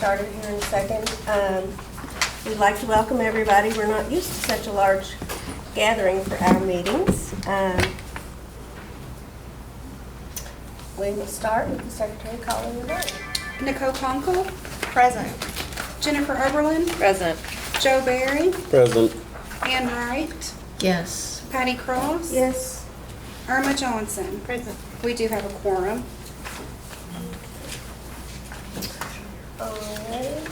started here in a second. We'd like to welcome everybody. We're not used to such a large gathering for our meetings. We will start with the secretary calling the roll. Nicole Conkle, Present. Jennifer Oberlin, Present. Joe Barry, Present. Ann Wright, Yes. Patty Cross, Yes. Irma Johnson. Present. We do have a quorum. All right.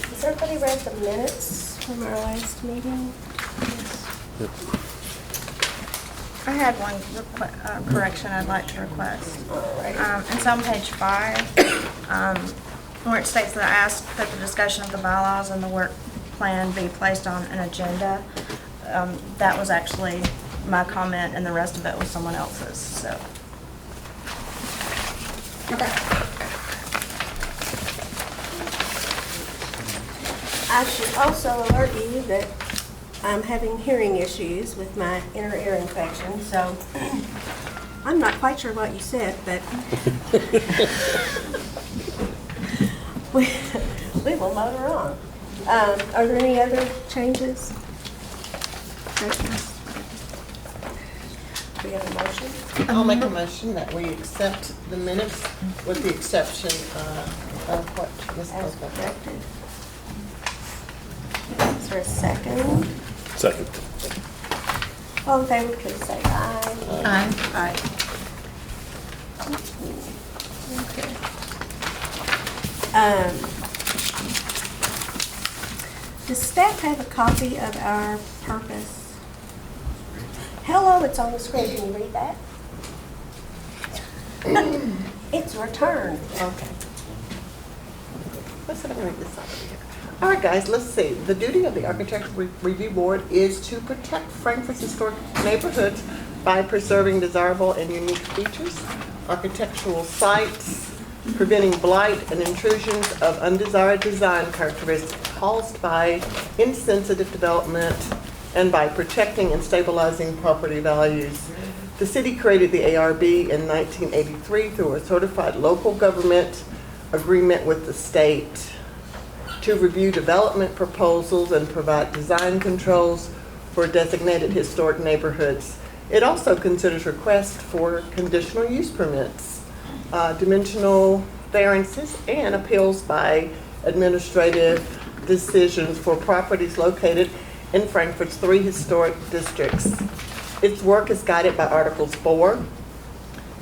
Has everybody read the minutes from our last meeting? I had one correction I'd like to request. All right. It's on page 5, where it states that I asked that the discussion of the bylaws and the work plan be placed on an agenda. That was actually my comment, and the rest of it was someone else's, so. Okay. I should also alert you that I'm having hearing issues with my inner ear infection, so I'm not quite sure what you said, but we will motor on. Are there any other changes? We have a motion? I'll make a motion that we accept the minutes with the exception of what Ms. As Coker. corrected. Is there a second? Second. All in favor, please say aye. Aye. Aye. Okay. Does staff have a copy of our purpose? Hello, it's on the screen. Can you read that? It's returned. Okay. Let's read this over here. All right, guys, let's see. The duty of the Architectural Review Board is to protect Frankfort's historic neighborhoods by preserving desirable and unique features, architectural sites, preventing blight and intrusions of undesired design characteristics caused by insensitive development, and by protecting and stabilizing property values. The city created the ARB in 1983 through a certified local government agreement with the state to review development proposals and provide design controls for designated historic neighborhoods. It also considers requests for conditional use permits, dimensional variances, and appeals by administrative decisions for properties located in Frankfort's 3 historic districts. Its work is guided by Articles 4,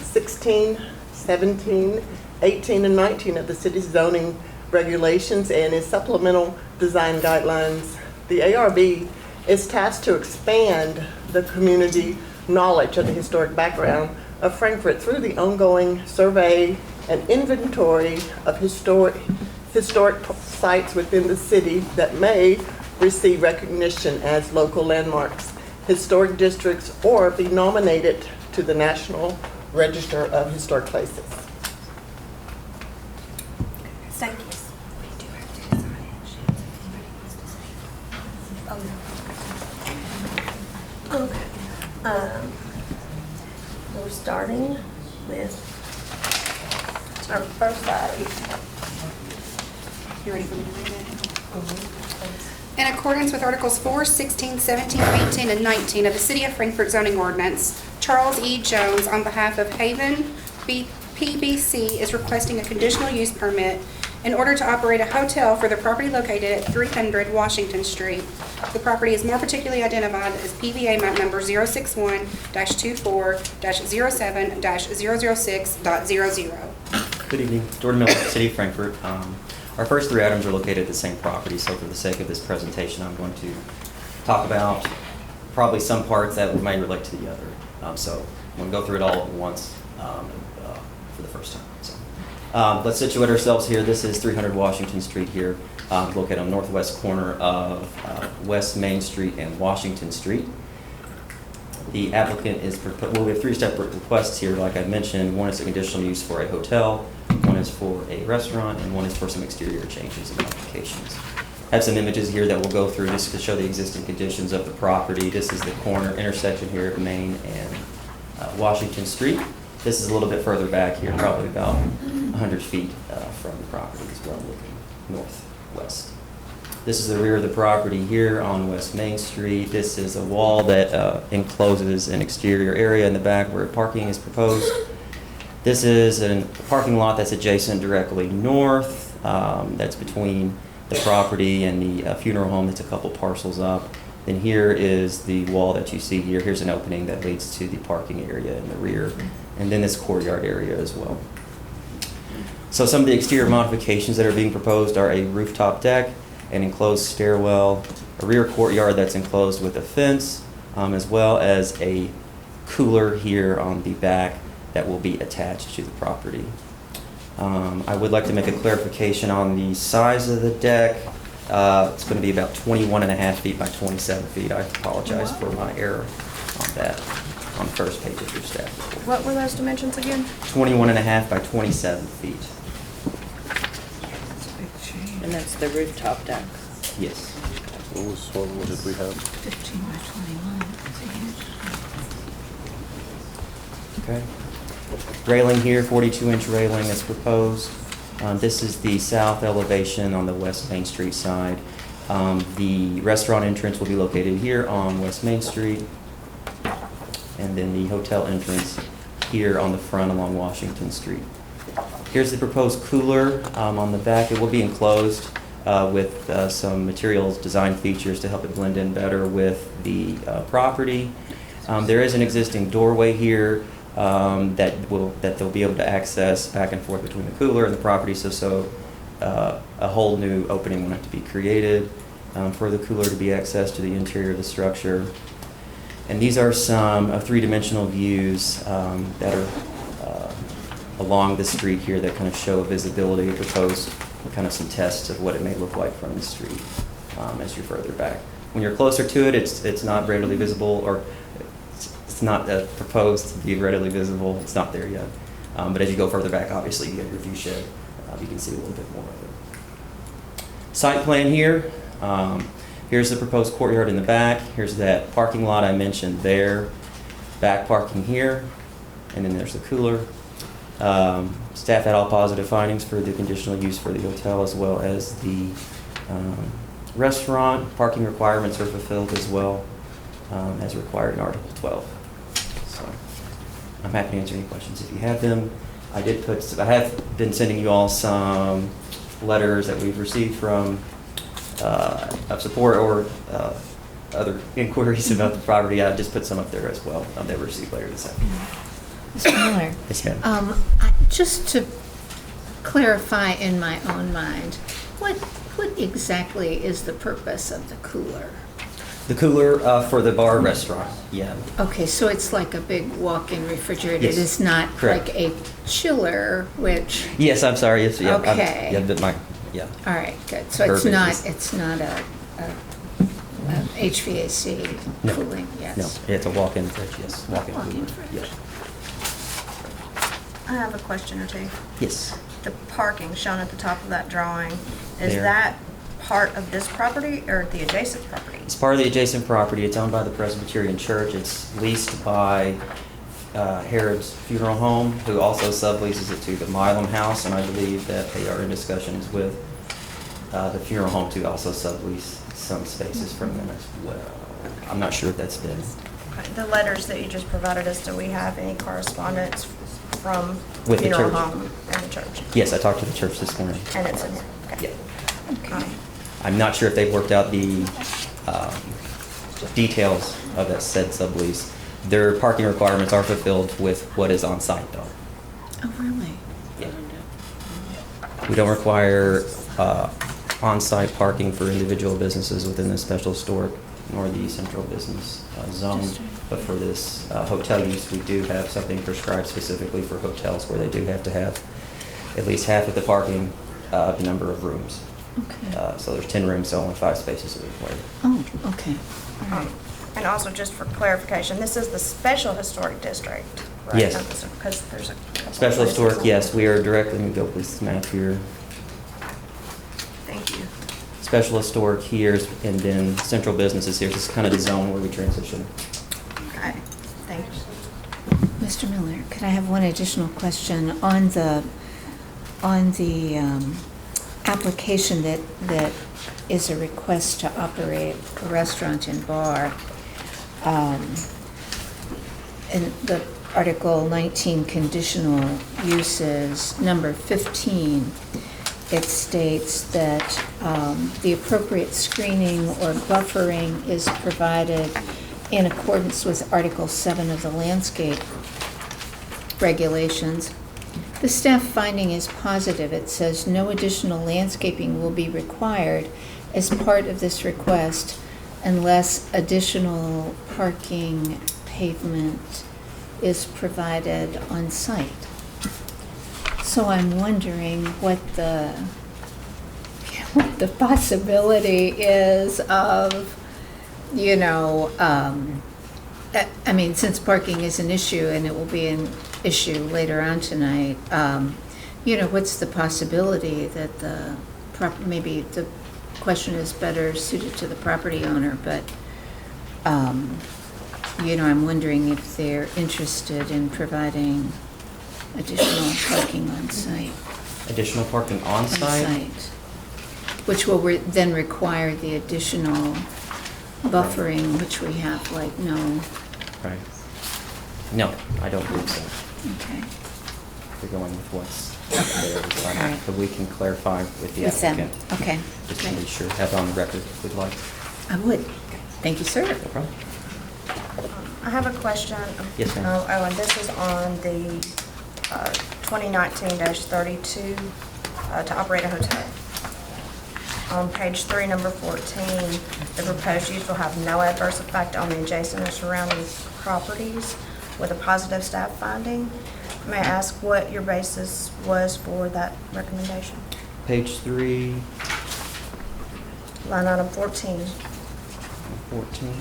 16, 17, 18, and 19 of the city's zoning regulations and its supplemental design guidelines. The ARB is tasked to expand the community knowledge of the historic background of Frankfort through the ongoing survey and inventory of historic sites within the city that may receive recognition as local landmarks, historic districts, or be nominated to the National Register of Historic Places. Thank you. Okay. We're starting with our first item. You ready for me to read it? In accordance with Articles 4, 16, 17, 18, and 19 of the City of Frankfort zoning ordinance, Charles E. Jones, on behalf of Haven PBC, is requesting a conditional use permit in order to operate a hotel for the property located at 300 Washington Street. The property is more particularly identified as PVA map number 061-24-07-006.00. Good evening, Jordan Miller, City of Frankfort. Our first 3 items are located at the same property, so for the sake of this presentation, I'm going to talk about probably some parts that might relate to the other. So I'm going to go through it all at once for the first time. So let's situate ourselves here. This is 300 Washington Street here, located on the northwest corner of West Main Street and Washington Street. The applicant is, well, we have 3 separate requests here, like I mentioned. One is a conditional use for a hotel, one is for a restaurant, and one is for some exterior changes and modifications. I have some images here that we'll go through just to show the existing conditions of the property. This is the corner intersection here at Main and Washington Street. This is a little bit further back here, probably about 100 feet from the property as well, looking northwest. This is the rear of the property here on West Main Street. This is a wall that encloses an exterior area in the back where parking is proposed. This is a parking lot that's adjacent directly north, that's between the property and the funeral home that's a couple parcels up. Then here is the wall that you see here. Here's an opening that leads to the parking area in the rear, and then this courtyard area as well. So some of the exterior modifications that are being proposed are a rooftop deck, an enclosed stairwell, a rear courtyard that's enclosed with a fence, as well as a cooler here on the back that will be attached to the property. I would like to make a clarification on the size of the deck. It's going to be about 21.5 feet by 27 feet. I apologize for my error on that on the first page of your staff report. What were those dimensions again? 21.5 by 27 feet. And that's the rooftop deck. Yes. What did we have? 15 by 21. Okay. Railing here, 42-inch railing is proposed. This is the south elevation on the West Main Street side. The restaurant entrance will be located here on West Main Street, and then the hotel entrance here on the front along Washington Street. Here's the proposed cooler on the back. It will be enclosed with some materials design features to help it blend in better with the property. There is an existing doorway here that they'll be able to access back and forth between the cooler and the property, so a whole new opening will have to be created for the cooler to be accessed to the interior of the structure. And these are some three-dimensional views that are along the street here that kind of show visibility, propose kind of some tests of what it may look like from the street as you're further back. When you're closer to it, it's not readily visible, or it's not proposed to be readily visible. It's not there yet. But as you go further back, obviously you get your view shed. You can see a little bit more of it. Site plan here. Here's the proposed courtyard in the back. Here's that parking lot I mentioned there. Back parking here. And then there's the cooler. Staff had all positive findings for the conditional use for the hotel as well as the restaurant. Parking requirements are fulfilled as well as required in Article 12. So I'm happy to answer any questions if you have them. I have been sending you all some letters that we've received from of support or other inquiries about the property. I just put some up there as well that were received later this afternoon. Mr. Miller? Yes, ma'am. Just to clarify in my own mind, what exactly is the purpose of the cooler? The cooler for the bar restaurant, yeah. Okay, so it's like a big walk-in refrigerator. Yes, It is not correct. like a chiller, which, Yes, I'm sorry. It's, yeah, Okay. yeah. all right, good. So it's not a HVAC No. cooling, yes. No, it's a walk-in fridge, yes. Walk-in Walk-in cooler, fridge. yeah. I have a question or two. Yes. The parking shown at the top of that drawing, is There. that part of this property or the adjacent property? It's part of the adjacent property. It's owned by the Presbyterian Church. It's leased by Herod's Funeral Home, who also subleases it to the Milam House, and I believe that they are in discussions with the funeral home to also sublease some spaces from them as well. I'm not sure if that's been. Okay, the letters that you just provided us, do we have any correspondence from With the funeral church. home and the church? Yes, I talked to the church this morning. And it's in here? Okay. Yeah. Okay. I'm not sure if they've worked out the details of that said sublease. Their parking requirements are fulfilled with what is on site, though. Oh, really? Yeah. We don't require on-site parking for individual businesses within the special historic nor the central business zone. But for this hotel use, we do have something prescribed specifically for hotels where they do have to have at least half of the parking, the number of rooms. Okay. So there's 10 rooms, so only 5 spaces are required. Oh, okay. All right. And also, just for clarification, this is the special historic district, right? Yes. Because there's a couple Special places historic, on- yes, we are directly, let me go please map here. Thank you. Special historic here, and then central businesses here. This is kind of the zone where we transition. Okay, thank you. Mr. Miller, could I have one additional question on the application that is a request to operate a restaurant and bar. In the Article 19 conditional uses, number 15, it states that the appropriate screening or buffering is provided in accordance with Article 7 of the landscape regulations. The staff finding is positive. It says no additional landscaping will be required as part of this request unless additional parking pavement is provided on site. So I'm wondering what the possibility is of, you know, I mean, since parking is an issue and it will be an issue later on tonight, you know, what's the possibility that maybe the question is better suited to the property owner, but, you know, I'm wondering if they're interested in providing additional parking on site. Additional parking on site? Which will then require the additional buffering, which we have like no. Right. No, I don't believe so. Okay. We're going with what's there. All right. But we can clarify with the With them. applicant. Okay. Just to be sure, have it on the record if we'd like. I would. Thank you, sir. No problem. I have a question. Yes, ma'am. Oh, and this is on the 2019-32 to operate a hotel. On page 3, number 14, the proposed use will have no adverse effect on the adjacent or surrounding properties with a positive staff finding. May I ask what your basis was for that recommendation? Page 3, Line item 14. 14.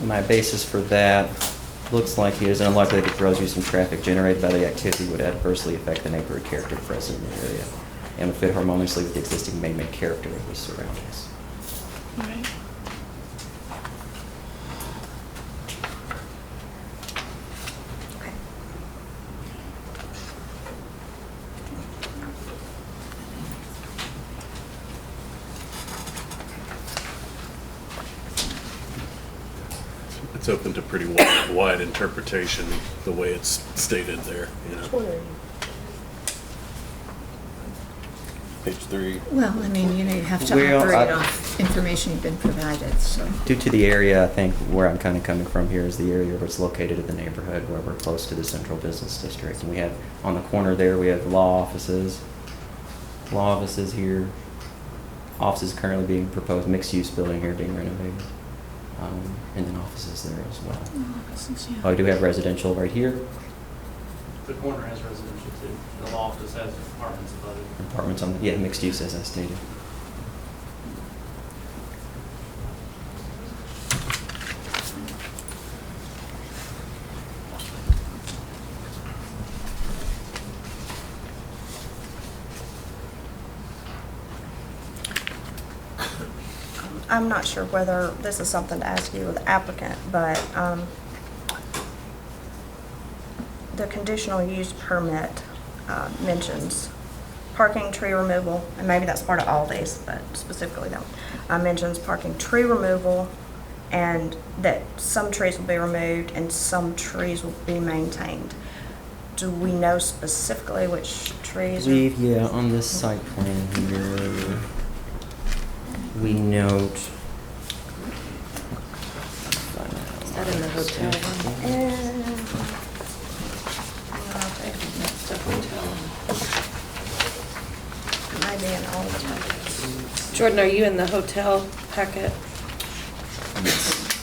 My basis for that looks like it is unlikely that gross use and traffic generated by the activity would adversely affect the neighborhood character present in the area and would fit harmoniously with the existing man-made character of the surroundings. Okay. It's open to pretty wide interpretation, the way it's stated there, you know. Page 3. Well, I mean, you know, you have to Well, operate off information you've been provided, so. Due to the area, I think where I'm kind of coming from here is the area where it's located in the neighborhood, where we're close to the central business district. And we have, on the corner there, we have law offices here. Offices currently being proposed, mixed-use building here being renovated. And then offices there as well. Oh, we do have residential right here, The corner has residential too. The law office has apartments above it. apartments on, yeah, mixed use as I stated. I'm not sure whether this is something to ask you or the applicant, but the conditional use permit mentions parking, tree removal, and maybe that's part of all these, but specifically that one, mentions parking, tree removal, and that some trees will be removed and some trees will be maintained. Do we know specifically which I trees? believe, yeah, on this site plan here, we note. Is that in the hotel one? Maybe in all the packets. Jordan, are you in the hotel packet?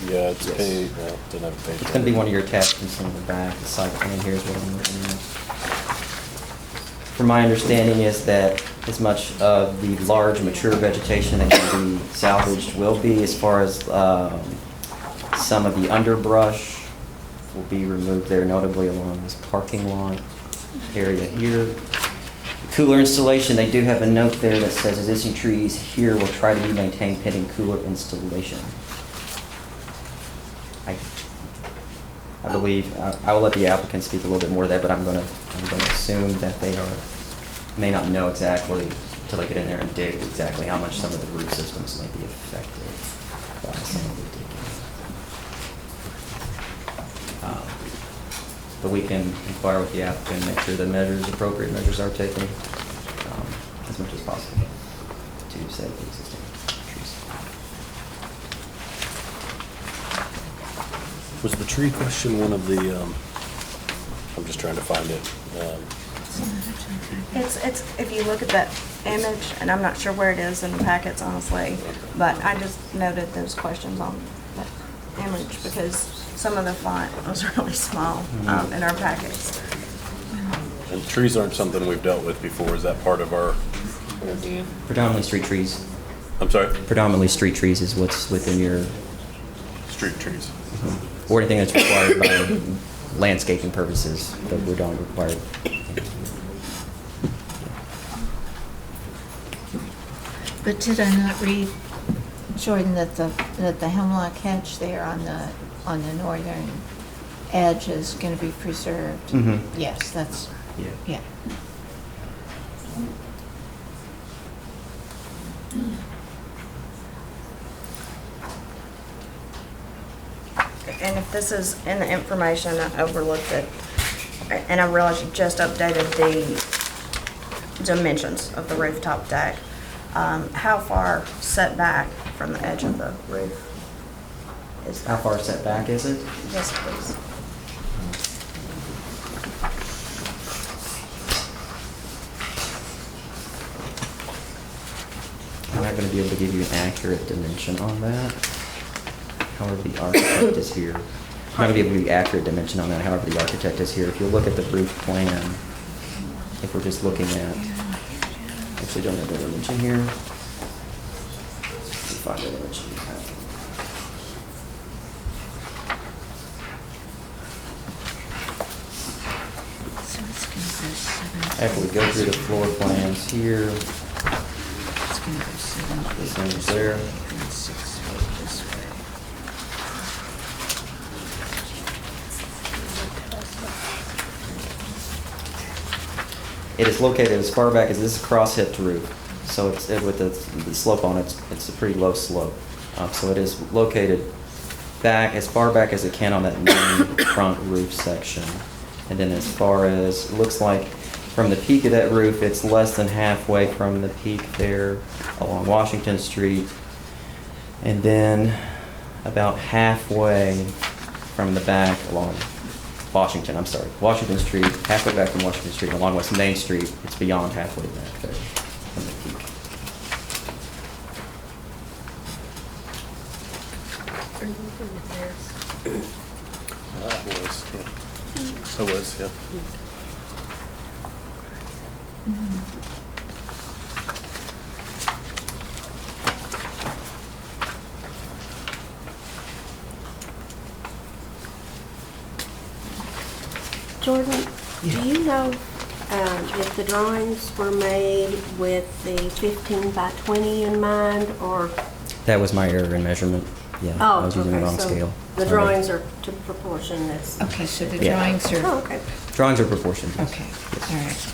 Yeah, it's Yes. page, well, didn't have a page. It's gonna be one of your attachments on the back, the site plan here is what I'm looking at. From my understanding is that as much of the large mature vegetation that can be salvaged will be, as far as some of the underbrush will be removed there, notably along this parking lot area here. Cooler installation, they do have a note there that says existing trees here will try to be maintained pending cooler installation. I believe, I will let the applicant speak a little bit more to that, but I'm gonna assume that they may not know exactly until they get in there and dig exactly how much some of the root systems may be affected by some of the digging. But we can inquire with the applicant, make sure the appropriate measures are taken as much as possible to save the existing trees. Was the tree question one of the, I'm just trying to find it. It's, if you look at that image, and I'm not sure where it is in the packets, honestly, but I just noted those questions on that image because some of the font was really small in our packets. And trees aren't something we've dealt with before. Is that part of our review? Predominantly street trees. I'm sorry? Predominantly street trees is what's within your, Street trees. or anything that's required by landscaping purposes, that we don't require. But did I not read, Jordan, that the hemlock hedge there on the northern edge is going to be preserved? Mhm. Yes, that's, yeah. And if this is in the information, I overlooked it, and I realized you just updated the dimensions of the rooftop deck. How far set back from the edge of the roof is that? How far set back is it? Yes, please. I'm not going to be able to give you an accurate dimension on that. However, the architect is here. I'm not going to be able to give you accurate dimension on that. However, the architect is here. If you look at the roof plan, if we're just looking at, actually don't have the dimension here. Let me find the dimension. So it's going to go 7. After we go through the floor plans here, It's going to go 7 feet This one's this there. way and 6 feet this way. it is located as far back as this is cross-hipped roof. So it's with the slope on it, it's a pretty low slope. So it is located back, as far back as it can on that main front roof section. And then as far as, it looks like from the peak of that roof, it's less than halfway from the peak there along Washington Street. And then about halfway from the back along Washington Street, halfway back from Washington Street along West Main Street, it's beyond halfway back there from the peak. I was, yeah. Jordan, do you know if the drawings were made with the 15 by 20 in mind, or? That was my error in measurement. Yeah, Oh, I was using the okay, wrong so scale. the Sorry. drawings are to proportion, that's, Okay, so the Yeah. drawings are, oh, okay. Drawings are proportioned. yes. okay, Yes. all right.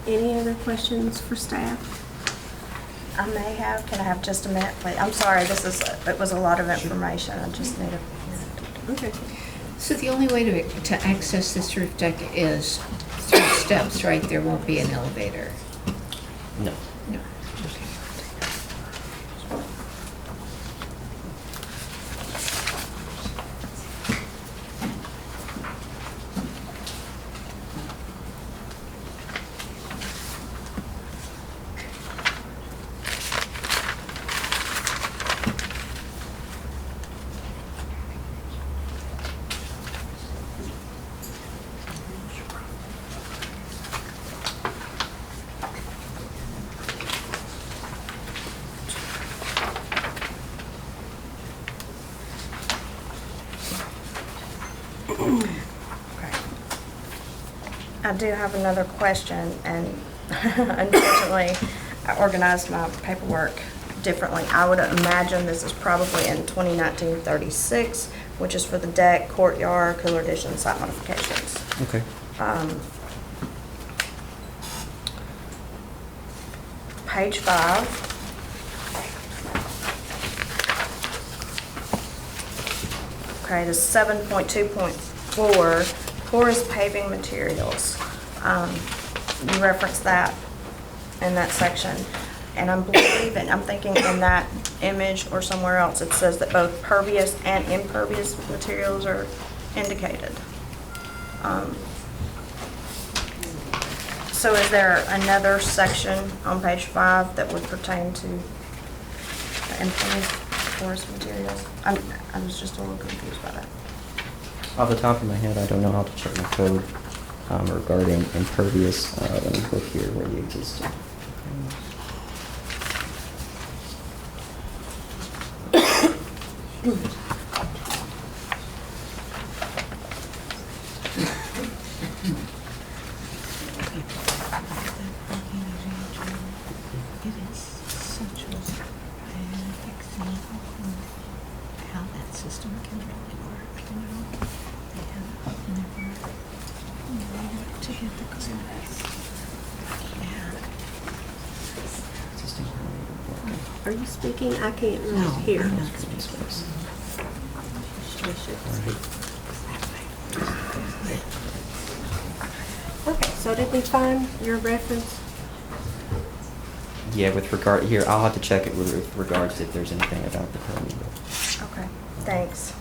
Okay. Any other questions for staff? I may have, can I have just a minute, please? I'm sorry, it was a lot of information, I just need a minute. Okay. So the only way to access this roof deck is through steps, right? There won't be an elevator? No. No. Okay. I do have another question, and unfortunately, I organized my paperwork differently. I would imagine this is probably in 2019-36, which is for the deck, courtyard, cooler addition, site modifications. Okay. Page 5. Okay, the 7.2.4, porous paving materials. You referenced that in that section. And I'm thinking in that image or somewhere else, it says that both pervious and impervious materials are indicated. So is there another section on page 5 that would pertain to impervious porous materials? I was just a little confused by that. Off the top of my head, I don't know how to check my code regarding impervious. Let me look here where the existing. It is such a bad example of how that system can really work, you know? They have never to get the clearance. Yeah. Are you speaking? I can't really hear. I'm not speaking. Okay, so did we find your reference? Yeah, with regard, here, I'll have to check it with regards to if there's anything about the permit. Okay, thanks.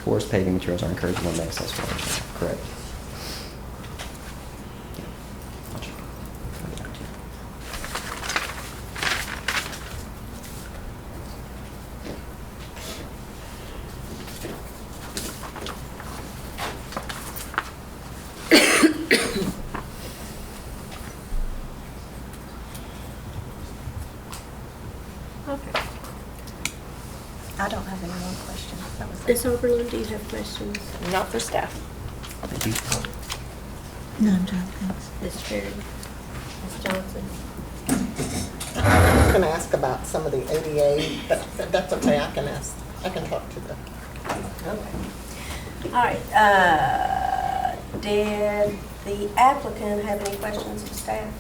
Porous paving materials are encouraged when access water. Correct. Yeah, I'll check. I'll get back to you. Okay. I don't have any more questions. That was it. Ms. Oberlin, do you have questions? Not for staff. Thank you. No, I'm done, thanks. Ms. Perry? Ms. Johnson? I was going to ask about some of the ADA, but that's okay, I can talk to them. Okay. All right, did the applicant have any questions of staff?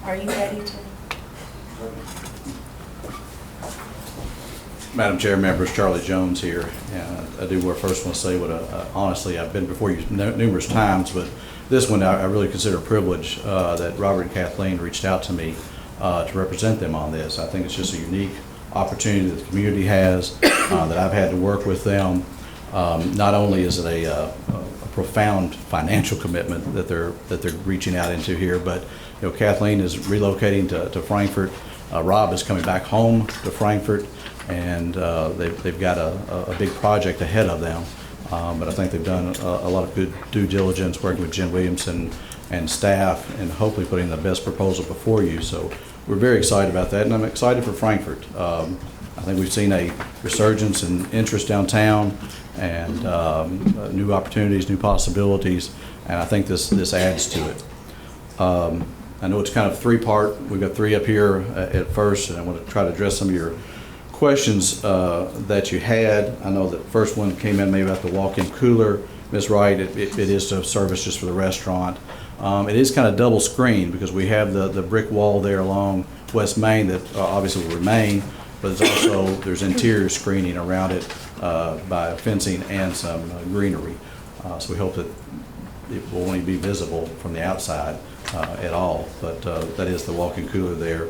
Are you ready to? Madam Chair, members, Charlie Jones here. And I do first want to say honestly, I've been before you numerous times, but this one I really consider a privilege that Robert and Kathleen reached out to me to represent them on this. I think it's just a unique opportunity that the community has, that I've had to work with them. Not only is it a profound financial commitment that they're reaching out into here, but Kathleen is relocating to Frankfort. Rob is coming back home to Frankfort, and they've got a big project ahead of them. But I think they've done a lot of good due diligence working with Jen Williamson and staff, and hopefully putting the best proposal before you. So we're very excited about that, and I'm excited for Frankfort. I think we've seen a resurgence in interest downtown, and new opportunities, new possibilities, and I think this adds to it. I know it's kind of three-part. We've got three up here at first, and I want to try to address some of your questions that you had. I know the first one came in maybe about the walk-in cooler. Ms. Wright, it is to service just for the restaurant. It is kind of double screened because we have the brick wall there along West Main that obviously will remain, but there's interior screening around it by fencing and some greenery. So we hope that it will only be visible from the outside at all, but that is the walk-in cooler there.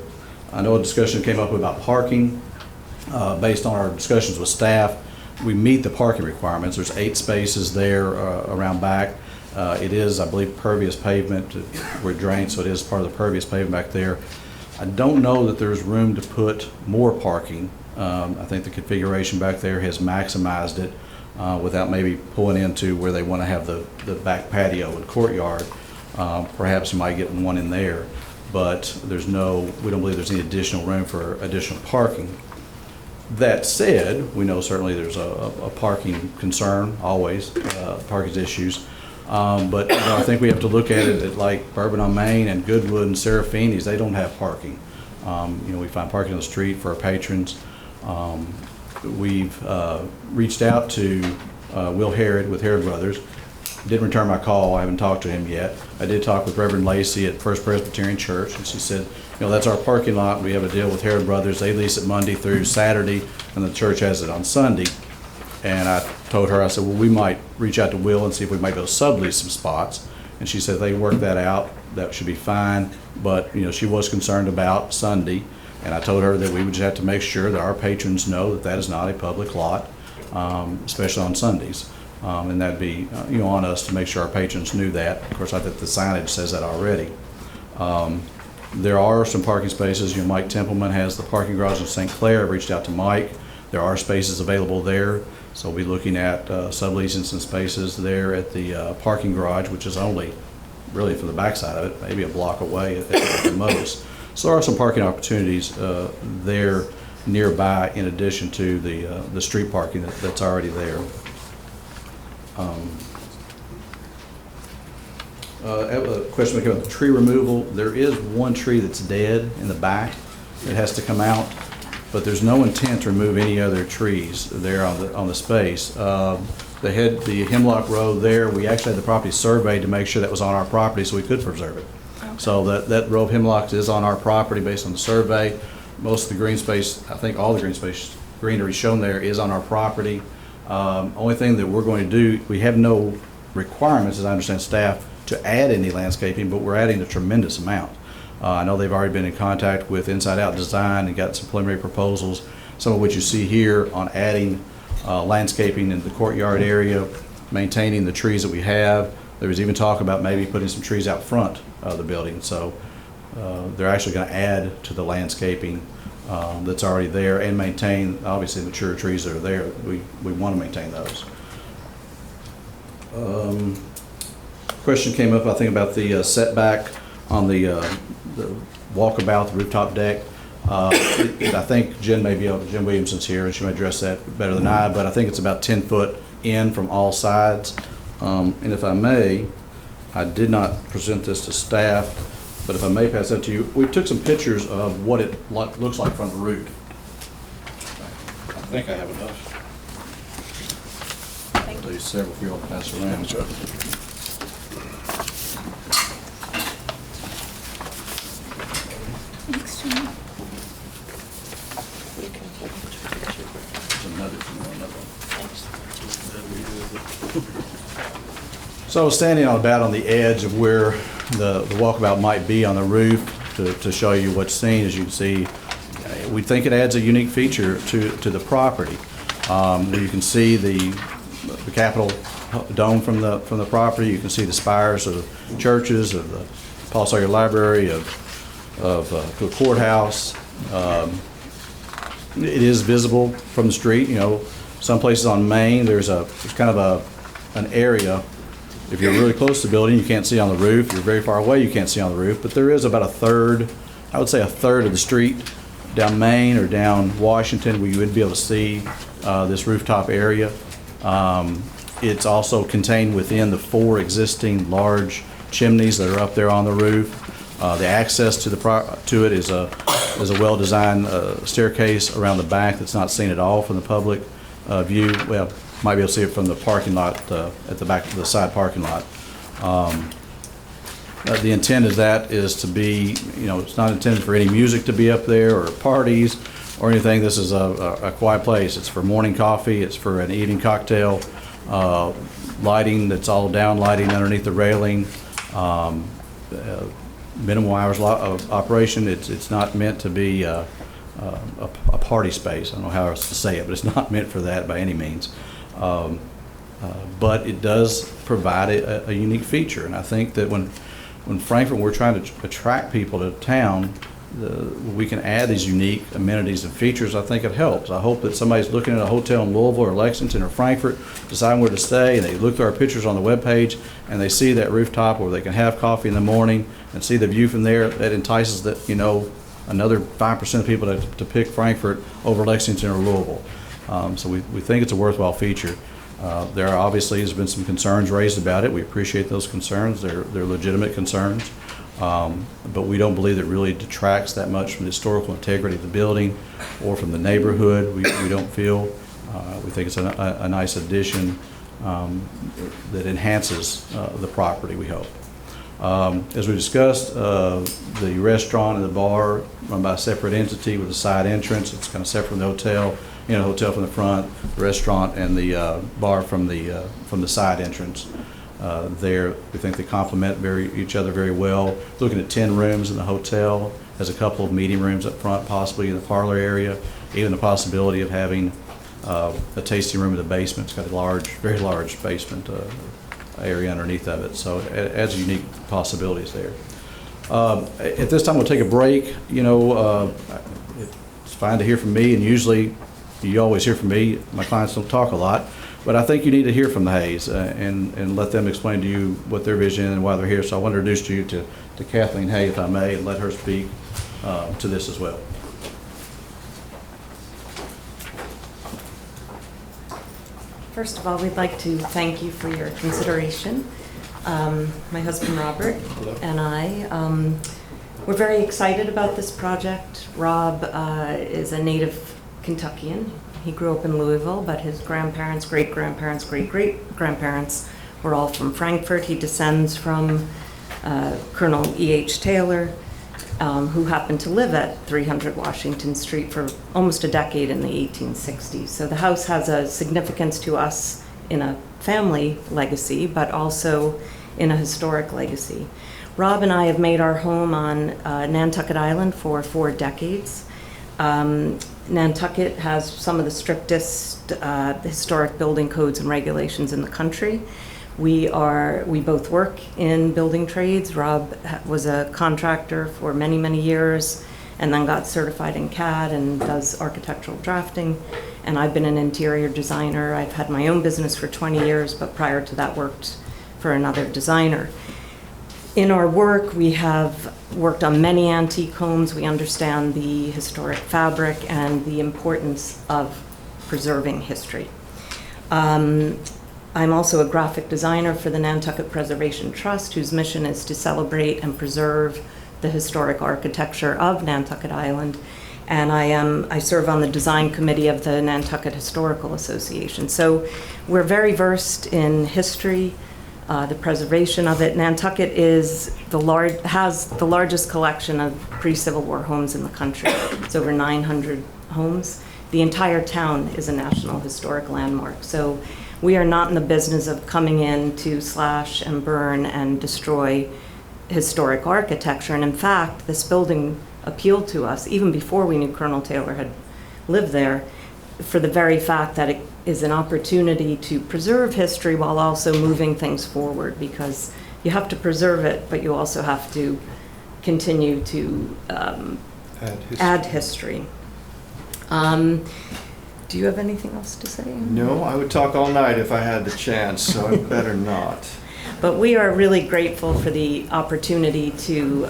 I know a discussion came up about parking. Based on our discussions with staff, we meet the parking requirements. There's 8 spaces there around back. It is, I believe, pervious pavement where it drains, so it is part of the pervious pavement back there. I don't know that there's room to put more parking. I think the configuration back there has maximized it without maybe pulling into where they want to have the back patio and courtyard. Perhaps you might get one in there, but we don't believe there's any additional room for additional parking. That said, we know certainly there's a parking concern, always, parking issues. But I think we have to look at it at like Bourbon on Main and Goodwood and Serafini's. They don't have parking. We find parking on the street for our patrons. We've reached out to Will Herod with Herod Brothers. Didn't return my call. I haven't talked to him yet. I did talk with Reverend Lacey at First Presbyterian Church, and she said, that's our parking lot. We have a deal with Herod Brothers. They lease it Monday through Saturday, and the church has it on Sunday. And I told her, I said, well, we might reach out to Will and see if we might be able to sublease some spots. And she said they work that out. That should be fine. But, she was concerned about Sunday. And I told her that we would just have to make sure that our patrons know that that is not a public lot, especially on Sundays. And that'd be, on us to make sure our patrons knew that. Of course, I think the signage says that already. There are some parking spaces. Mike Templeman has the parking garage in St. Clair. I've reached out to Mike. There are spaces available there. So we'll be looking at subleasing some spaces there at the parking garage, which is only really from the backside of it, maybe a block away at the most. So there are some parking opportunities there nearby in addition to the street parking that's already there. A question about the tree removal. There is one tree that's dead in the back. It has to come out, but there's no intent to remove any other trees there on the space. The hemlock row there, we actually had the property surveyed to make sure that was on our property so we could preserve it. Okay. So that row of hemlocks is on our property based on the survey. Most of the green space, I think all the greenery shown there is on our property. Only thing that we're going to do, we have no requirements, as I understand staff, to add any landscaping, but we're adding a tremendous amount. I know they've already been in contact with Inside Out Design and got some preliminary proposals, some of which you see here on adding landscaping in the courtyard area, maintaining the trees that we have. There was even talk about maybe putting some trees out front of the building. So they're actually going to add to the landscaping that's already there and maintain, obviously, mature trees that are there. We want to maintain those. Question came up, I think, about the setback on the walkabout, the rooftop deck. I think Jen Williamson's here, and she may address that better than I, but I think it's about 10 foot in from all sides. And if I may, I did not present this to staff, but if I may pass that to you, we took some pictures of what it looks like from the roof. I think I have enough. Thank you. There's several for you all to pass around. Sure. So I was standing about on the edge of where the walkabout might be on the roof to show you what's seen. As you can see, we think it adds a unique feature to the property. You can see the Capitol dome from the property. You can see the spires of churches, of the Paul Sawyer Library, of the courthouse. It is visible from the street. Some places on Main, there's kind of an area. If you're really close to the building, you can't see on the roof. If you're very far away, you can't see on the roof. But there is about a third, I would say a third of the street down Main or down Washington where you would be able to see this rooftop area. It's also contained within the 4 existing large chimneys that are up there on the roof. The access to it is a well-designed staircase around the back that's not seen at all from the public view. Well, might be able to see it from the parking lot at the back of the side parking lot. The intent is to be, it's not intended for any music to be up there or parties or anything. This is a quiet place. It's for morning coffee. It's for an evening cocktail. Lighting that's all down lighting underneath the railing. Minimal hours of operation. It's not meant to be a party space. I don't know how else to say it, but it's not meant for that by any means. But it does provide a unique feature, and I think that when Frankfort, we're trying to attract people to town, we can add these unique amenities and features. I think it helps. I hope that somebody's looking at a hotel in Louisville or Lexington or Frankfort, deciding where to stay, and they look through our pictures on the webpage, and they see that rooftop where they can have coffee in the morning and see the view from there. That entices another 5% of people to pick Frankfort over Lexington or Louisville. So we think it's a worthwhile feature. There obviously has been some concerns raised about it. We appreciate those concerns. They're legitimate concerns. But we don't believe it really detracts that much from the historical integrity of the building or from the neighborhood. We don't feel. We think it's a nice addition that enhances the property, we hope. As we discussed, the restaurant and the bar run by a separate entity with a side entrance. It's kind of separate from the hotel. Hotel from the front, the restaurant, and the bar from the side entrance. There, we think they complement each other very well. Looking at 10 rooms in the hotel, has a couple of meeting rooms up front, possibly in the parlor area. Even the possibility of having a tasting room in the basement. It's got a very large basement area underneath of it, so it adds unique possibilities there. At this time, we'll take a break. It's fine to hear from me, and usually you always hear from me. My clients don't talk a lot, but I think you need to hear from the Hayes and let them explain to you what their vision and why they're here. So I want to introduce you to Kathleen Hay, if I may, and let her speak to this as well. First of all, we'd like to thank you for your consideration. My husband Robert and I, we're very excited about this project. Rob is a native Kentuckian. He grew up in Louisville, but his grandparents, great-grandparents, great-great-grandparents were all from Frankfort. He descends from Colonel E.H. Taylor, who happened to live at 300 Washington Street for almost a decade in the 1860s. So the house has a significance to us in a family legacy, but also in a historic legacy. Rob and I have made our home on Nantucket Island for 4 decades. Nantucket has some of the strictest historic building codes and regulations in the country. We both work in building trades. Rob was a contractor for many, many years and then got certified in CAD and does architectural drafting. And I've been an interior designer. I've had my own business for 20 years, but prior to that worked for another designer. In our work, we have worked on many antique homes. We understand the historic fabric and the importance of preserving history. I'm also a graphic designer for the Nantucket Preservation Trust, whose mission is to celebrate and preserve the historic architecture of Nantucket Island. And I serve on the design committee of the Nantucket Historical Association. So we're very versed in history, the preservation of it. Nantucket has the largest collection of pre-Civil War homes in the country. It's over 900 homes. The entire town is a National Historic Landmark. So we are not in the business of coming in to slash and burn and destroy historic architecture. And in fact, this building appealed to us even before we knew Colonel Taylor had lived there, for the very fact that it is an opportunity to preserve history while also moving things forward, because you have to preserve it, but you also have to continue to add history. Do you have anything else to say? No, I would talk all night if I had the chance, so I better not. But we are really grateful for the opportunity to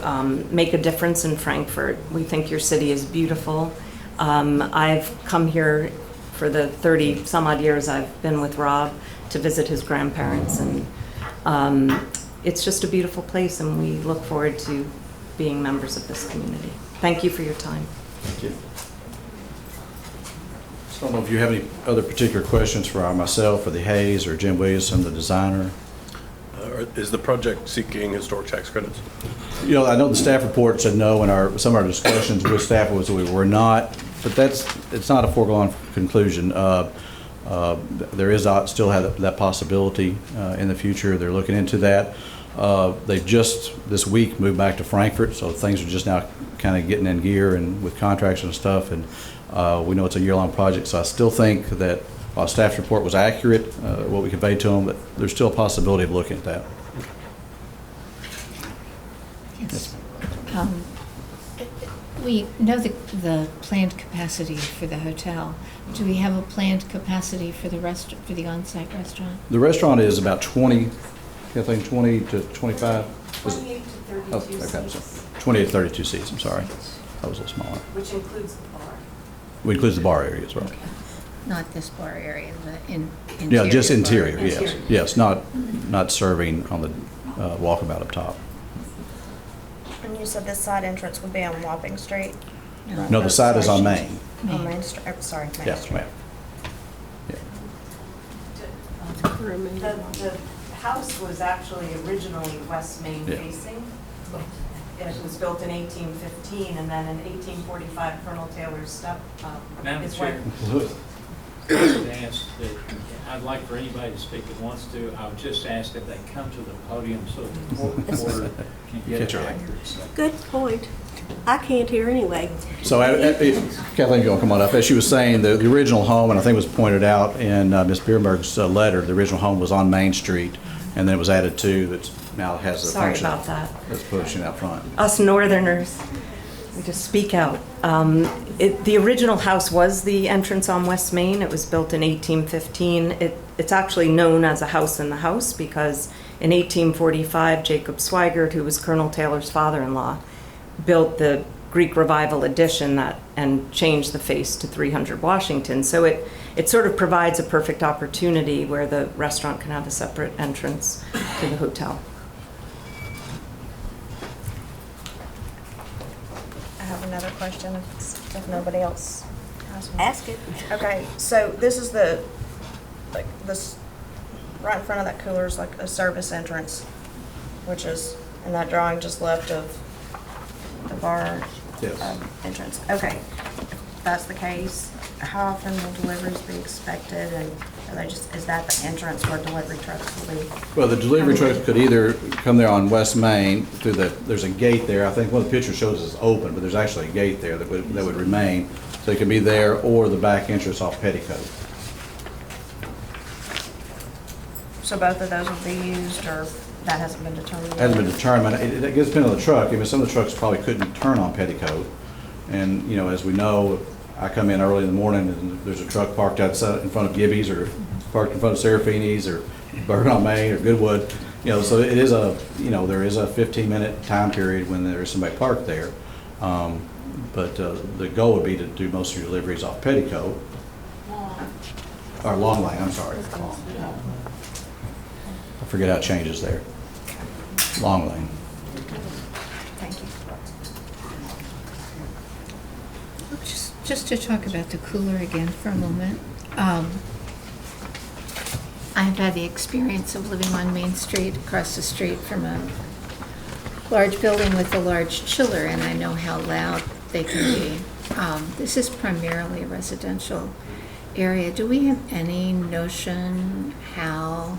make a difference in Frankfort. We think your city is beautiful. I've come here for the 30 some odd years I've been with Rob to visit his grandparents, and it's just a beautiful place, and we look forward to being members of this community. Thank you for your time. Thank you. I don't know if you have any other particular questions for myself or the Hayes or Jim Williamson, the designer. Is the project seeking historic tax credits? I know the staff report said no, and some of our discussions with staff was we were not, but it's not a foregone conclusion. There is still have that possibility in the future. They're looking into that. They've just this week moved back to Frankfort, so things are just now kind of getting in gear and with contracts and stuff. And we know it's a year-long project, so I still think that while staff's report was accurate, what we conveyed to them, but there's still a possibility of looking at that. Yes. We know the planned capacity for the hotel. Do we have a planned capacity for the on-site restaurant? The restaurant is about 20, Kathleen, 20 to 25? 28 to 32 okay, seats. 28 to 32 seats, I'm sorry. That was a little smaller. Which includes the bar. It includes the bar area as well. not this bar area, the interior. Yeah, just bar. interior, yes. Yes, not serving on the walkabout up top. And you said this side entrance would be on Wapping Street? No, the side is on Main. On Main Street, oh, sorry, Main Yes, Street. ma'am. Yeah. The house was actually originally West Main Yeah. facing. It was built in 1815, and then in 1845, Colonel Taylor's Madam his Chair, wife. I would ask that, I'd like for anybody to speak that wants to, I would just ask if they come to the podium so the court reporter can get Catch it her. accurate. Good point. I can't hear anyway. So Kathleen, you want to come on up? As she was saying, the original home, and I think it was pointed out in Ms. Bierenberg's letter, the original home was on Main Street, and then it was added to, that now has a Sorry function. about that. That's pushing out front. Us Northerners, we just speak out. The original house was the entrance on West Main. It was built in 1815. It's actually known as a house in the house because in 1845, Jacob Swigert, who was Colonel Taylor's father-in-law, built the Greek Revival addition and changed the face to 300 Washington. So it sort of provides a perfect opportunity where the restaurant can have a separate entrance to the hotel. I have another question if nobody else has one. Ask it. Okay, so this is this, right in front of that cooler is like a service entrance, which is in that drawing just left of the bar Yes. entrance. Okay, if that's the case, how often will deliveries be expected, and are they is that the entrance where delivery trucks will be? Well, the delivery trucks could either come there on West Main through there's a gate there. I think one of the pictures shows it's open, but there's actually a gate there that would remain. So it could be there or the back entrance off Petticoat. So both of those will be used, or that hasn't been determined? Hasn't been determined. It gets depending on the truck. I mean, some of the trucks probably couldn't turn on Petticoat. And, you know, as we know, I come in early in the morning and there's a truck parked outside in front of Gibby's or parked in front of Serafini's or Bourbon on Main or Goodwood. You know, so it is there is a 15-minute time period when there is somebody parked there. But the goal would be to do most of your deliveries off Petticoat. Or Long Lane, I'm sorry. I forget how it changes there. Long Lane. Thank you. Just to talk about the cooler again for a moment. I've had the experience of living on Main Street, across the street from a large building with a large chiller, and I know how loud they can be. This is primarily a residential area. Do we have any notion how?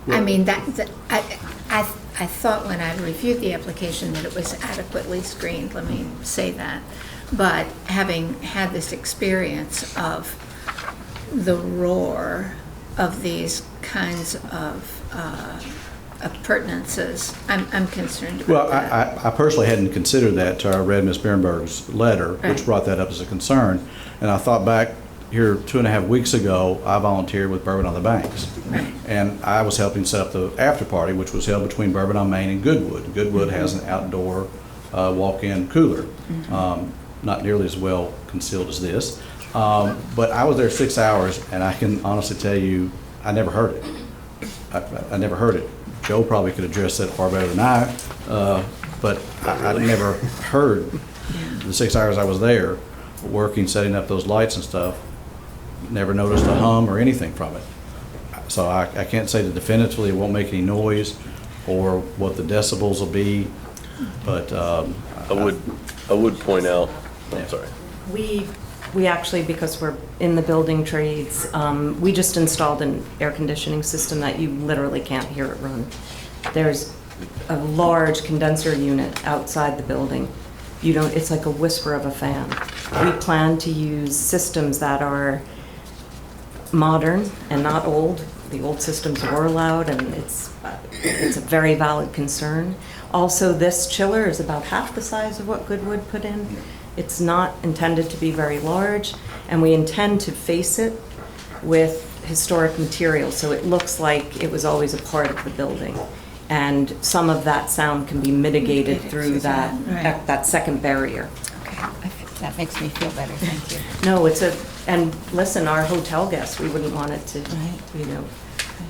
I mean, I thought when I reviewed the application that it was adequately screened, let me say that. But having had this experience of the roar of these kinds of appurtenances, I'm concerned about Well, that. I personally hadn't considered that till I read Ms. Bierenberg's letter, which Right. brought that up as a concern. And I thought back here 2.5 weeks ago, I volunteered with Bourbon on the Banks. Right. And I was helping set up the after party, which was held between Bourbon on Main and Goodwood. Goodwood has an outdoor walk-in cooler, not nearly as well concealed as this. But I was there 6 hours, and I can honestly tell you, I never heard it. I never heard it. Joe probably could address that far better than I, but I never heard the 6 hours I was there, working, setting up those lights and stuff. Never noticed a hum or anything from it. So I can't say that definitively it won't make any noise or what the decibels will be, but I would point out, Yeah. I'm sorry. We actually, because we're in the building trades, we just installed an air conditioning system that you literally can't hear it run. There's a large condenser unit outside the building. It's like a whisper of a fan. We plan to use systems that are modern and not old. The old systems were loud, and it's a very valid concern. Also, this chiller is about half the size of what Goodwood put in. It's not intended to be very large, and we intend to face it with historic material, so it looks like it was always a part of the building. And some of that sound can be mitigated through Right. that second barrier. Okay. That makes me feel better, thank you. No, and listen, our hotel guests, we wouldn't want it to, Right. you know,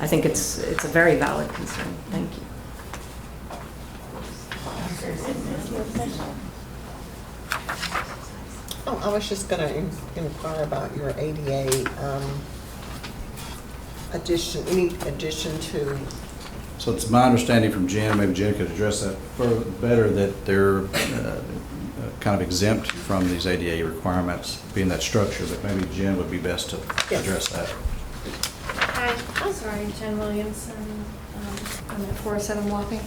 I think it's a very valid concern. Thank you. Oh, I was just gonna inquire about your ADA any addition to, So it's my understanding from Jen, maybe Jen could address that better, that they're kind of exempt from these ADA requirements, being that structure, but maybe Jen would be best to address that. Hi, I'm sorry, Jen Williamson. I'm at 407 Wapping.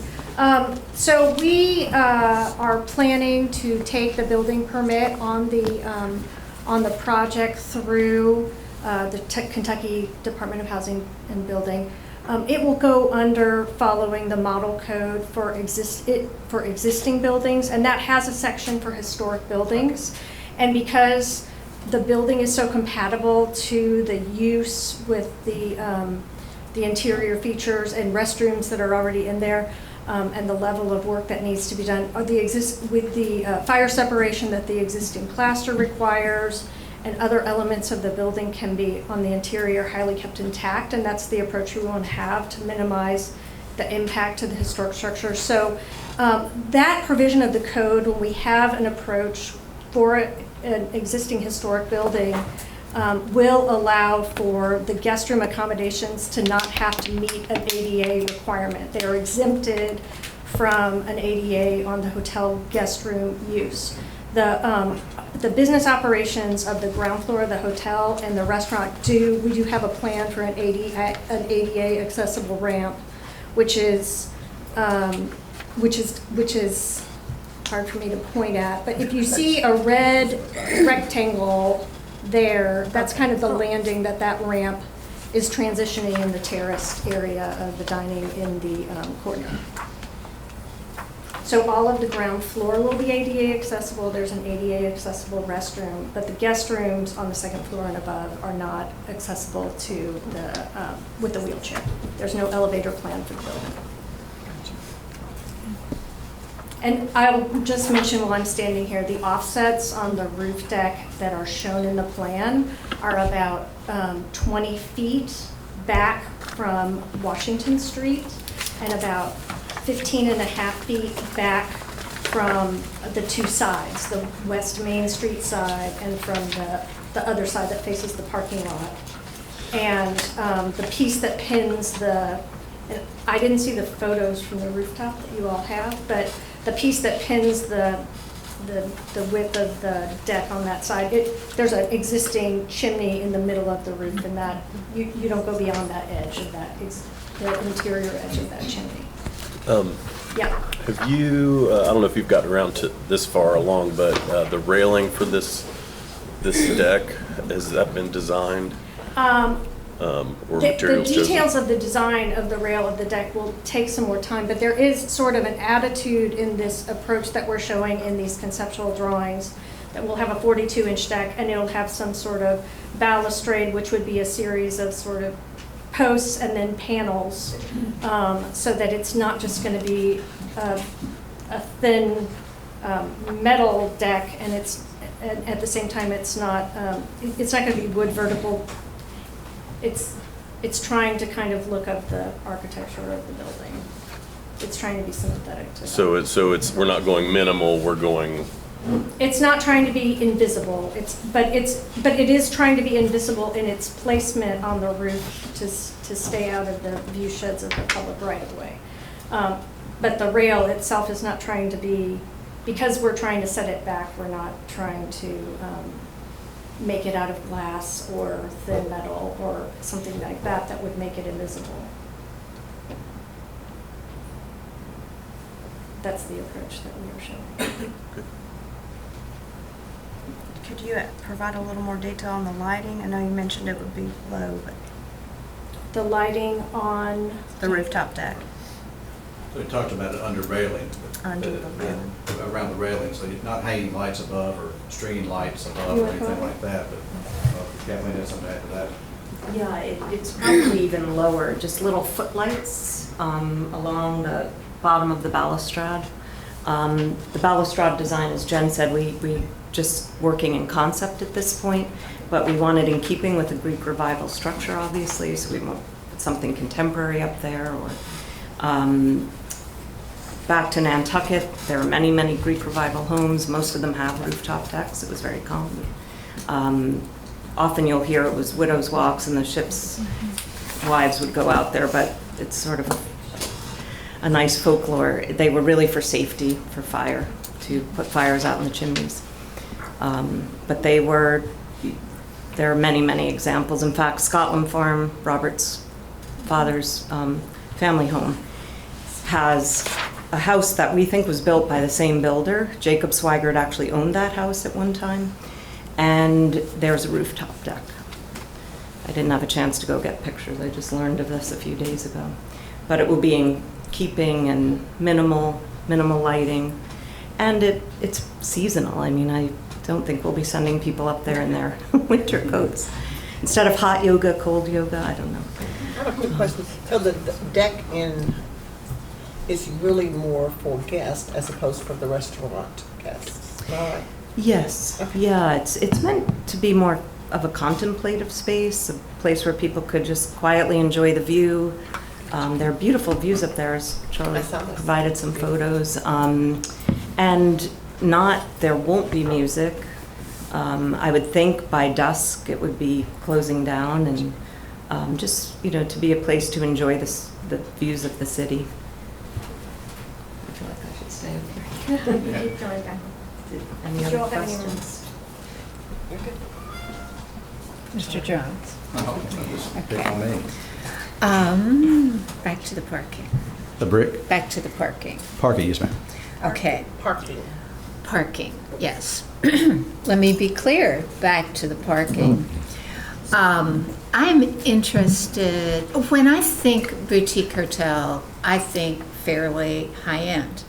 So we are planning to take the building permit on the project through the Kentucky Department of Housing and Building. It will go under following the model code for existing buildings, and that has a section for historic buildings. And because the building is so compatible to the use with the interior features and restrooms that are already in there, and the level of work that needs to be done, with the fire separation that the existing plaster requires, and other elements of the building can be on the interior highly kept intact, and that's the approach we want to have to minimize the impact to the historic structure. So that provision of the code, when we have an approach for an existing historic building, will allow for the guest room accommodations to not have to meet an ADA requirement. They are exempted from an ADA on the hotel guest room use. The business operations of the ground floor of the hotel and the restaurant we do have a plan for an ADA accessible ramp, which is hard for me to point at. But if you see a red rectangle there, that's kind of the landing that ramp is transitioning in the terraced area of the dining in the courtyard. So all of the ground floor will be ADA accessible. There's an ADA accessible restroom, but the guest rooms on the second floor and above are not accessible to with the wheelchair. There's no elevator plan for the building. And I'll just mention while I'm standing here, the offsets on the roof deck that are shown in the plan are about 20 feet back from Washington Street and about 15 and a half feet back from the two sides, the West Main Street side and from the other side that faces the parking lot. And the piece that pins I didn't see the photos from the rooftop that you all have, but the piece that pins the width of the deck on that side, there's an existing chimney in the middle of the roof, and that you don't go beyond that edge of that, the interior edge of that chimney. Yeah. Have you, I don't know if you've gotten around to this far along, but the railing for this deck, has that been designed? Or the details of the design of the rail of the deck will take some more time, but there is sort of an attitude in this approach that we're showing in these conceptual drawings that will have a 42-inch deck, and it'll have some sort of balustrade, which would be a series of sort of posts and then panels, so that it's not just going to be a thin metal deck, and at the same time it's not going to be wood vertical. It's trying to kind of look up the architecture of the building. It's trying to be sympathetic to that. So we're not going minimal, we're going. It's not trying to be invisible. But it is trying to be invisible in its placement on the roof to stay out of the view sheds of the public right of way. But the rail itself is not trying to be, because we're trying to set it back. We're not trying to make it out of glass or thin metal or something like that would make it invisible. That's the approach that we are showing. Could you provide a little more detail on the lighting? I know you mentioned it would be low, but The lighting on the rooftop deck. So we talked about it under railing. Under the railing. Around the railing, so you're not hanging lights above or stringing lights above or anything like that, but Kathleen has something to add to that. Yeah, it's probably even lower, just little footlights along the bottom of the balustrade. The balustrade design, as Jen said, we just working in concept at this point, but we wanted in keeping with the Greek Revival structure, obviously, so we want something contemporary up there. Or back to Nantucket, there are many, many Greek Revival homes. Most of them have rooftop decks. It was very common. Often you'll hear it was widows' walks and the ships' wives would go out there, but it's sort of a nice folklore. They were really for safety, for fire, to put fires out in the chimneys. But there are many, many examples. In fact, Scotland Farm, Robert's father's family home, has a house that we think was built by the same builder. Jacob Swigert actually owned that house at one time, and there's a rooftop deck. I didn't have a chance to go get pictures. I just learned of this a few days ago. But it will be in keeping and minimal lighting, and it's seasonal. I mean, I don't think we'll be sending people up there in their winter coats. Instead of hot yoga, cold yoga, I don't know. I have a quick question. So the deck is really more for guests as opposed for the restaurant guests, right? Yes, yeah, it's meant to be more of a contemplative space, a place where people could just quietly enjoy the view. There are beautiful views up there, as Charlie provided some photos. And there won't be music. I would think by dusk it would be closing down, and just, to be a place to enjoy the views of the city. I feel like I should stay up here. Any other questions? Mr. Jones? Okay. Back to the parking. The brick? Back to the parking. Parking, yes, ma'am. Okay. Parking. Yes. Let me be clear, back to the parking. I'm interested, when I think boutique hotel, I think fairly high-end.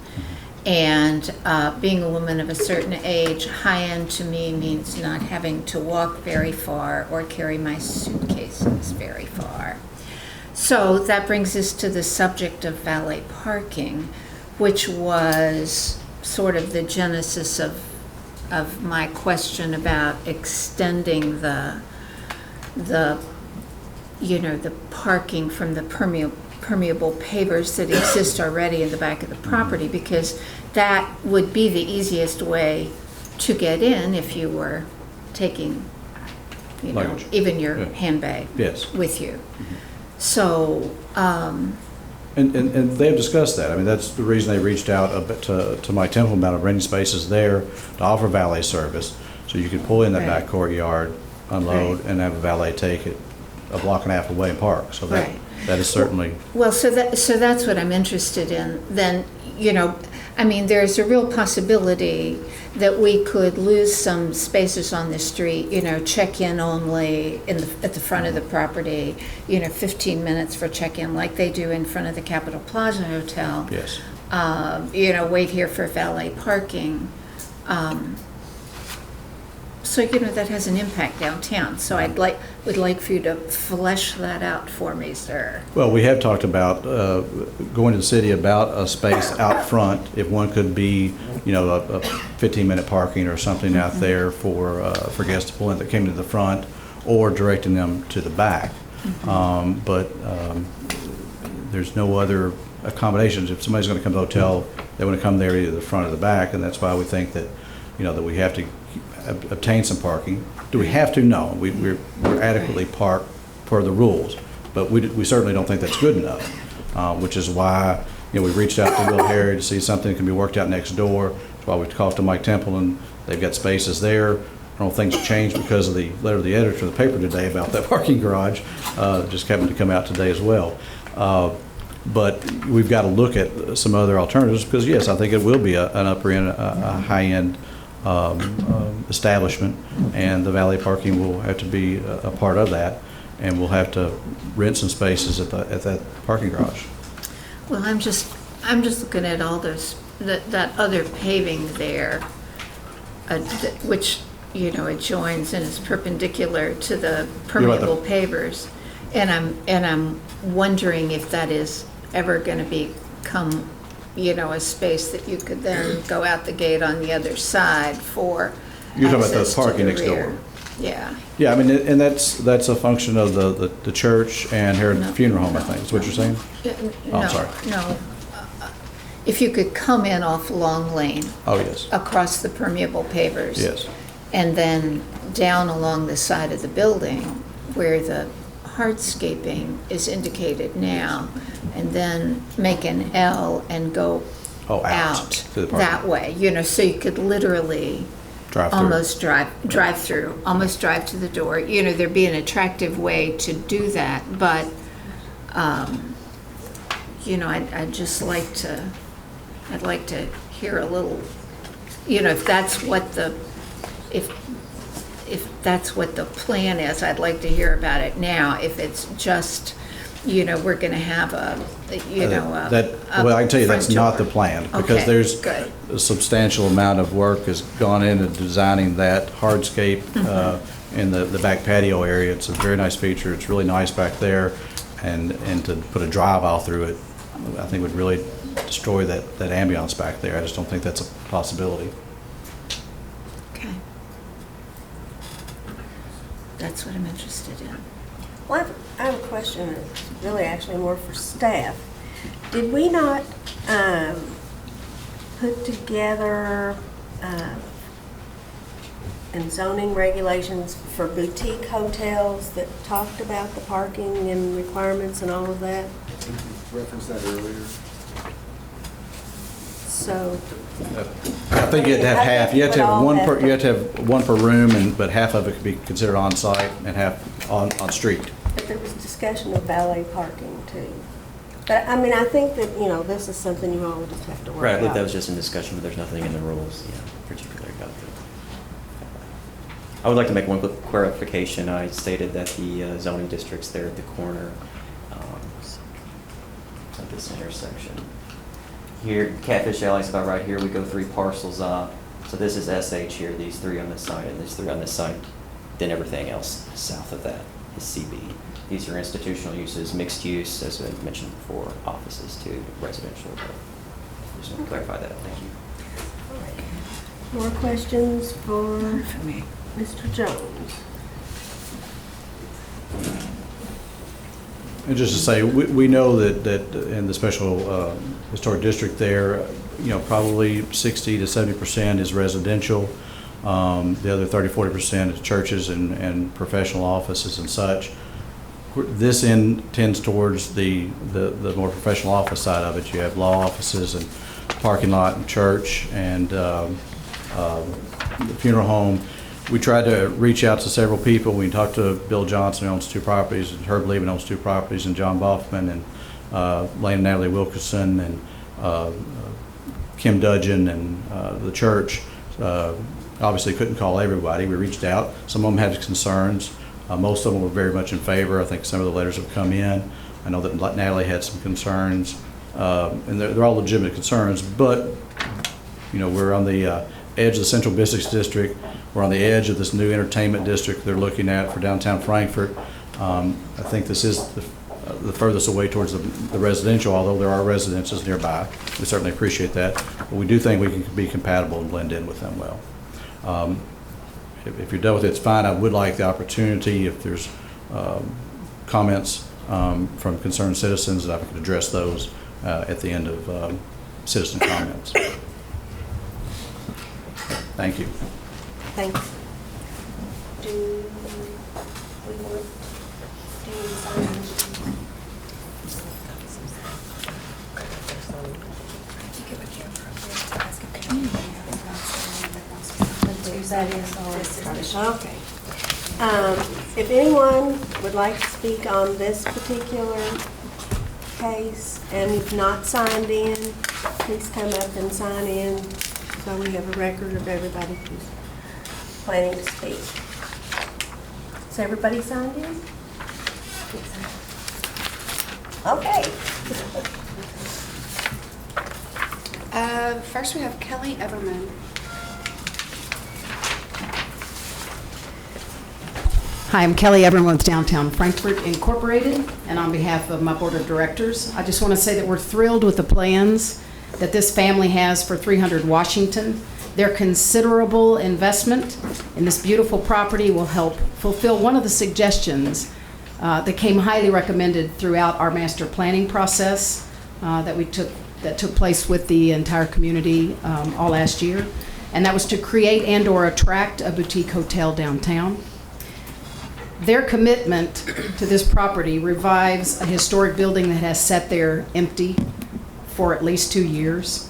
And being a woman of a certain age, high-end to me means not having to walk very far or carry my suitcases very far. So that brings us to the subject of valet parking, which was sort of the genesis of my question about extending the parking from the permeable pavers that exist already in the back of the property, because that would be the easiest way to get in if you were taking, Luggage. even your handbag with you. So, and they've discussed that. I mean, that's the reason they reached out a bit to Mike Temple about renting spaces there to offer valet service. So you could pull in that back courtyard, unload, and have a valet take it a block and a half away and park. So that is certainly... Well, so that's what I'm interested in. Then, I mean, there's a real possibility that we could lose some spaces on the street, check-in only at the front of the property, 15 minutes for check-in like they do in front of the Capitol Plaza Hotel. Yes. Wait here for valet parking. So, that has an impact downtown. So would like for you to flesh that out for me, sir. Well, we have talked about going to the city about a space out front, if one could be, a 15-minute parking or something out there for guests to pull in that came to the front, or directing them to the back. But there's no other accommodations. If somebody's going to come to the hotel, they want to come there either the front or the back, and that's why we think that, that we have to obtain some parking. Do we have to? No. We're adequately parked per the rules, but we certainly don't think that's good enough, which is why we reached out to Bill Harry to see something that can be worked out next door. That's why we talked to Mike Temple, and they've got spaces there. I don't know if things changed because of the letter of the editor of the paper today about that parking garage. Just happened to come out today as well. But we've got to look at some other alternatives, because yes, I think it will be an upper end, a high-end establishment, and the valet parking will have to be a part of that, and we'll have to rent some spaces at that parking garage. Well, I'm just looking at all that other paving there, which adjoins and is perpendicular to the permeable pavers, and I'm wondering if that is ever going to become a space that you could then go out the gate on the other side for You're talking about access the to parking the next door. rear. Yeah. Yeah, I mean, and that's a function of the church and Heritage Funeral Home, I think, is what you're saying? Oh, I'm sorry. No. If you could come in off Long Lane, Oh, yes. across the permeable pavers. Yes. And then down along the side of the building where the hardscaping is indicated now, and then make an L and go Oh, out to the parking. that way, so you could literally Drive through. almost drive through, almost drive to the door. There'd be an attractive way to do that, but, I'd just like to, I'd like to hear a little, if that's what the, if that's what the plan is, I'd like to hear about it now. If it's just, we're gonna have Well, I can tell you that's front not the door. plan, because Okay, there's good. a substantial amount of work has gone into designing that hardscape in the back patio area. It's a very nice feature. It's really nice back there, and to put a drive aisle through it, I think would really destroy that ambiance back there. I just don't think that's a possibility. Okay. That's what I'm interested in. Well, I have a question that's really actually more for staff. Did we not put together and zoning regulations for boutique hotels that talked about the parking and requirements and all of that? Referenced that earlier. So, I think you have to have half. You have to have one per, you have to have one per room, but half of it could be considered on-site and half on street. but there was discussion of valet parking too. But, I mean, I think that, this is something you all just have to work out. Right, I believe that was just in discussion, but there's nothing in the rules, particularly about that. I would like to make one quick clarification. I stated that the zoning districts there at the corner of this intersection. Here, Catfish Alley is about right here. We go 3 parcels up. So this is SH here, these 3 on this side, and these 3 on this side. Then everything else south of that is CB. These are institutional uses, mixed use, as I mentioned before, offices too, residential. Just want to clarify that. Thank you. All right. More questions for me. Mr. Jones? And just to say, we know that in the special historic district there, probably 60 to 70% is residential. The other 30-40% is churches and professional offices and such. This end tends towards the more professional office side of it. You have law offices and parking lot and church and the funeral home. We tried to reach out to several people. We talked to Bill Johnson, who owns 2 properties, and Herb Levin owns 2 properties, and John Boffman, and Lane and Natalie Wilkerson, and Kim Dudgeon, and the church. Obviously couldn't call everybody. We reached out. Some of them had concerns. Most of them were very much in favor. I think some of the letters have come in. I know that Natalie had some concerns, and they're all legitimate concerns, but we're on the edge of the central business district. We're on the edge of this new entertainment district they're looking at for downtown Frankfort. I think this is the furthest away towards the residential, although there are residences nearby. We certainly appreciate that. But we do think we can be compatible and blend in with them well. If you're done with it, it's fine. I would like the opportunity, if there's comments from concerned citizens, that I could address those at the end of citizen comments. Thank you. Thanks. Do we want to sign? Okay. If anyone would like to speak on this particular case and you've not signed in, please come up and sign in so we have a record of everybody who's planning to speak. Is everybody signed in? Okay. First, we have Kelly Everman. Hi, I'm Kelly Everman with Downtown Frankfort Incorporated, and on behalf of my board of directors, I just want to say that we're thrilled with the plans that this family has for 300 Washington. Their considerable investment in this beautiful property will help fulfill one of the suggestions that came highly recommended throughout our master planning process that took place with the entire community all last year, and that was to create and/or attract a boutique hotel downtown. Their commitment to this property revives a historic building that has sat there empty for at least 2 years.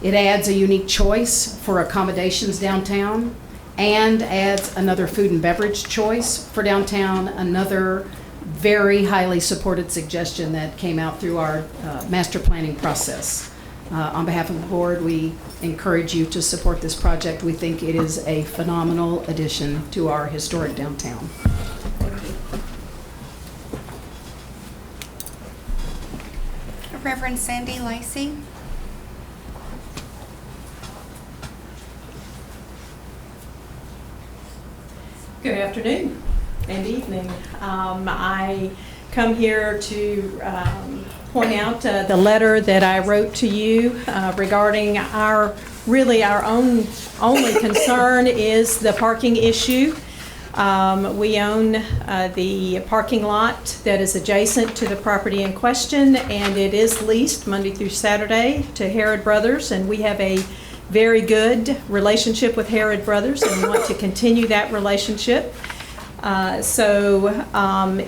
It adds a unique choice for accommodations downtown and adds another food and beverage choice for downtown, another very highly supported suggestion that came out through our master planning process. On behalf of the board, we encourage you to support this project. We think it is a phenomenal addition to our historic downtown. Reverend Sandy Lacey. Good afternoon and evening. I come here to point out the letter that I wrote to you regarding our only concern is the parking issue. We own the parking lot that is adjacent to the property in question, and it is leased Monday through Saturday to Herod Brothers, and we have a very good relationship with Herod Brothers and want to continue that relationship. So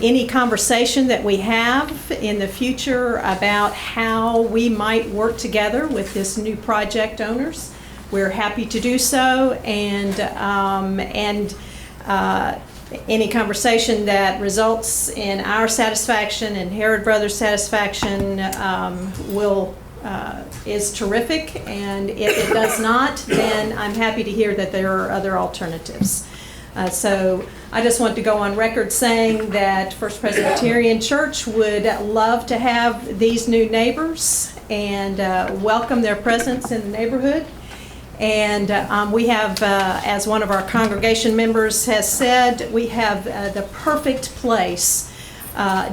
any conversation that we have in the future about how we might work together with this new project owners, we're happy to do so, and any conversation that results in our satisfaction and Herod Brothers' satisfaction is terrific, and if it does not, then I'm happy to hear that there are other alternatives. So I just want to go on record saying that First Presbyterian Church would love to have these new neighbors and welcome their presence in the neighborhood. And we have, as one of our congregation members has said, we have the perfect place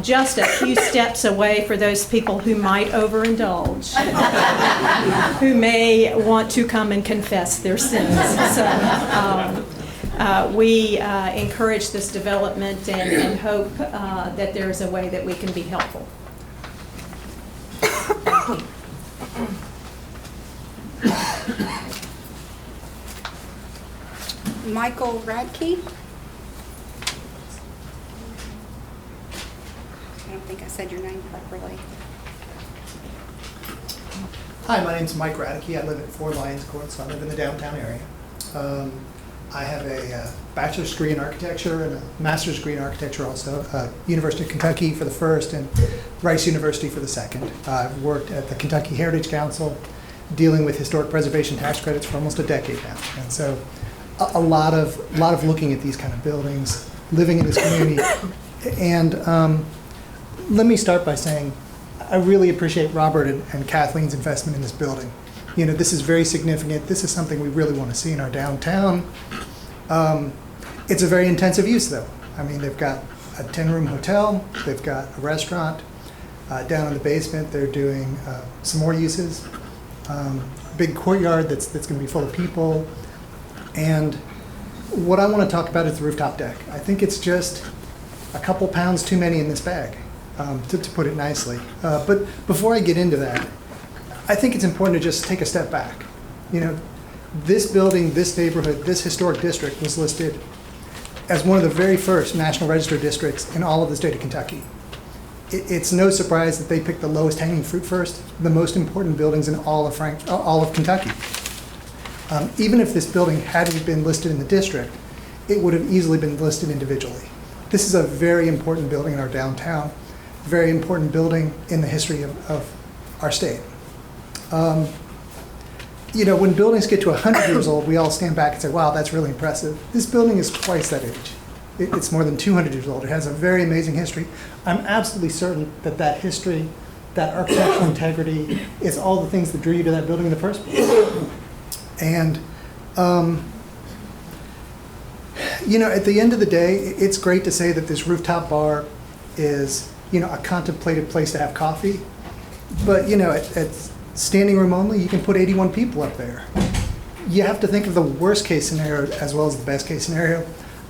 just a few steps away for those people who might overindulge, who may want to come and confess their sins. So we encourage this development and hope that there is a way that we can be helpful. Michael Radke. I don't think I said your name properly. Hi, my name's Mike Radke. I live at 4 Lions Court, so I live in the downtown area. I have a bachelor's degree in architecture and a master's degree in architecture also, University of Kentucky for the first and Rice University for the second. I've worked at the Kentucky Heritage Council dealing with historic preservation tax credits for almost a decade now. And so a lot of looking at these kind of buildings, living in this community. And let me start by saying I really appreciate Robert and Kathleen's investment in this building. You know, this is very significant. This is something we really want to see in our downtown. It's a very intensive use, though. I mean, they've got a 10-room hotel. They've got a restaurant. Down in the basement, they're doing some more uses. Big courtyard that's going to be full of people. And what I want to talk about is the rooftop deck. I think it's just a couple pounds too many in this bag, to put it nicely. But before I get into that, I think it's important to just take a step back. You know, this building, this neighborhood, this historic district was listed as one of the very first National Register districts in all of the state of Kentucky. It's no surprise that they picked the lowest hanging fruit first, the most important buildings in all of Kentucky. Even if this building hadn't been listed in the district, it would have easily been listed individually. This is a very important building in our downtown, very important building in the history of our state. You know, when buildings get to 100 years old, we all stand back and say, wow, that's really impressive. This building is twice that age. It's more than 200 years old. It has a very amazing history. I'm absolutely certain that that history, that architectural integrity, is all the things that drew you to that building in the first place. And, you know, at the end of the day, it's great to say that this rooftop bar is, you know, a contemplated place to have coffee. But, you know, at standing room only, you can put 81 people up there. you have to think of the worst case scenario as well as the best case scenario.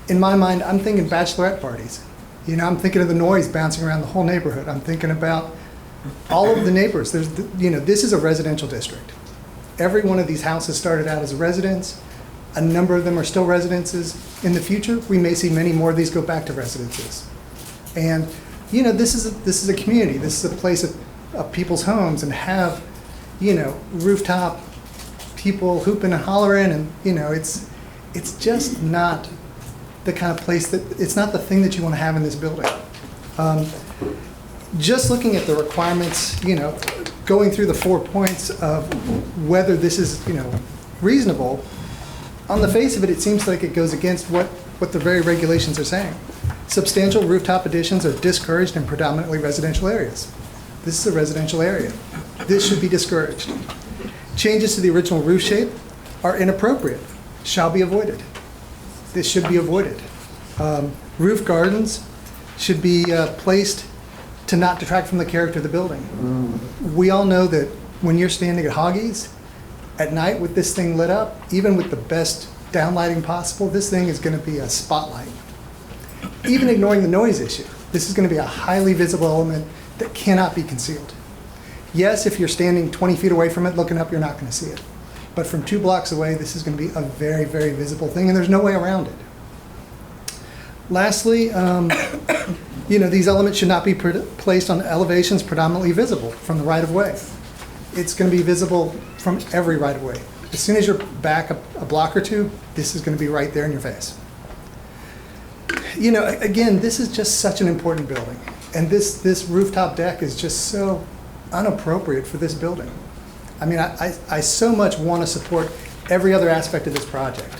In my mind, I'm thinking bachelorette parties. You know, I'm thinking of the noise bouncing around the whole neighborhood. I'm thinking about all of the neighbors. This is a residential district. Every one of these houses started out as a residence. A number of them are still residences. In the future, we may see many more of these go back to residences. And, you know, this is a community. This is a place of people's homes, and have, you know, rooftop people hooping and hollering, and, you know, it's just not the kind of place it's not the thing that you want to have in this building. Just looking at the requirements, you know, going through the 4 points of whether this is, you know, reasonable, on the face of it, it seems like it goes against what the very regulations are saying. Substantial rooftop additions are discouraged in predominantly residential areas. This is a residential area. This should be discouraged. Changes to the original roof shape are inappropriate, shall be avoided. This should be avoided. Roof gardens should be placed to not detract from the character of the building. We all know that when you're standing at Hoggies at night with this thing lit up, even with the best downlighting possible, this thing is going to be a spotlight. Even ignoring the noise issue, this is going to be a highly visible element that cannot be concealed. Yes, if you're standing 20 feet away from it looking up, you're not going to see it. But from 2 blocks away, this is going to be a very, very visible thing, and there's no way around it. Lastly, you know, these elements should not be placed on elevations predominantly visible from the right-of-way. It's going to be visible from every right-of-way. As soon as you're back a block or two, this is going to be right there in your face. You know, again, this is just such an important building, and this rooftop deck is just so inappropriate for this building. I mean, I so much want to support every other aspect of this project.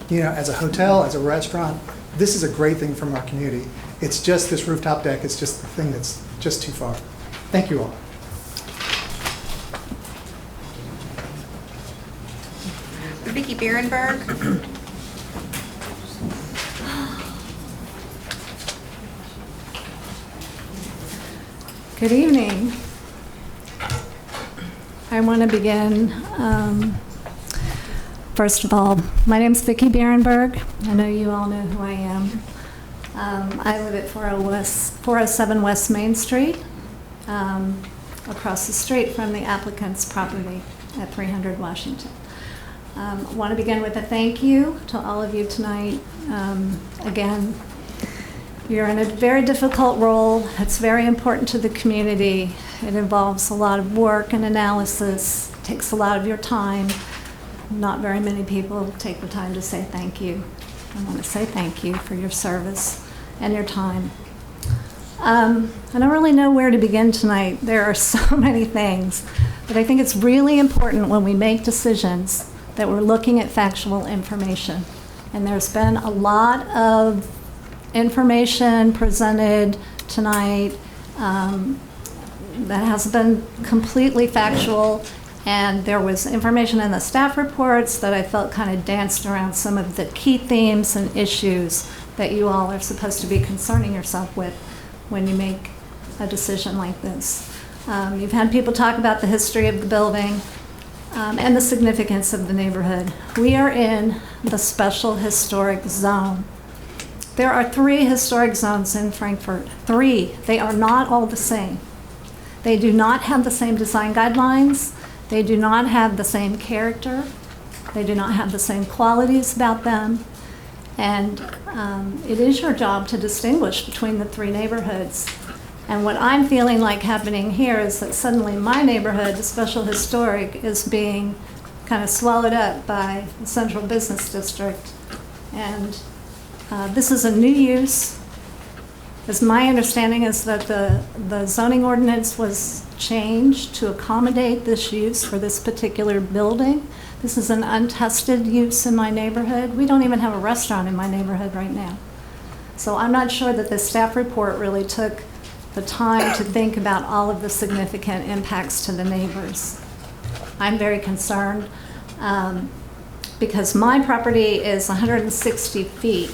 You know, as a hotel, as a restaurant, this is a great thing from our community. It's just this rooftop deck is just the thing that's just too far. Thank you all. Vicki Bierenberg. Good evening. I want to begin, first of all, my name's Vicki Bierenberg. I know you all know who I am. I live at 407 West Main Street, across the street from the applicant's property at 300 Washington. I want to begin with a thank you to all of you tonight. Again, you're in a very difficult role. It's very important to the community. It involves a lot of work and analysis, takes a lot of your time. Not very many people take the time to say thank you. I want to say thank you for your service and your time. I don't really know where to begin tonight. There are so many things, but I think it's really important when we make decisions that we're looking at factual information. And there's been a lot of information presented tonight that hasn't been completely factual, and there was information in the staff reports that I felt kind of danced around some of the key themes and issues that you all are supposed to be concerning yourself with when you make a decision like this. You've had people talk about the history of the building and the significance of the neighborhood. We are in the special historic zone. There are 3 historic zones in Frankfort. 3. They are not all the same. They do not have the same design guidelines. They do not have the same character. They do not have the same qualities about them. And it is your job to distinguish between the 3 neighborhoods. And what I'm feeling like happening here is that suddenly my neighborhood, the special historic, is being kind of swallowed up by the central business district. And this is a new use. As my understanding is that the zoning ordinance was changed to accommodate this use for this particular building. This is an untested use in my neighborhood. We don't even have a restaurant in my neighborhood right now. So I'm not sure that the staff report really took the time to think about all of the significant impacts to the neighbors. I'm very concerned because my property is 160 feet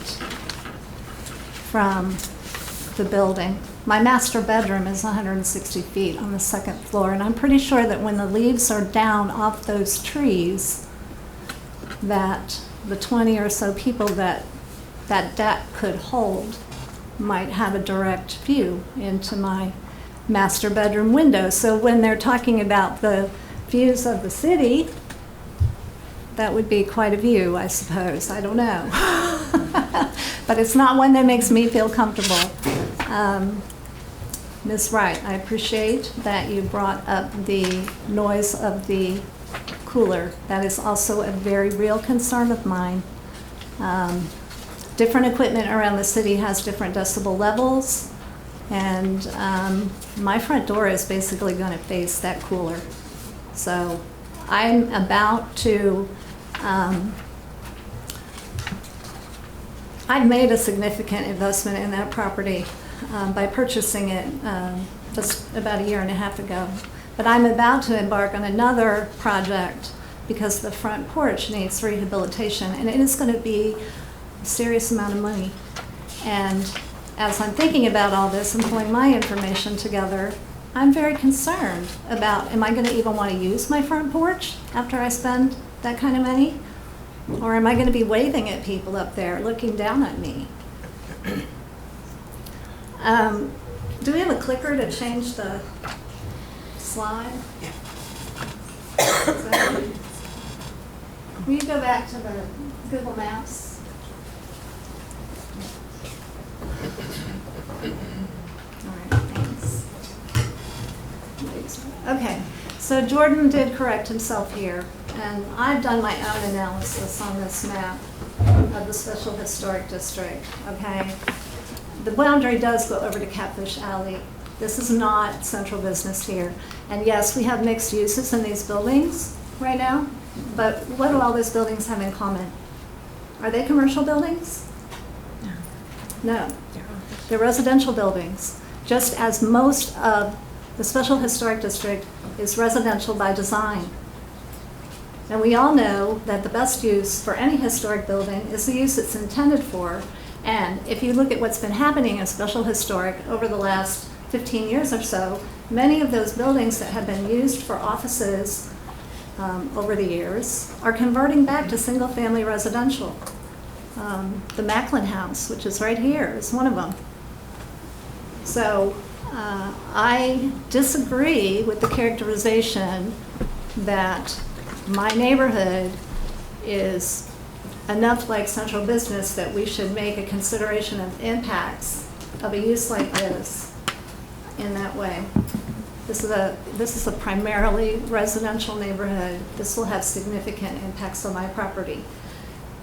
from the building. My master bedroom is 160 feet on the 2nd floor, and I'm pretty sure that when the leaves are down off those trees, that the 20 or so people that that deck could hold might have a direct view into my master bedroom window. So when they're talking about the views of the city, that would be quite a view, I suppose. I don't know. But it's not one that makes me feel comfortable. Ms. Wright, I appreciate that you brought up the noise of the cooler. That is also a very real concern of mine. Different equipment around the city has different decibel levels, and my front door is basically going to face that cooler. So I'm about to, I've made a significant investment in that property by purchasing it just about a year and a half ago. But I'm about to embark on another project because the front porch needs rehabilitation, and it is going to be a serious amount of money. And as I'm thinking about all this and pulling my information together, I'm very concerned about, am I going to even want to use my front porch after I spend that kind of money? Or am I going to be waving at people up there looking down at me? Do we have a clicker to change the slide? Will you go back to the Google Maps? All right, thanks. Okay, so Jordan did correct himself here, and I've done my own analysis on this map of the Special Historic District, okay? The boundary does go over to Catfish Alley. This is not central business here. And yes, we have mixed uses in these buildings right now, but what do all these buildings have in common? Are they commercial buildings? No. They're residential buildings, just as most of the Special Historic District is residential by design. And we all know that the best use for any historic building is the use it's intended for. And if you look at what's been happening in Special Historic over the last 15 years or so, many of those buildings that have been used for offices over the years are converting back to single-family residential. The Macklin House, which is right here, is one of them. So I disagree with the characterization that my neighborhood is enough like central business that we should make a consideration of impacts of a use like this in that way. This is a primarily residential neighborhood. This will have significant impacts on my property.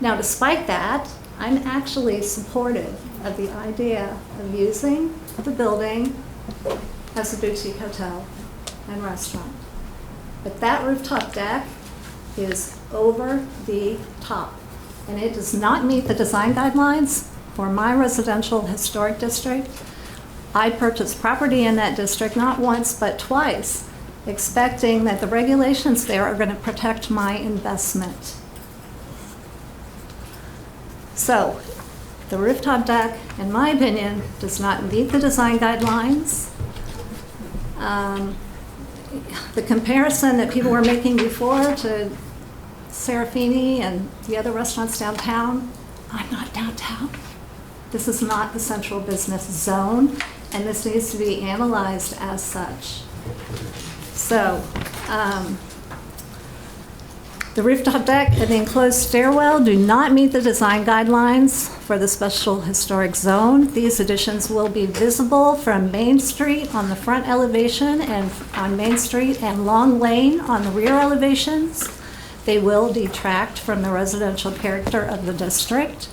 Now, despite that, I'm actually supportive of the idea of using the building as a boutique hotel and restaurant. But that rooftop deck is over the top, and it does not meet the design guidelines for my residential historic district. I purchased property in that district not once but twice, expecting that the regulations there are going to protect my investment. So, the rooftop deck, in my opinion, does not meet the design guidelines. The comparison that people were making before to Serafini and the other restaurants downtown, I'm not downtown. This is not the central business zone, and this needs to be analyzed as such. So, the rooftop deck and the enclosed stairwell do not meet the design guidelines for the Special Historic Zone. These additions will be visible from Main Street on the front elevation and on Main Street and Long Lane on the rear elevations. They will detract from the residential character of the district.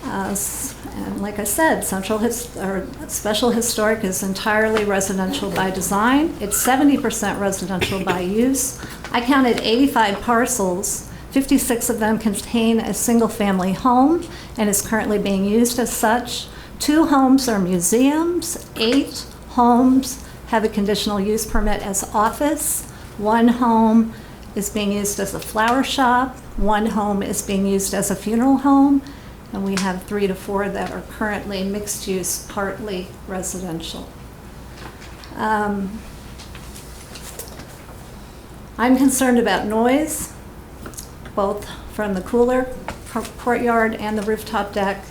And like I said, Special Historic is entirely residential by design. It's 70% residential by use. I counted 85 parcels. 56 of them contain a single-family home and is currently being used as such. 2 homes are museums. 8 homes have a conditional use permit as office. 1 home is being used as a flower shop. 1 home is being used as a funeral home. And we have 3 to 4 that are currently mixed use, partly residential. I'm concerned about noise, both from the cooler courtyard and the rooftop deck,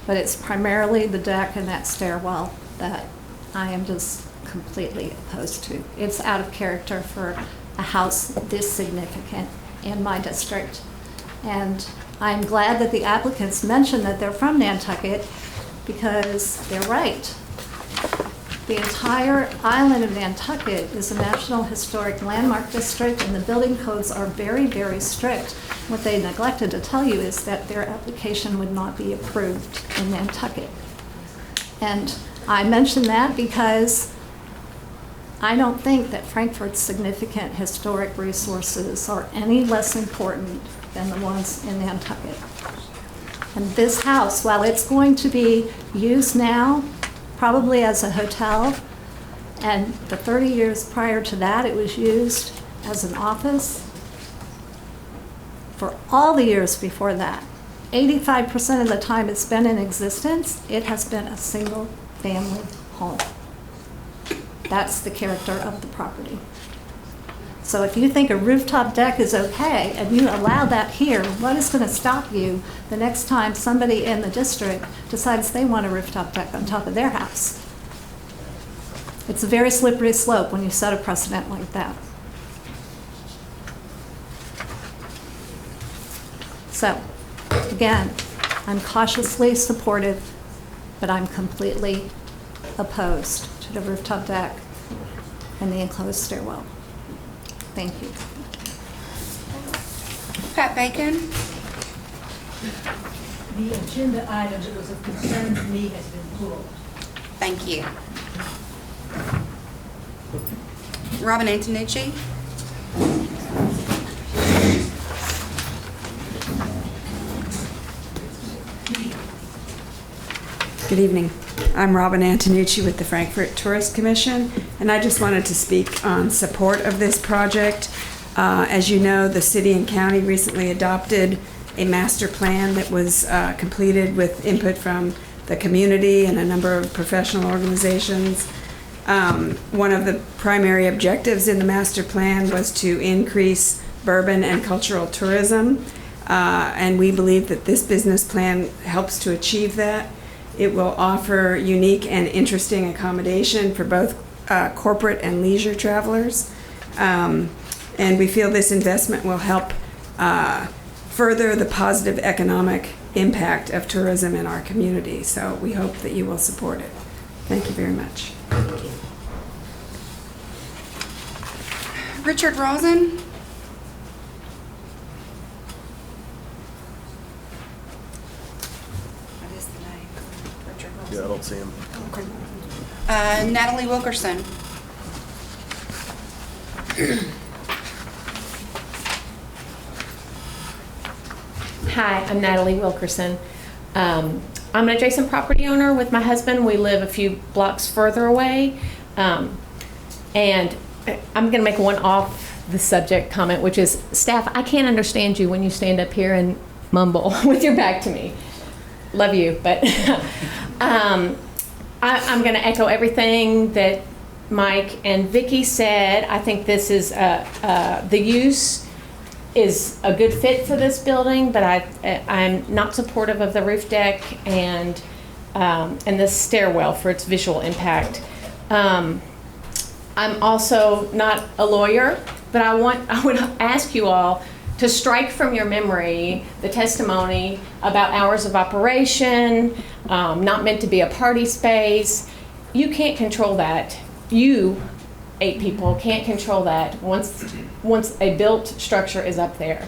but it's primarily the deck and that stairwell that I am just completely opposed to. It's out of character for a house this significant in my district. And I'm glad that the applicants mentioned that they're from Nantucket, because they're right. The entire island of Nantucket is a National Historic Landmark District, and the building codes are very, very strict. What they neglected to tell you is that their application would not be approved in Nantucket. And I mention that because I don't think that Frankfort's significant historic resources are any less important than the ones in Nantucket. And this house, while it's going to be used now, probably as a hotel, and the 30 years prior to that, it was used as an office. For all the years before that, 85% of the time it's been in existence, it has been a single family home. That's the character of the property. So if you think a rooftop deck is okay and you allow that here, what is going to stop you the next time somebody in the district decides they want a rooftop deck on top of their house? It's a very slippery slope when you set a precedent like that. So, again, I'm cautiously supportive, but I'm completely opposed to the rooftop deck and the enclosed stairwell. Thank you. Pat Bacon? The agenda item that was of concern to me has been pulled. Thank you. Robin Antonucci? Good evening. I'm Robin Antonucci with the Frankfort Tourist Commission, and I just wanted to speak on support of this project. As you know, the city and county recently adopted a master plan that was completed with input from the community and a number of professional organizations. One of the primary objectives in the master plan was to increase bourbon and cultural tourism, and we believe that this business plan helps to achieve that. It will offer unique and interesting accommodation for both corporate and leisure travelers. And we feel this investment will help further the positive economic impact of tourism in our community. So we hope that you will support it. Thank you very much. Richard Rosen? Yeah, I don't see him. Natalie Wilkerson? Hi, I'm Natalie Wilkerson. I'm an adjacent property owner with my husband. We live a few blocks further away. And I'm going to make one off the subject comment, which is, staff, I can't understand you when you stand up here and mumble with your back to me. Love you, but I'm going to echo everything that Mike and Vicki said. I think this is the use is a good fit for this building, but I'm not supportive of the roof deck and the stairwell for its visual impact. I'm also not a lawyer, but I would ask you all to strike from your memory the testimony about hours of operation, not meant to be a party space. You can't control that. You, 8 people, can't control that once a built structure is up there.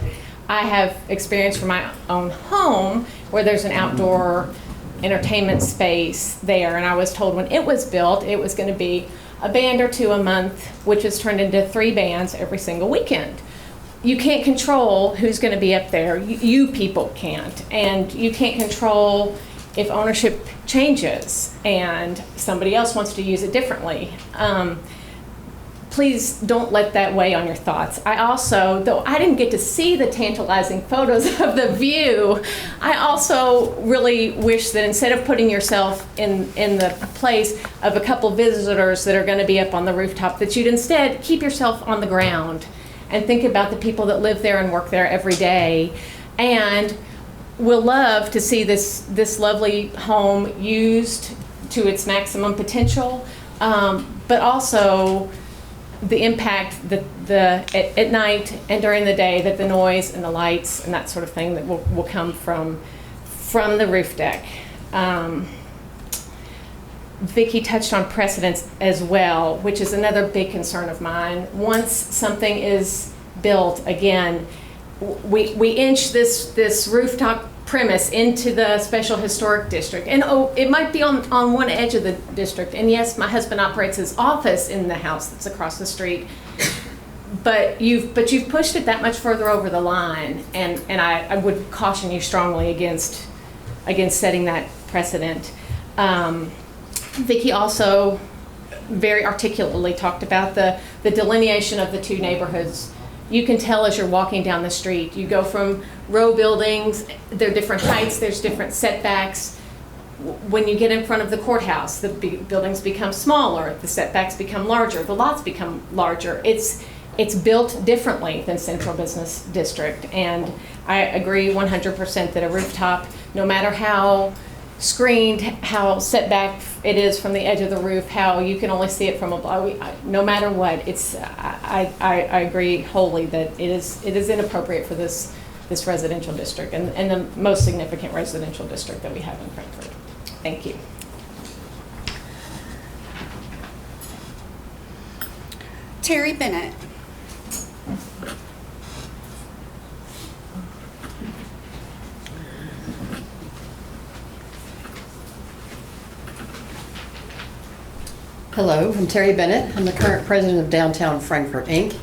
I have experience from my own home where there's an outdoor entertainment space there, and I was told when it was built it was going to be a band or 2 a month, which has turned into 3 bands every single weekend. You can't control who's going to be up there. You people can't. And you can't control if ownership changes and somebody else wants to use it differently. Please don't let that weigh on your thoughts. I also, though I didn't get to see the tantalizing photos of the view, I also really wish that instead of putting yourself in the place of a couple visitors that are going to be up on the rooftop, that you'd instead keep yourself on the ground and think about the people that live there and work there every day. And we'll love to see this lovely home used to its maximum potential, but also the impact at night and during the day, that the noise and the lights and that sort of thing that will come from the roof deck. Vicki touched on precedents as well, which is another big concern of mine. Once something is built, again, we inch this rooftop premise into the special historic district, and it might be on one edge of the district, and yes, my husband operates his office in the house that's across the street, but you've pushed it that much further over the line, and I would caution you strongly against setting that precedent. Vicki also very articulately talked about the delineation of the two neighborhoods. You can tell as you're walking down the street. You go from row buildings, they're different heights, there's different setbacks. When you get in front of the courthouse, the buildings become smaller, the setbacks become larger, the lots become larger. It's built differently than Central Business District, and I agree 100% that a rooftop, no matter how screened, how set back it is from the edge of the roof, how you can only see it from a block, no matter what, I agree wholly that it is inappropriate for this residential district and the most significant residential district that we have in Frankfort. Thank you. Terry Bennett. Hello, I'm Terry Bennett. I'm the current president of Downtown Frankfort, Inc.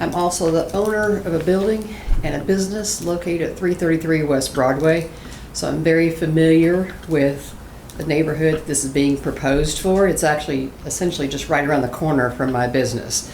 I'm also the owner of a building and a business located at 333 West Broadway. So I'm very familiar with the neighborhood this is being proposed for. It's actually essentially just right around the corner from my business.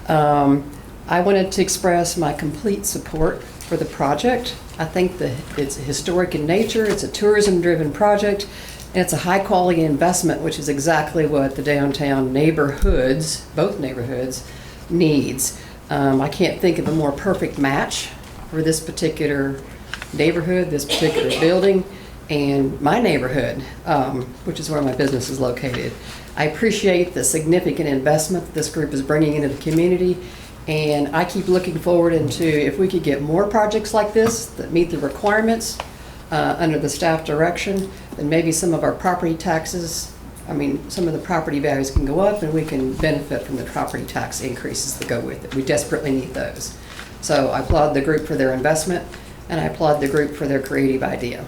I wanted to express my complete support for the project. I think that it's historic in nature, it's a tourism-driven project, and it's a high-quality investment, which is exactly what the downtown neighborhoods, both neighborhoods, needs. I can't think of a more perfect match for this particular neighborhood, this particular building, and my neighborhood, which is where my business is located. I appreciate the significant investment that this group is bringing into the community, and I keep looking forward into if we could get more projects like this that meet the requirements under the staff direction, then maybe some of our property taxes, some of the property values can go up and we can benefit from the property tax increases that go with it. We desperately need those. So I applaud the group for their investment, and I applaud the group for their creative idea.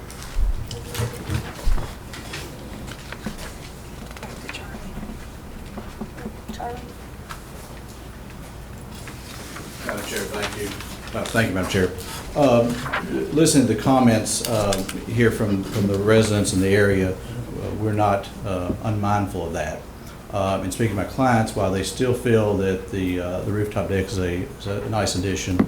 Madam Chair, thank you. Thank you, Madam Chair. Listening to the comments here from the residents in the area, we're not unmindful of that. And speaking to my clients, while they still feel that the rooftop deck is a nice addition,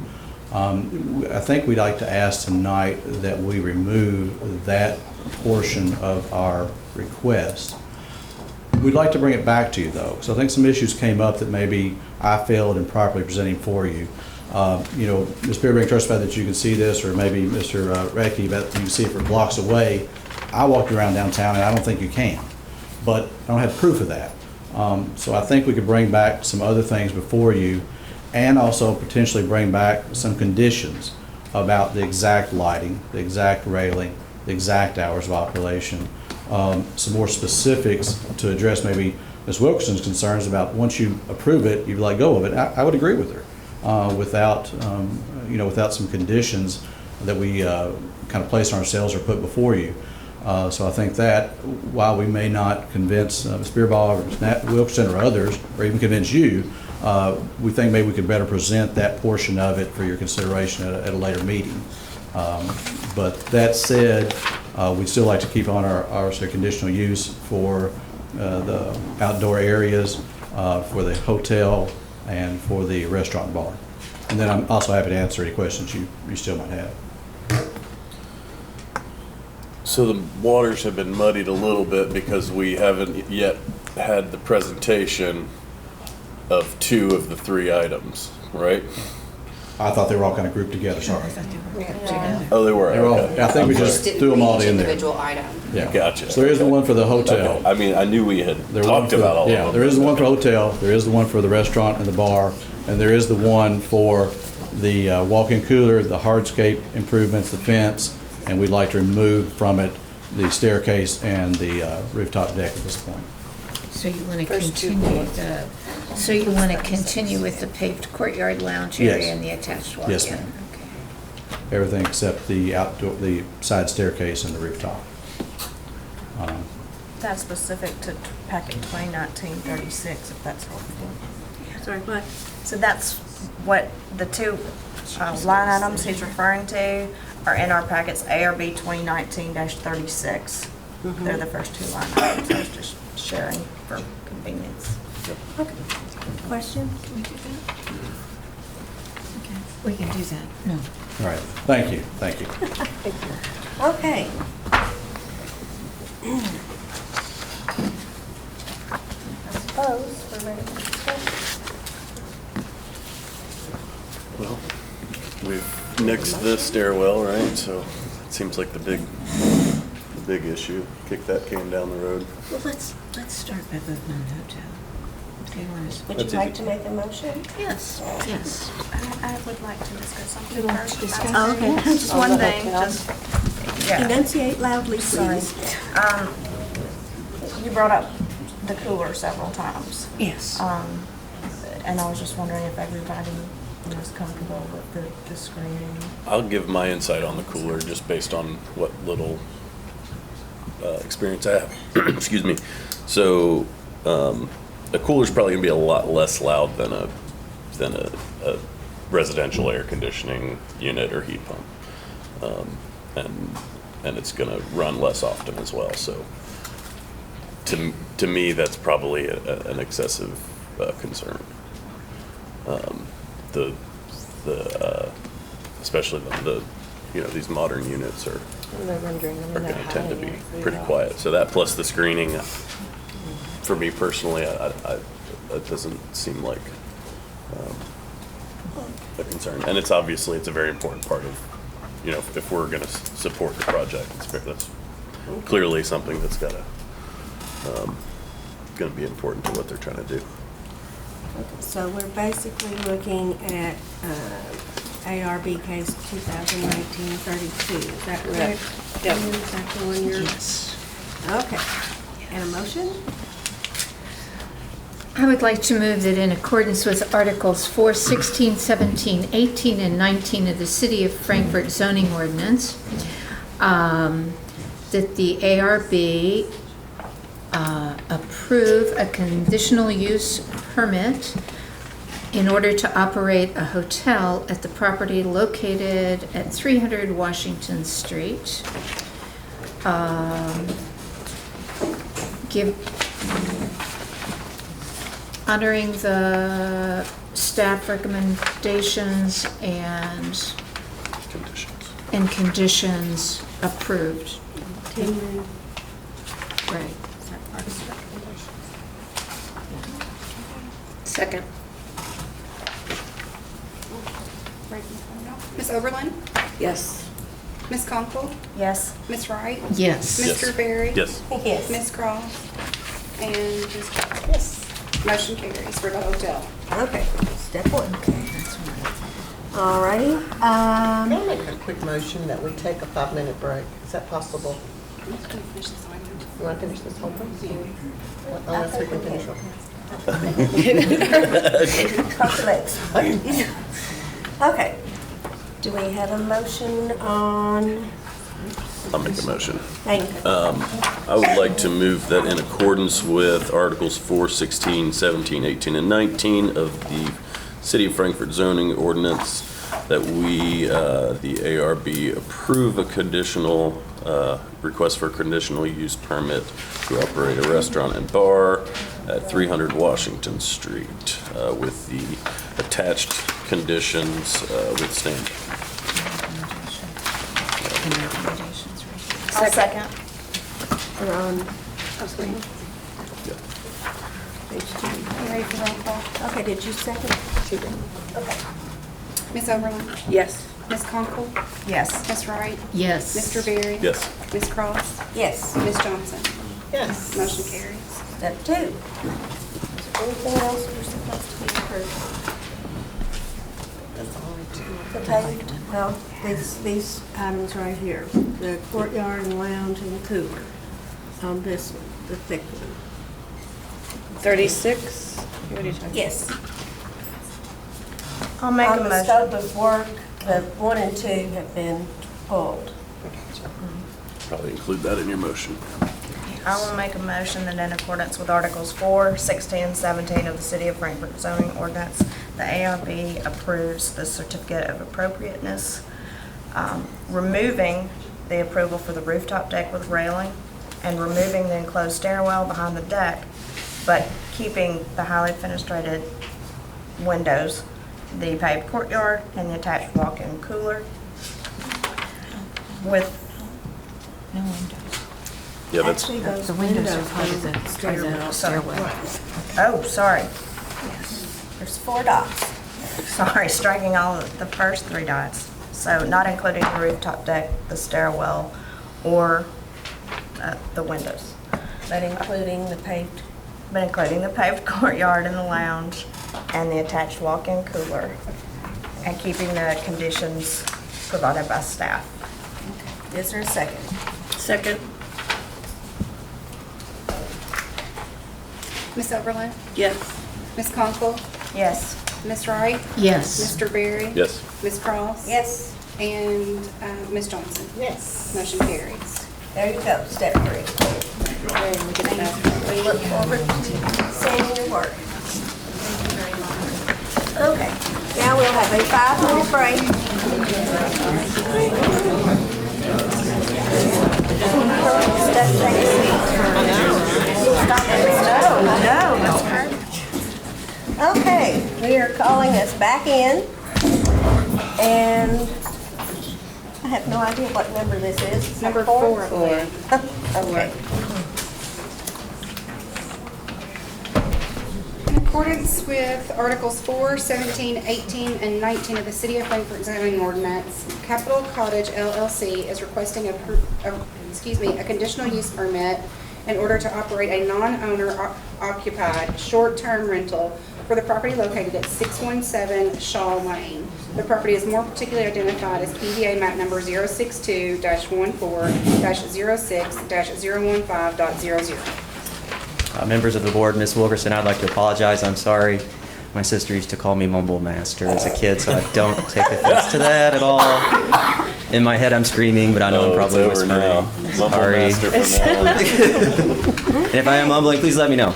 I think we'd like to ask tonight that we remove that portion of our request. We'd like to bring it back to you, though, because I think some issues came up that maybe I failed in properly presenting for you. Ms. Beerbank testified that you can see this, or maybe Mr. Radke, that you can see it from blocks away. I walked around downtown, and I don't think you can, but I don't have proof of that. So I think we could bring back some other things before you, and also potentially bring back some conditions about the exact lighting, the exact railing, the exact hours of operation, some more specifics to address maybe Ms. Wilkerson's concerns about once you approve it, you let go of it. I would agree with her. Without some conditions that we kind of place on ourselves or put before you. So I think that while we may not convince Ms. Beerball or Ms. Wilkerson or others, or even convince you, we think maybe we could better present that portion of it for your consideration at a later meeting. But that said, we'd still like to keep on our conditional use for the outdoor areas, for the hotel, and for the restaurant bar. And then I'm also happy to answer any questions you still might have. So the waters have been muddied a little bit because we haven't yet had the presentation of 2 of the 3 items, right? I thought they were all kind of grouped together, sorry. Oh, they were. They're all, okay. I think we just threw them all in there. item. Yeah. Gotcha. So there is the one for the hotel. Okay. I mean, I knew we had talked about all of them. Yeah, there is the one for hotel, there is the one for the restaurant and the bar, and there is the one for the walk-in cooler, the hardscape improvements, the fence, and we'd like to remove from it the staircase and the rooftop deck at this point. So you want to continue with the paved courtyard lounge area Yes. and the attached walk-in? Yes, ma'am. Everything except the outdoor, the side staircase and the rooftop. That's specific to packet 2019-36, if that's helpful. Sorry, what? So that's what the two line items he's referring to are in our packets, ARB 2019-36. They're the first two line items. I was just sharing for convenience. Okay. Question? We can do that. No. All right, thank you, thank you. Okay. I suppose we're ready for discussion. Well, we've nixed the stairwell, right? So it seems like the big issue. Kick that can down the road. Well, let's start by voting on the hotel. Do you want to? Would you like to make a motion? Yes, yes. I would like to discuss something You'd like first. to if that's discuss? okay. Okay. Just one thing, just, yeah. Enunciate loudly, Sorry. please. You brought up the cooler several times. Yes. And I was just wondering if everybody was comfortable with the screening. I'll give my insight on the cooler just based on what little experience I have. Excuse me. So the cooler's probably gonna be a lot less loud than a residential air conditioning unit or heat pump, and it's gonna run less often as well. So to me, that's probably an excessive concern. Especially these modern units are going to tend to be pretty quiet. So that plus the screening, for me personally, that doesn't seem like a concern. And it's obviously, it's a very important part of, if we're going to support the project, that's clearly something that's going to be important to what they're trying to do. So we're basically looking at ARB case 2019-32. Is that correct? Yep. Is that the one you're? Yes. Okay. And a motion? I would like to move that in accordance with Articles 4, 16, 17, 18, and 19 of the City of Frankfort zoning ordinance, that the ARB approve a conditional use permit in order to operate a hotel at the property located at 300 Washington Street. Honoring the staff recommendations and conditions approved. Right. Second. Ms. Oberlin? Yes. Ms. Conkle? Yes. Ms. Wright? Yes. Mr. Berry? Yes. Yes. Ms. Cross? And Ms. Clark? Yes. Motion carries for the hotel. Okay, step one. All righty. Can I make a quick motion that we take a 5-minute break? Is that possible? You want to finish this whole thing? Unless we can finish it. Cross your legs. Okay. Do we have a motion on? I'll make a motion. Thank you. I would like to move that in accordance with Articles 4, 16, 17, 18, and 19 of the City of Frankfort zoning ordinance, that we, the ARB, approve a conditional request for a conditional use permit to operate a restaurant and bar at 300 Washington Street with the attached conditions with standing. I'll second. We're on Yeah. page 2. You ready for roll call? Okay, did you second? She did. Okay. Ms. Oberlin? Yes. Ms. Conkle? Yes. Ms. Wright? Yes. Mr. Berry? Yes. Ms. Cross? Yes. Ms. Johnson? Yes. Motion carries. Step 2. Is there anything else we're supposed to be approved? The paved, well, these items right here, the courtyard and lounge and cooler. On this one, the thick one. 36? What are you talking? Yes. I'll make a On the motion. scope of work, the 1 and 2 have been pulled. Probably include that in your motion. I will make a motion that in accordance with Articles 4, 16, and 17 of the City of Frankfort zoning ordinance, the ARB approves the certificate of appropriateness, removing the approval for the rooftop deck with railing, and removing the enclosed stairwell behind the deck, but keeping the highly fenestrated windows, the paved courtyard, and the attached walk-in cooler with No windows. Yeah, that's, Actually, those The windows are windows part of the stairwell. Oh, sorry. There's 4 dots. Sorry, striking all of the first 3 dots. So not including the rooftop deck, the stairwell, or the windows. But including the paved. But including the paved courtyard and the lounge and the attached walk-in cooler, and keeping the conditions provided by staff. Is there a second? Second. Ms. Oberlin? Yes. Ms. Conkle? Yes. Ms. Wright? Yes. Mr. Berry? yes. Ms. Cross? Yes. And Ms. Johnson? Yes. Motion carries. There you go, step 3. We look forward to seeing your work. Okay, now we'll have a 5-minute break. Step, take a seat. No. Okay, we are calling us back in, and I have no idea what number this is. Number 4, I believe. Okay. In accordance with Articles 4, 17, 18, and 19 of the City of Frankfort zoning ordinance, Capital Cottage LLC is requesting a conditional use permit in order to operate a non-owner occupied short-term rental for the property located at 617 Shaw Lane. The property is more particularly identified as PVA map number 062-14-06-015.00. Members of the board, Ms. Wilkerson, I'd like to apologize. I'm sorry. My sister used to call me Mumble Master as a kid, so I don't take offense to that at all. In my head, I'm screaming, but I know I'm probably it's over now. whispering. Mumble Sorry. master from now on. And if I am mumbling, please let me know.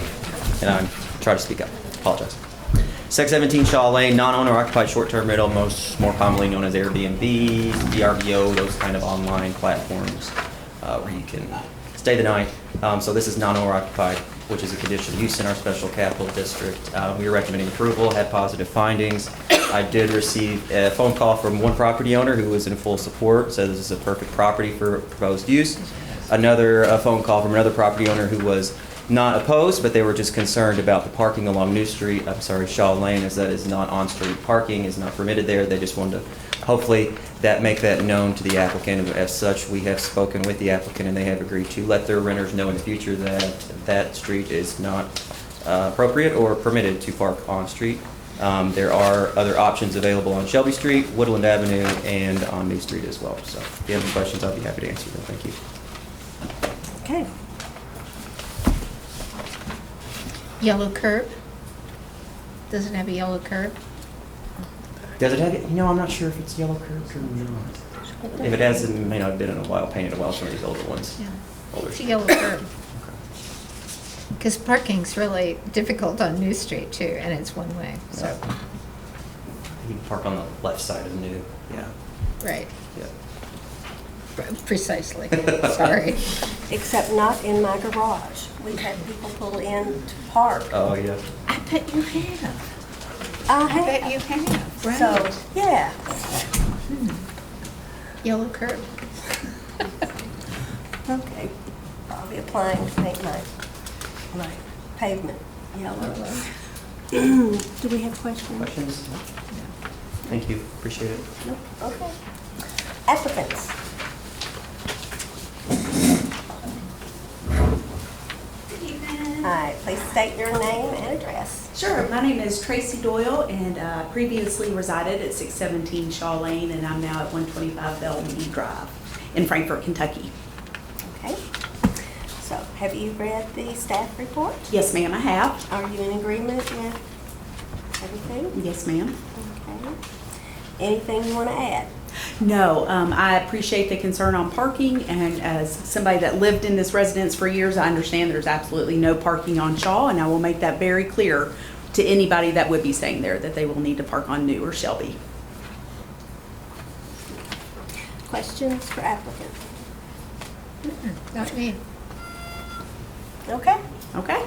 And I'm try to speak up. Apologize. 617 Shaw Lane, non-owner occupied short-term rental, more commonly known as Airbnb, VRBO, those kind of online platforms where you can stay the night. So this is non-owner occupied, which is a conditional use in our special capital district. We are recommending approval, had positive findings. I did receive a phone call from one property owner who was in full support, said this is a perfect property for proposed use. Another phone call from another property owner who was not opposed, but they were just concerned about the parking along Shaw Lane, as that is not on-street parking, is not permitted there. They just wanted to hopefully make that known to the applicant. As such, we have spoken with the applicant and they have agreed to let their renters know in the future that that street is not appropriate or permitted to park on street. There are other options available on Shelby Street, Woodland Avenue, and on New Street as well. So if you have any questions, I'll be happy to answer them. Thank you. Okay. Yellow curb? Does it have a yellow curb? Does it have, I'm not sure if it's yellow curved or not. If it has, it may not have been in a while, painted a while, some of these older ones. Yeah. Older. It's a yellow curb. Because parking's really difficult on New Street too, and it's one way, so. You can park on the left side of New, yeah. Right. Yeah. Precisely, sorry. Except not in my garage. We've had people pull in to park. Oh, yeah. I bet you have. I bet you have, right. So, yeah. Yellow curb. Okay. I'll be applying to paint my pavement yellow. Do we have questions? Questions? Thank you, appreciate it. Okay. Applicants. Hi, please state your name and address. Sure. My name is Tracy Doyle, and previously resided at 617 Shaw Lane, and I'm now at 125 Bellmead Drive in Frankfort, Kentucky. Okay. So, have you read the staff report? Yes, ma'am, I have. Are you in agreement with everything? Yes, ma'am. Okay. Anything you want to add? No, I appreciate the concern on parking, and as somebody that lived in this residence for years, I understand there's absolutely no parking on Shaw, and I will make that very clear to anybody that would be staying there that they will need to park on New or Shelby. Questions for applicant? Not me. Okay. Okay.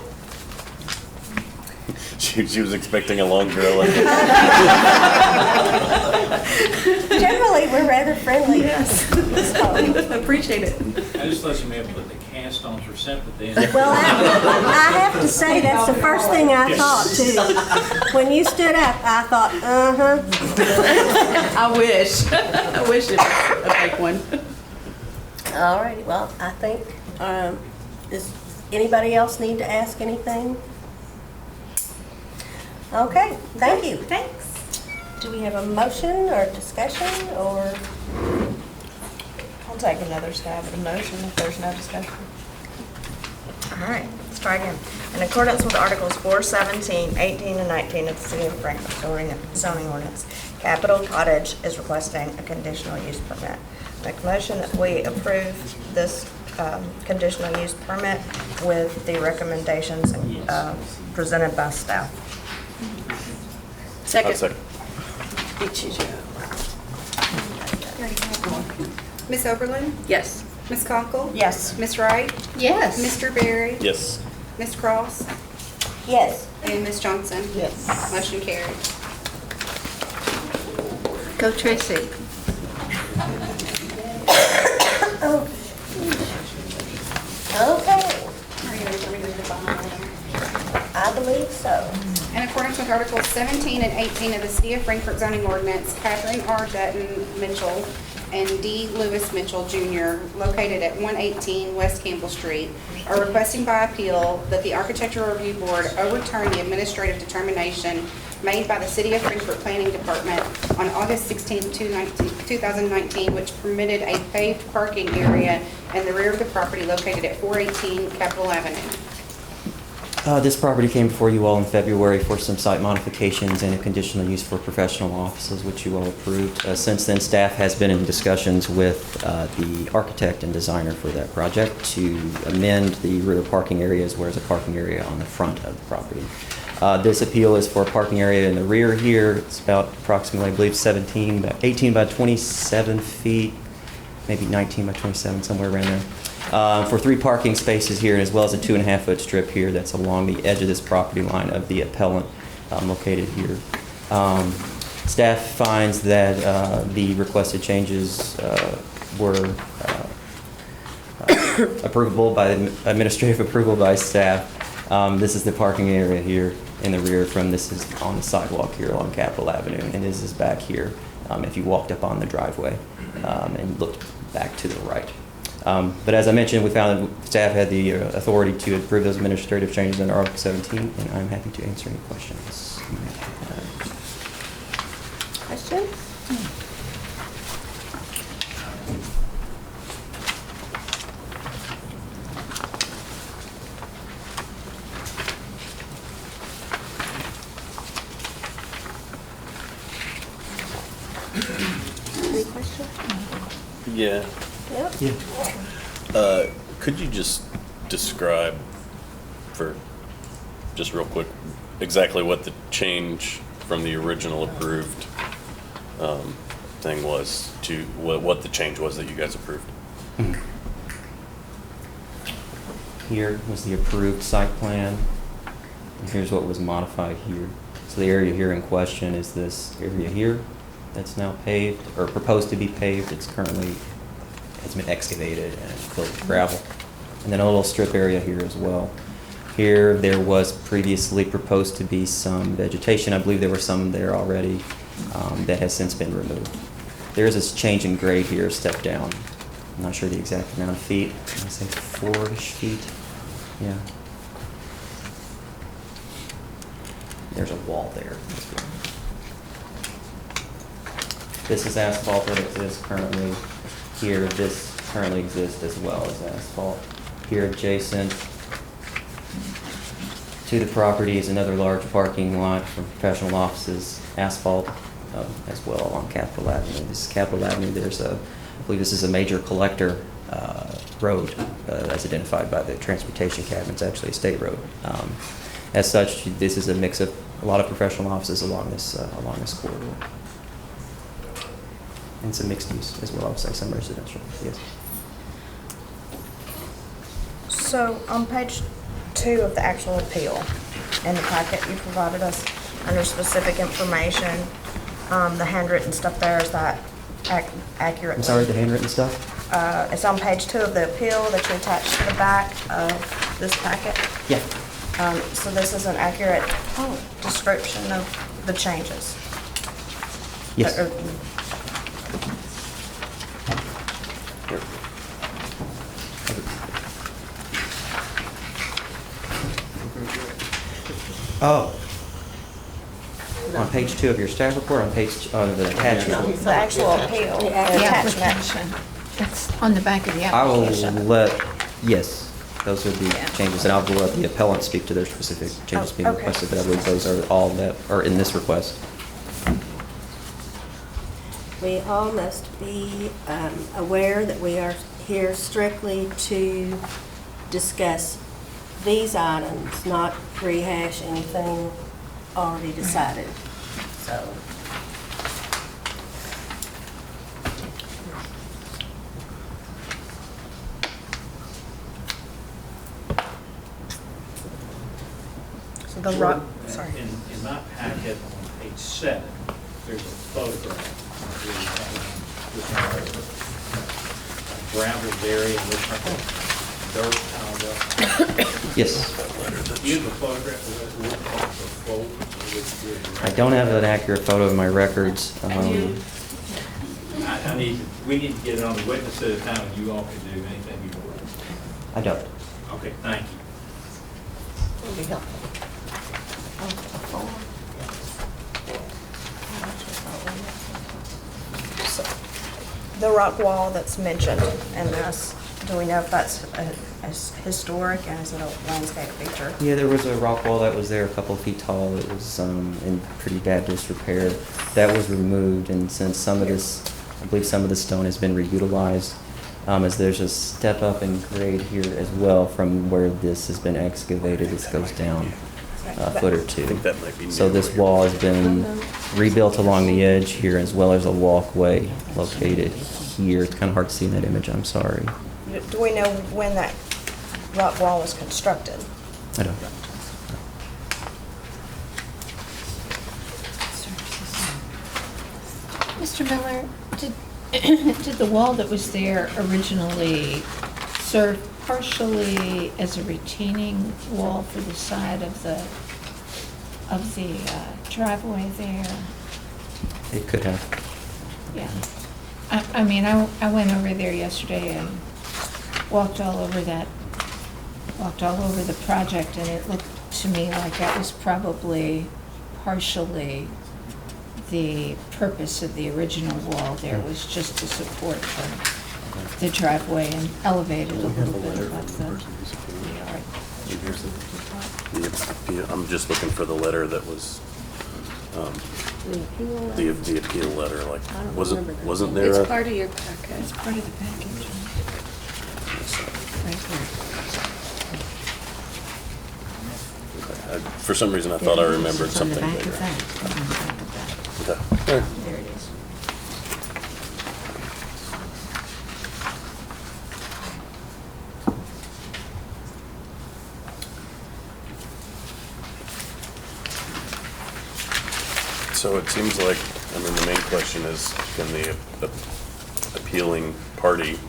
She was expecting a long drill. Generally, we're rather friendly. Yes. Appreciate it. I just let you be able to put the cast on for sympathy. Well, I have to say, that's the first thing I thought, too. When you stood up, I thought, I wish. I wish it was a fake one. All righty, well, I think, does anybody else need to ask anything? Okay, thank you. Thanks. Do we have a motion or discussion, or? I'll take another stab at a motion if there's no discussion. All right, let's try again. In accordance with Articles 4, 17, 18, and 19 of the City of Frankfort zoning ordinance, Capital Cottage is requesting a conditional use permit. Make a motion that we approve this conditional use permit with the recommendations presented by staff. Second. Second. Ms. Oberlin? Yes. Ms. Conkle? Yes. Ms. Wright? Yes. Mr. Berry? Yes. Ms. Cross? Yes. And Ms. Johnson? Yes. Motion carried. Go Tracy. Okay, Are you ready for me to read the final order? I believe so. In accordance with Articles 17 and 18 of the City of Frankfort zoning ordinance, Catherine R. Dutton Mitchell and D. Lewis Mitchell Jr., located at 118 West Campbell Street, are requesting by appeal that the Architectural Review Board overturn the administrative determination made by the City of Frankfort Planning Department on August 16, 2019, which permitted a paved parking area in the rear of the property located at 418 Capitol Avenue. This property came before you all in February for some site modifications and a conditional use for professional offices, which you all approved. Since then, staff has been in discussions with the architect and designer for that project to amend the rear parking area as well as a parking area on the front of the property. This appeal is for a parking area in the rear here. It's about approximately, I believe, 18 by 27 feet, maybe 19 by 27, somewhere around there. For 3 parking spaces here, as well as a 2.5-foot strip here that's along the edge of this property line of the appellant located here. Staff finds that the requested changes were approvable by administrative approval by staff. This is the parking area here in the rear from this is on the sidewalk here along Capitol Avenue, and this is back here if you walked up on the driveway and looked back to the right. But as I mentioned, we found that staff had the authority to approve those administrative changes under Article 17, and I'm happy to answer any questions you may have. Questions? Any questions? Yeah. Yep. Yeah. Could you just describe for just real quick exactly what the change from the original approved thing was to what the change was that you guys approved? Here was the approved site plan, and here's what was modified here. So the area here in question is this area here that's now paved, or proposed to be paved. It's currently, it's been excavated and filled with gravel. And then a little strip area here as well. Here, there was previously proposed to be some vegetation. I believe there was some there already. that has since been removed. There is this change in grade here, step down. I'm not sure the exact amount of feet. I say 4-ish feet. Yeah. There's a wall there. This is asphalt that exists currently here. This currently exists as well as asphalt. Here adjacent to the property is another large parking lot for professional offices, asphalt as well along Capitol Avenue. This is Capitol Avenue. There's I believe this is a major collector road as identified by the transportation cabinet. It's actually a state road. As such, this is a mix of a lot of professional offices along this corridor. And some mixed use as well, I would say, some residential, yes. So on page 2 of the actual appeal, in the packet you provided us, under specific information, the handwritten stuff there, is that accurate? I'm sorry, the handwritten stuff? It's on page 2 of the appeal that you attached to the back of this packet. Yeah. So this is an accurate description of the changes? Yes. Oh. On page 2 of your staff report, on page, the attachment. The actual appeal, the attachment. It's on the back of the I will application. yes, those are the changes, and I'll let the appellant speak to their specific changes being okay. requested, but I believe those are all that are in this request. We all must be aware that we are here strictly to discuss these items, not rehash anything already decided. So. So the rock, sorry. In my packet on page 7, there's a photograph of gravel area with dirt piled up. Yes. Do you have a photograph of the I don't have an accurate photo of my records. we need to get it on the witness at a time, and you all can do anything you want. I don't. Okay, thank you. Would be helpful. So, the rock wall that's mentioned in this, do we know if that's historic and is it a landscape feature? Yeah, there was a rock wall that was there a couple of feet tall. It was in pretty bad disrepair. That was removed, and since some of this, I believe some of the stone has been reutilized, as there's a step up in grade here as well from where this has been excavated. This goes down a foot or two. I think that might be So this wall has been rebuilt along the edge here, as well as a walkway located here. It's kind of hard to see in that image, I'm sorry. Do we know when that rock wall was constructed? I don't. Mr. Miller, did the wall that was there originally serve partially as a retaining wall for the side of the driveway there? It could have. Yeah. I mean, I went over there yesterday and walked all over the project, and it looked to me like that was probably partially the purpose of the original wall there, was just to support the driveway and elevate it a little bit above the yard. I'm just looking for the letter that was, the appeal letter, like, wasn't there? It's part of your packet. It's part of the package. Right there. For some reason, I thought I remembered It's on the something back of there. that. It's on the back of that. Okay. There it is. So it seems like, I mean, the main question is, can the appealing party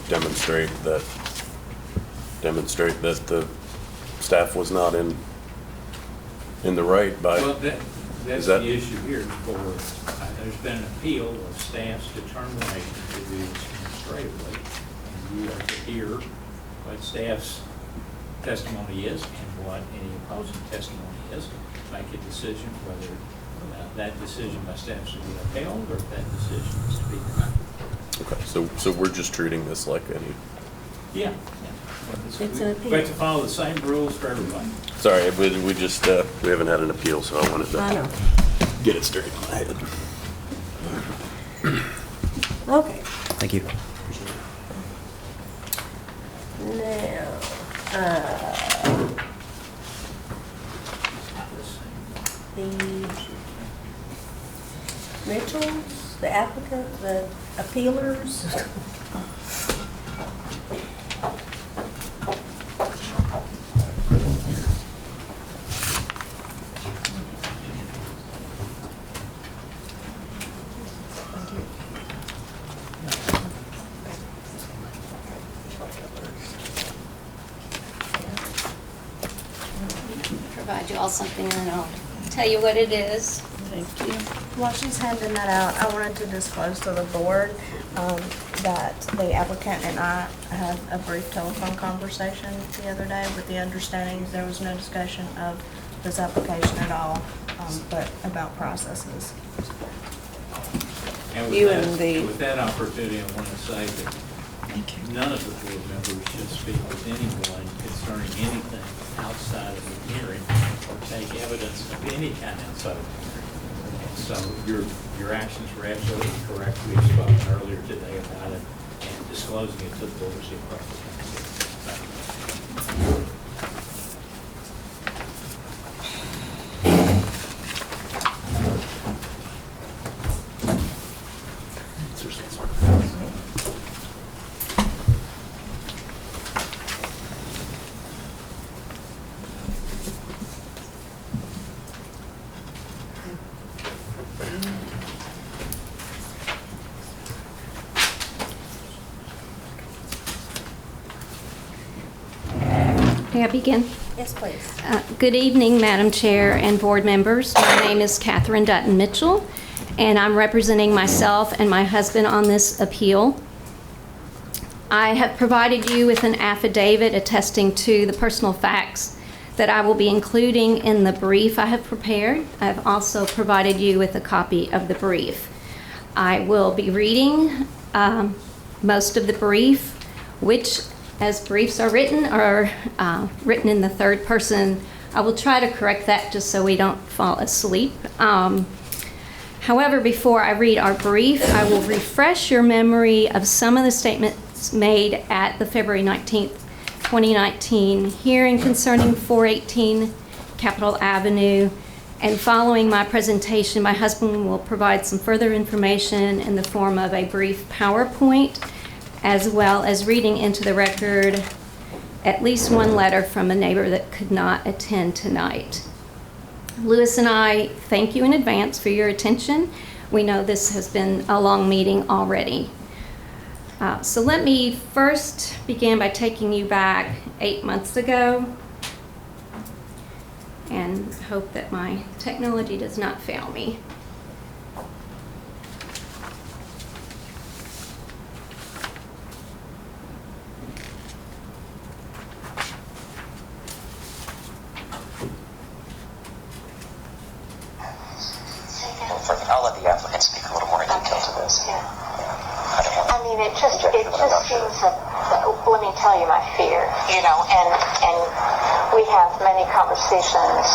demonstrate that the staff was not in the right by... Well, That's the issue here for, there's been an appeal of staff's determination to do this administratively. And you are to hear what staff's testimony is and what any opposing testimony is. Make a decision whether that decision by staff should be upheld or if that decision is to be denied. Okay, so we're just treating this like any... Yeah. It's an appeal. We have to follow the same rules for everybody. Sorry, we just, we haven't had an appeal, so I wanted I know. to get it straight in my head. Okay. Thank you. Now, the Mitchells, the applicant, the appealers. Provide you all something and then I'll tell you what it is. Thank you. While she's handing that out, I wanted to disclose to the board that the applicant and I had a brief telephone conversation the other day with the understanding there was no discussion of this application at all, but about processes. And with that opportunity, I want to say that none of the board members should speak with anyone concerning anything outside of the hearing or take evidence of any kind outside of the hearing. So your actions were absolutely correct. We've spoken earlier today about it, and disclosing it to the board is the appropriate thing to do. May I begin? Yes, please. Good evening, Madam Chair and board members. My name is Catherine Dutton Mitchell, and I'm representing myself and my husband on this appeal. I have provided you with an affidavit attesting to the personal facts that I will be including in the brief I have prepared. I've also provided you with a copy of the brief. I will be reading most of the brief, which, as briefs are written written in the third person. I will try to correct that just so we don't fall asleep. However, before I read our brief, I will refresh your memory of some of the statements made at the February 19th, 2019 hearing concerning 418 Capitol Avenue. And following my presentation, my husband will provide some further information in the form of a brief PowerPoint, as well as reading into the record at least one letter from a neighbor that could not attend tonight. Lewis and I thank you in advance for your attention. We know this has been a long meeting already. So let me first begin by taking you back 8 months ago, and hope that my technology does not fail me. I'll let the applicant speak a little more in detail to this. I mean, it just seems that, let me tell you my fear, and we have many conversations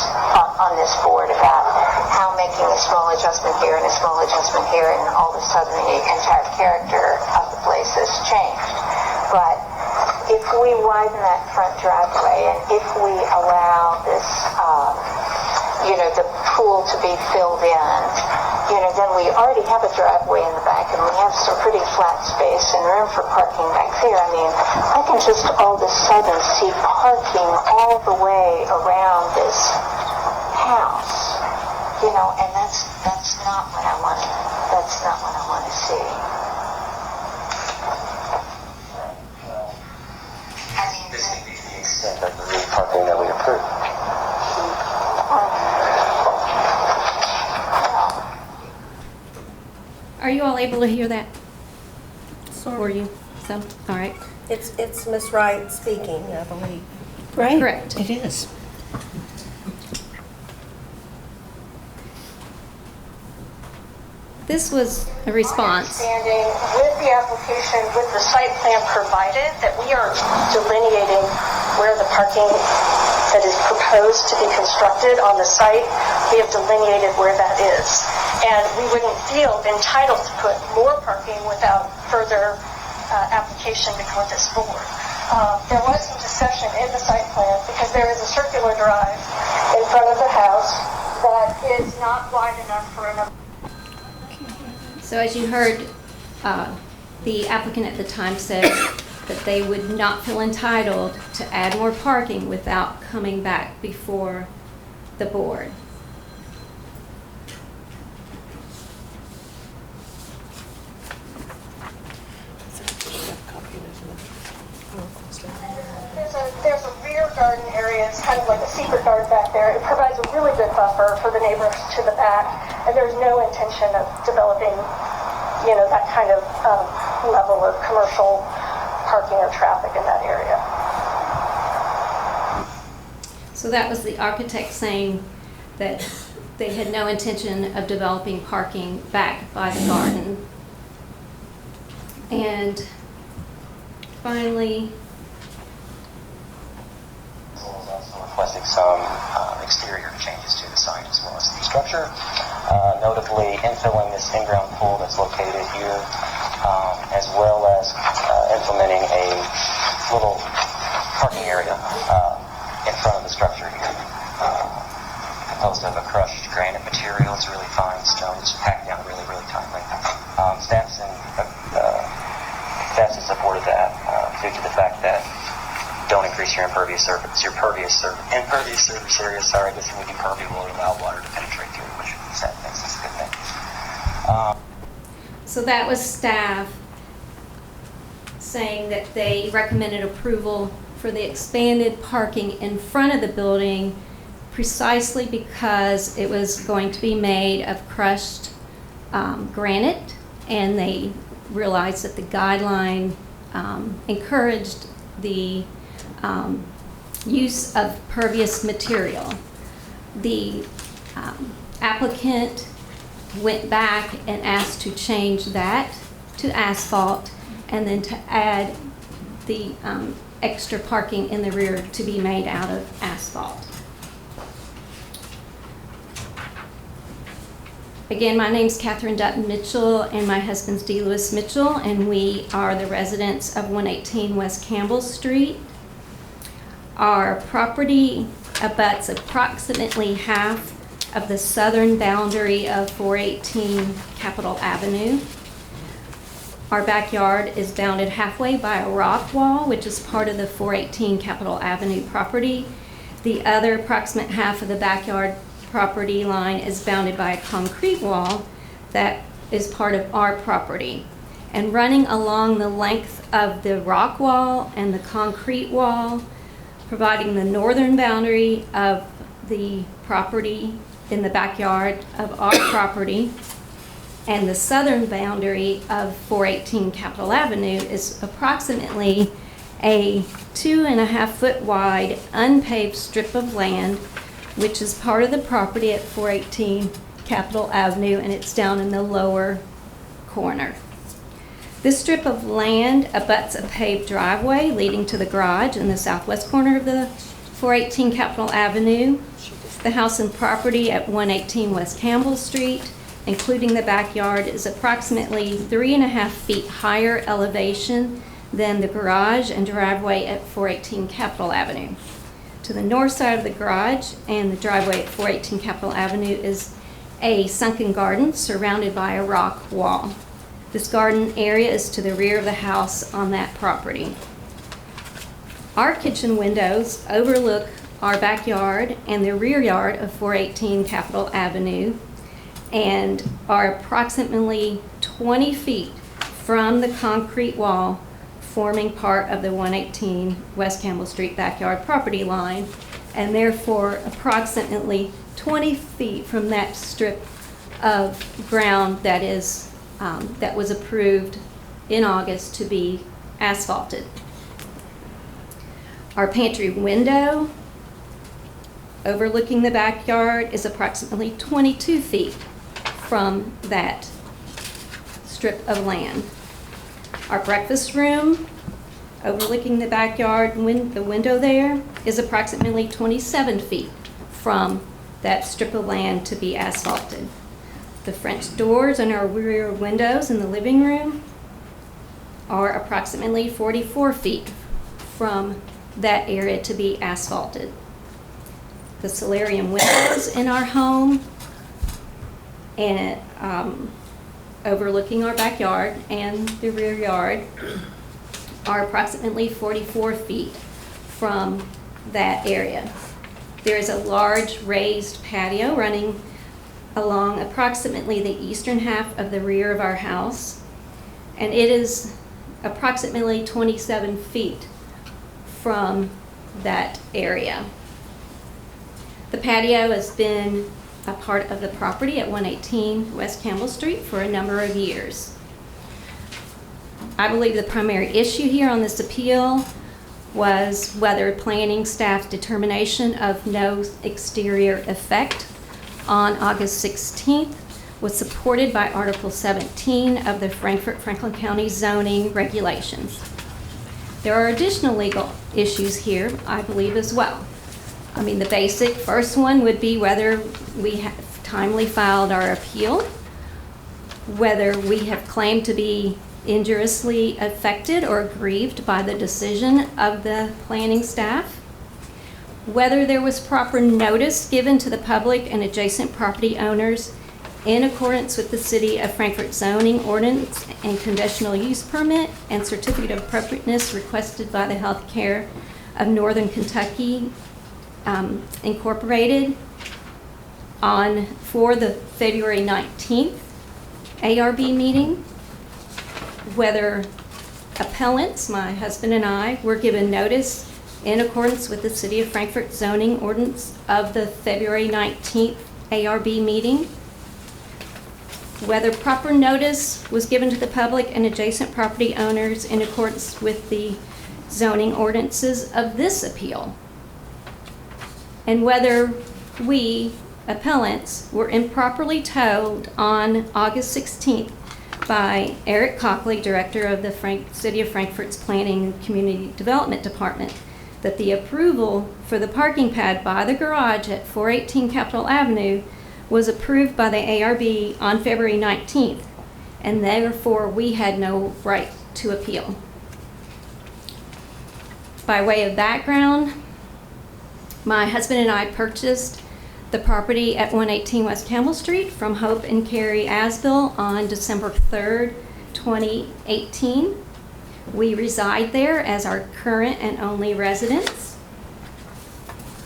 on this board about how making a small adjustment here and a small adjustment here, and all of a sudden the entire character of the place has changed. But if we widen that front driveway, and if we allow this, the pool to be filled in, then we already have a driveway in the back, and we have some pretty flat space and room for parking back there. I mean, I can just all of a sudden see parking all the way around this house, and that's not what I want. That's not what I want to see. This may be to the extent of the parking that we approve. Are you all able to hear that? Were you? So, all right. It's Ms. Wright speaking, I believe. Right. Correct. It is. This was a response. Understanding with the application, with the site plan provided, that we are delineating where the parking that is proposed to be constructed on the site, we have delineated where that is. And we wouldn't feel entitled to put more parking without further application before this board. There was some discussion in the site plan because there is a circular drive in front of the house that is not wide enough for enough. So as you heard, the applicant at the time said that they would not feel entitled to add more parking without coming back before the board. There's a rear garden area. It's kind of like a secret garden back there. It provides a really good buffer for the neighbors to the back, and there's no intention of developing, that kind of level of commercial parking or traffic in that area. So that was the architect saying that they had no intention of developing parking back by the garden. And finally, requesting some exterior changes to the site as well as the structure, notably infilling this in-ground pool that's located here, as well as implementing a little parking area in front of the structure here, composed of a crushed granite material. It's really fine stone. It's packed down really, really tightly. Staff's in support of that due to the fact that don't increase your impervious surface area. Sorry, this would be permeable or allow water to penetrate through, which is sad things. That's a good thing. so that was staff saying that they recommended approval for the expanded parking in front of the building precisely because it was going to be made of crushed granite, and they realized that the guideline encouraged the use of pervious material. The applicant went back and asked to change that to asphalt and then to add the extra parking in the rear to be made out of asphalt. Again, my name's Catherine Dutton Mitchell and my husband's D. Lewis Mitchell, and we are the residents of 118 West Campbell Street. Our property abuts approximately half of the southern boundary of 418 Capitol Avenue. Our backyard is bounded halfway by a rock wall, which is part of the 418 Capitol Avenue property. The other approximate half of the backyard property line is bounded by a concrete wall that is part of our property. And running along the length of the rock wall and the concrete wall, providing the northern boundary of the property in the backyard of our property, and the southern boundary of 418 Capitol Avenue is approximately a 2.5-foot wide unpaved strip of land, which is part of the property at 418 Capitol Avenue, and it's down in the lower corner. This strip of land abuts a paved driveway leading to the garage in the southwest corner of the 418 Capitol Avenue. The house and property at 118 West Campbell Street, including the backyard, is approximately 3.5 feet higher elevation than the garage and driveway at 418 Capitol Avenue. To the north side of the garage and the driveway at 418 Capitol Avenue is a sunken garden surrounded by a rock wall. This garden area is to the rear of the house on that property. Our kitchen windows overlook our backyard and the rear yard of 418 Capitol Avenue and are approximately 20 feet from the concrete wall forming part of the 118 West Campbell Street backyard property line, and therefore approximately 20 feet from that strip of ground that is that was approved in August to be asphalted. Our pantry window overlooking the backyard is approximately 22 feet from that strip of land. Our breakfast room overlooking the backyard, the window there, is approximately 27 feet from that strip of land to be asphalted. The French doors and our rear windows in the living room are approximately 44 feet from that area to be asphalted. The solarium windows in our home and overlooking our backyard and the rear yard are approximately 44 feet from that area. There is a large raised patio running along approximately the eastern half of the rear of our house, and it is approximately 27 feet from that area. The patio has been a part of the property at 118 West Campbell Street for a number of years. I believe the primary issue here on this appeal was whether planning staff's determination of no exterior effect on August 16th was supported by Article 17 of the Franklin County zoning regulations. There are additional legal issues here, I believe, as well. I mean, the basic first one would be whether we have timely filed our appeal, whether we have claimed to be injuriously affected or aggrieved by the decision of the planning staff, whether there was proper notice given to the public and adjacent property owners in accordance with the City of Frankfort zoning ordinance and conditional use permit and certificate of appropriateness requested by the Health Care of Northern Kentucky Incorporated for the February 19th ARB meeting, whether appellants, my husband and I, were given notice in accordance with the City of Frankfort zoning ordinance of the February 19th ARB meeting, whether proper notice was given to the public and adjacent property owners in accordance with the zoning ordinances of this appeal, and whether we, appellants, were improperly told on August 16th by Eric Cockley, Director of the City of Frankfort's Planning and Community Development Department, that the approval for the parking pad by the garage at 418 Capitol Avenue was approved by the ARB on February 19th, and therefore we had no right to appeal. By way of background, my husband and I purchased the property at 118 West Campbell Street from Hope and Carrie Asbill on December 3rd, 2018. We reside there as our current and only residence.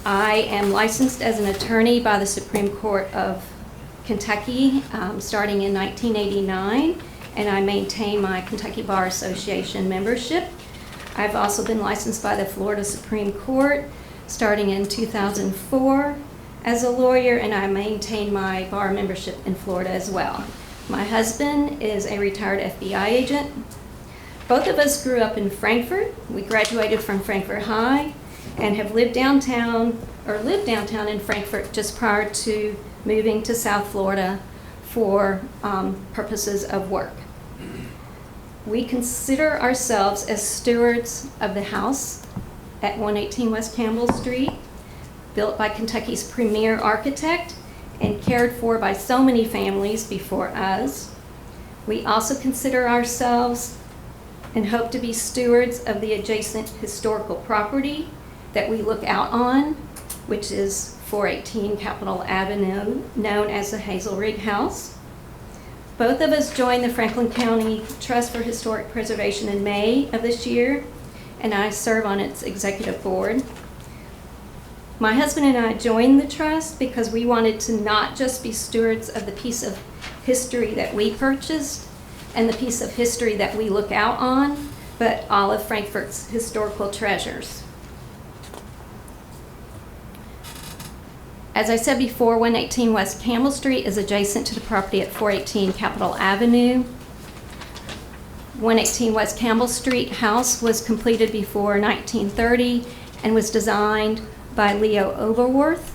I am licensed as an attorney by the Supreme Court of Kentucky starting in 1989, and I maintain my Kentucky Bar Association membership. I've also been licensed by the Florida Supreme Court starting in 2004 as a lawyer, and I maintain my bar membership in Florida as well. My husband is a retired FBI agent. Both of us grew up in Frankfort. We graduated from Frankfort High and have lived downtown in Frankfort just prior to moving to South Florida for purposes of work. We consider ourselves as stewards of the house at 118 West Campbell Street, built by Kentucky's premier architect and cared for by so many families before us. We also consider ourselves and hope to be stewards of the adjacent historical property that we look out on, which is 418 Capitol Avenue, known as the Hazel Rig House. Both of us joined the Franklin County Trust for Historic Preservation in May of this year, and I serve on its executive board. My husband and I joined the trust because we wanted to not just be stewards of the piece of history that we purchased and the piece of history that we look out on, but all of Frankfort's historical treasures. As I said before, 118 West Campbell Street is adjacent to the property at 418 Capitol Avenue. 118 West Campbell Street house was completed before 1930 and was designed by Leo Oberworth.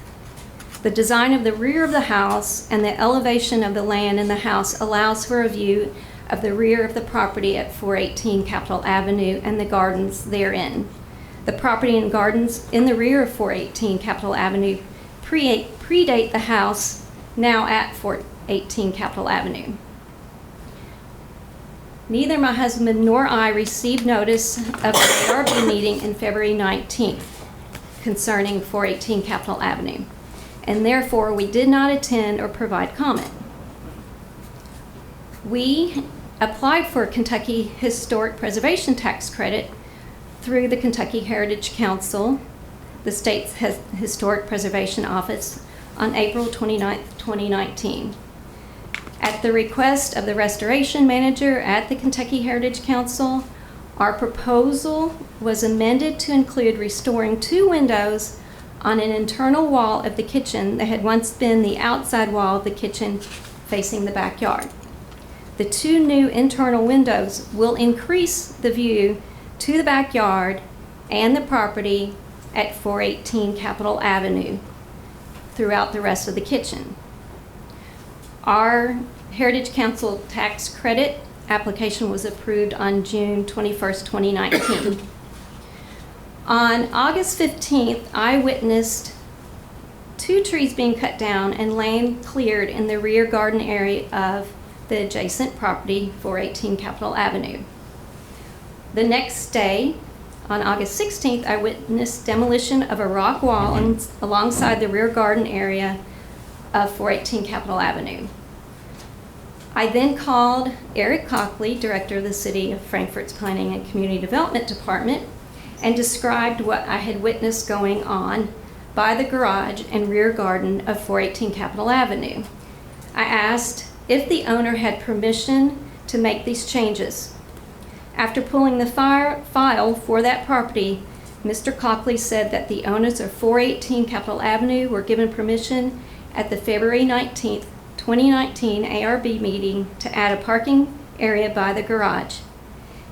The design of the rear of the house and the elevation of the land in the house allows for a view of the rear of the property at 418 Capitol Avenue and the gardens therein. The property and gardens in the rear of 418 Capitol Avenue predate the house now at 418 Capitol Avenue. Neither my husband nor I received notice of the ARB meeting in February 19th concerning 418 Capitol Avenue, and therefore we did not attend or provide comment. We applied for Kentucky Historic Preservation Tax Credit through the Kentucky Heritage Council, the state's Historic Preservation Office, on April 29, 2019. At the request of the restoration manager at the Kentucky Heritage Council, our proposal was amended to include restoring 2 windows on an internal wall of the kitchen that had once been the outside wall of the kitchen facing the backyard. The 2 new internal windows will increase the view to the backyard and the property at 418 Capitol Avenue throughout the rest of the kitchen. Our Heritage Council tax credit application was approved on June 21st, 2019. On August 15th, I witnessed 2 trees being cut down and land cleared in the rear garden area of the adjacent property, 418 Capitol Avenue. The next day, on August 16th, I witnessed demolition of a rock wall alongside the rear garden area of 418 Capitol Avenue. I then called Eric Cockley, director of the City of Frankfort's Planning and Community Development Department, and described what I had witnessed going on by the garage and rear garden of 418 Capitol Avenue. I asked if the owner had permission to make these changes. After pulling the file for that property, Mr. Cockley said that the owners of 418 Capitol Avenue were given permission at the February 19th, 2019 ARB meeting to add a parking area by the garage.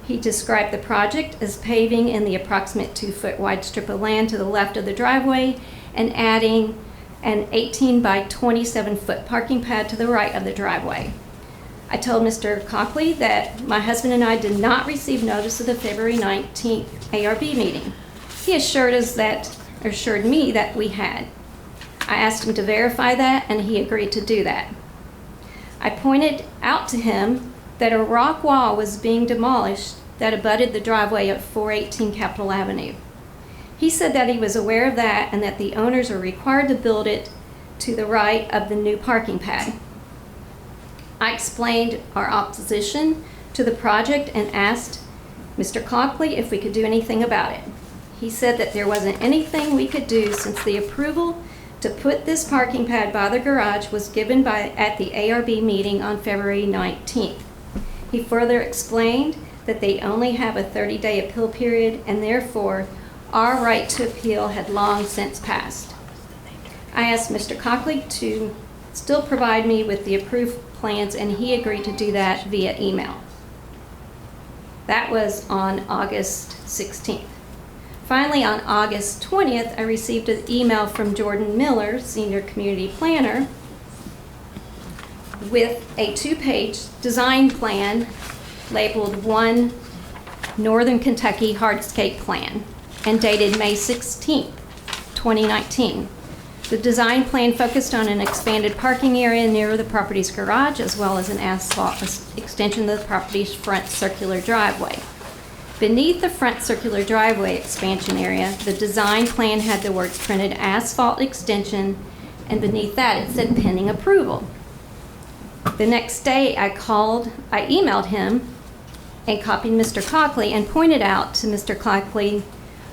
He described the project as paving in the approximate 2-foot wide strip of land to the left of the driveway and adding an 18 by 27 foot parking pad to the right of the driveway. I told Mr. Cockley that my husband and I did not receive notice of the February 19th ARB meeting. He assured me that we had. I asked him to verify that, and he agreed to do that. I pointed out to him that a rock wall was being demolished that abutted the driveway at 418 Capitol Avenue. He said that he was aware of that and that the owners are required to build it to the right of the new parking pad. I explained our opposition to the project and asked Mr. Cockley if we could do anything about it. He said that there wasn't anything we could do since the approval to put this parking pad by the garage was given at the ARB meeting on February 19th. He further explained that they only have a 30-day appeal period and therefore our right to appeal had long since passed. I asked Mr. Cockley to still provide me with the approved plans, and he agreed to do that via email. That was on August 16th. Finally, on August 20th, I received an email from Jordan Miller, Senior Community Planner, with a 2-page design plan labeled 1 Northern Kentucky Hardscape Plan and dated May 16th, 2019. The design plan focused on an expanded parking area near the property's garage, as well as an asphalt extension of the property's front circular driveway. Beneath the front circular driveway expansion area, the design plan had the words printed asphalt extension, and beneath that it said pending approval. The next day I emailed him and copied Mr. Cockley and pointed out to Mr. Cockley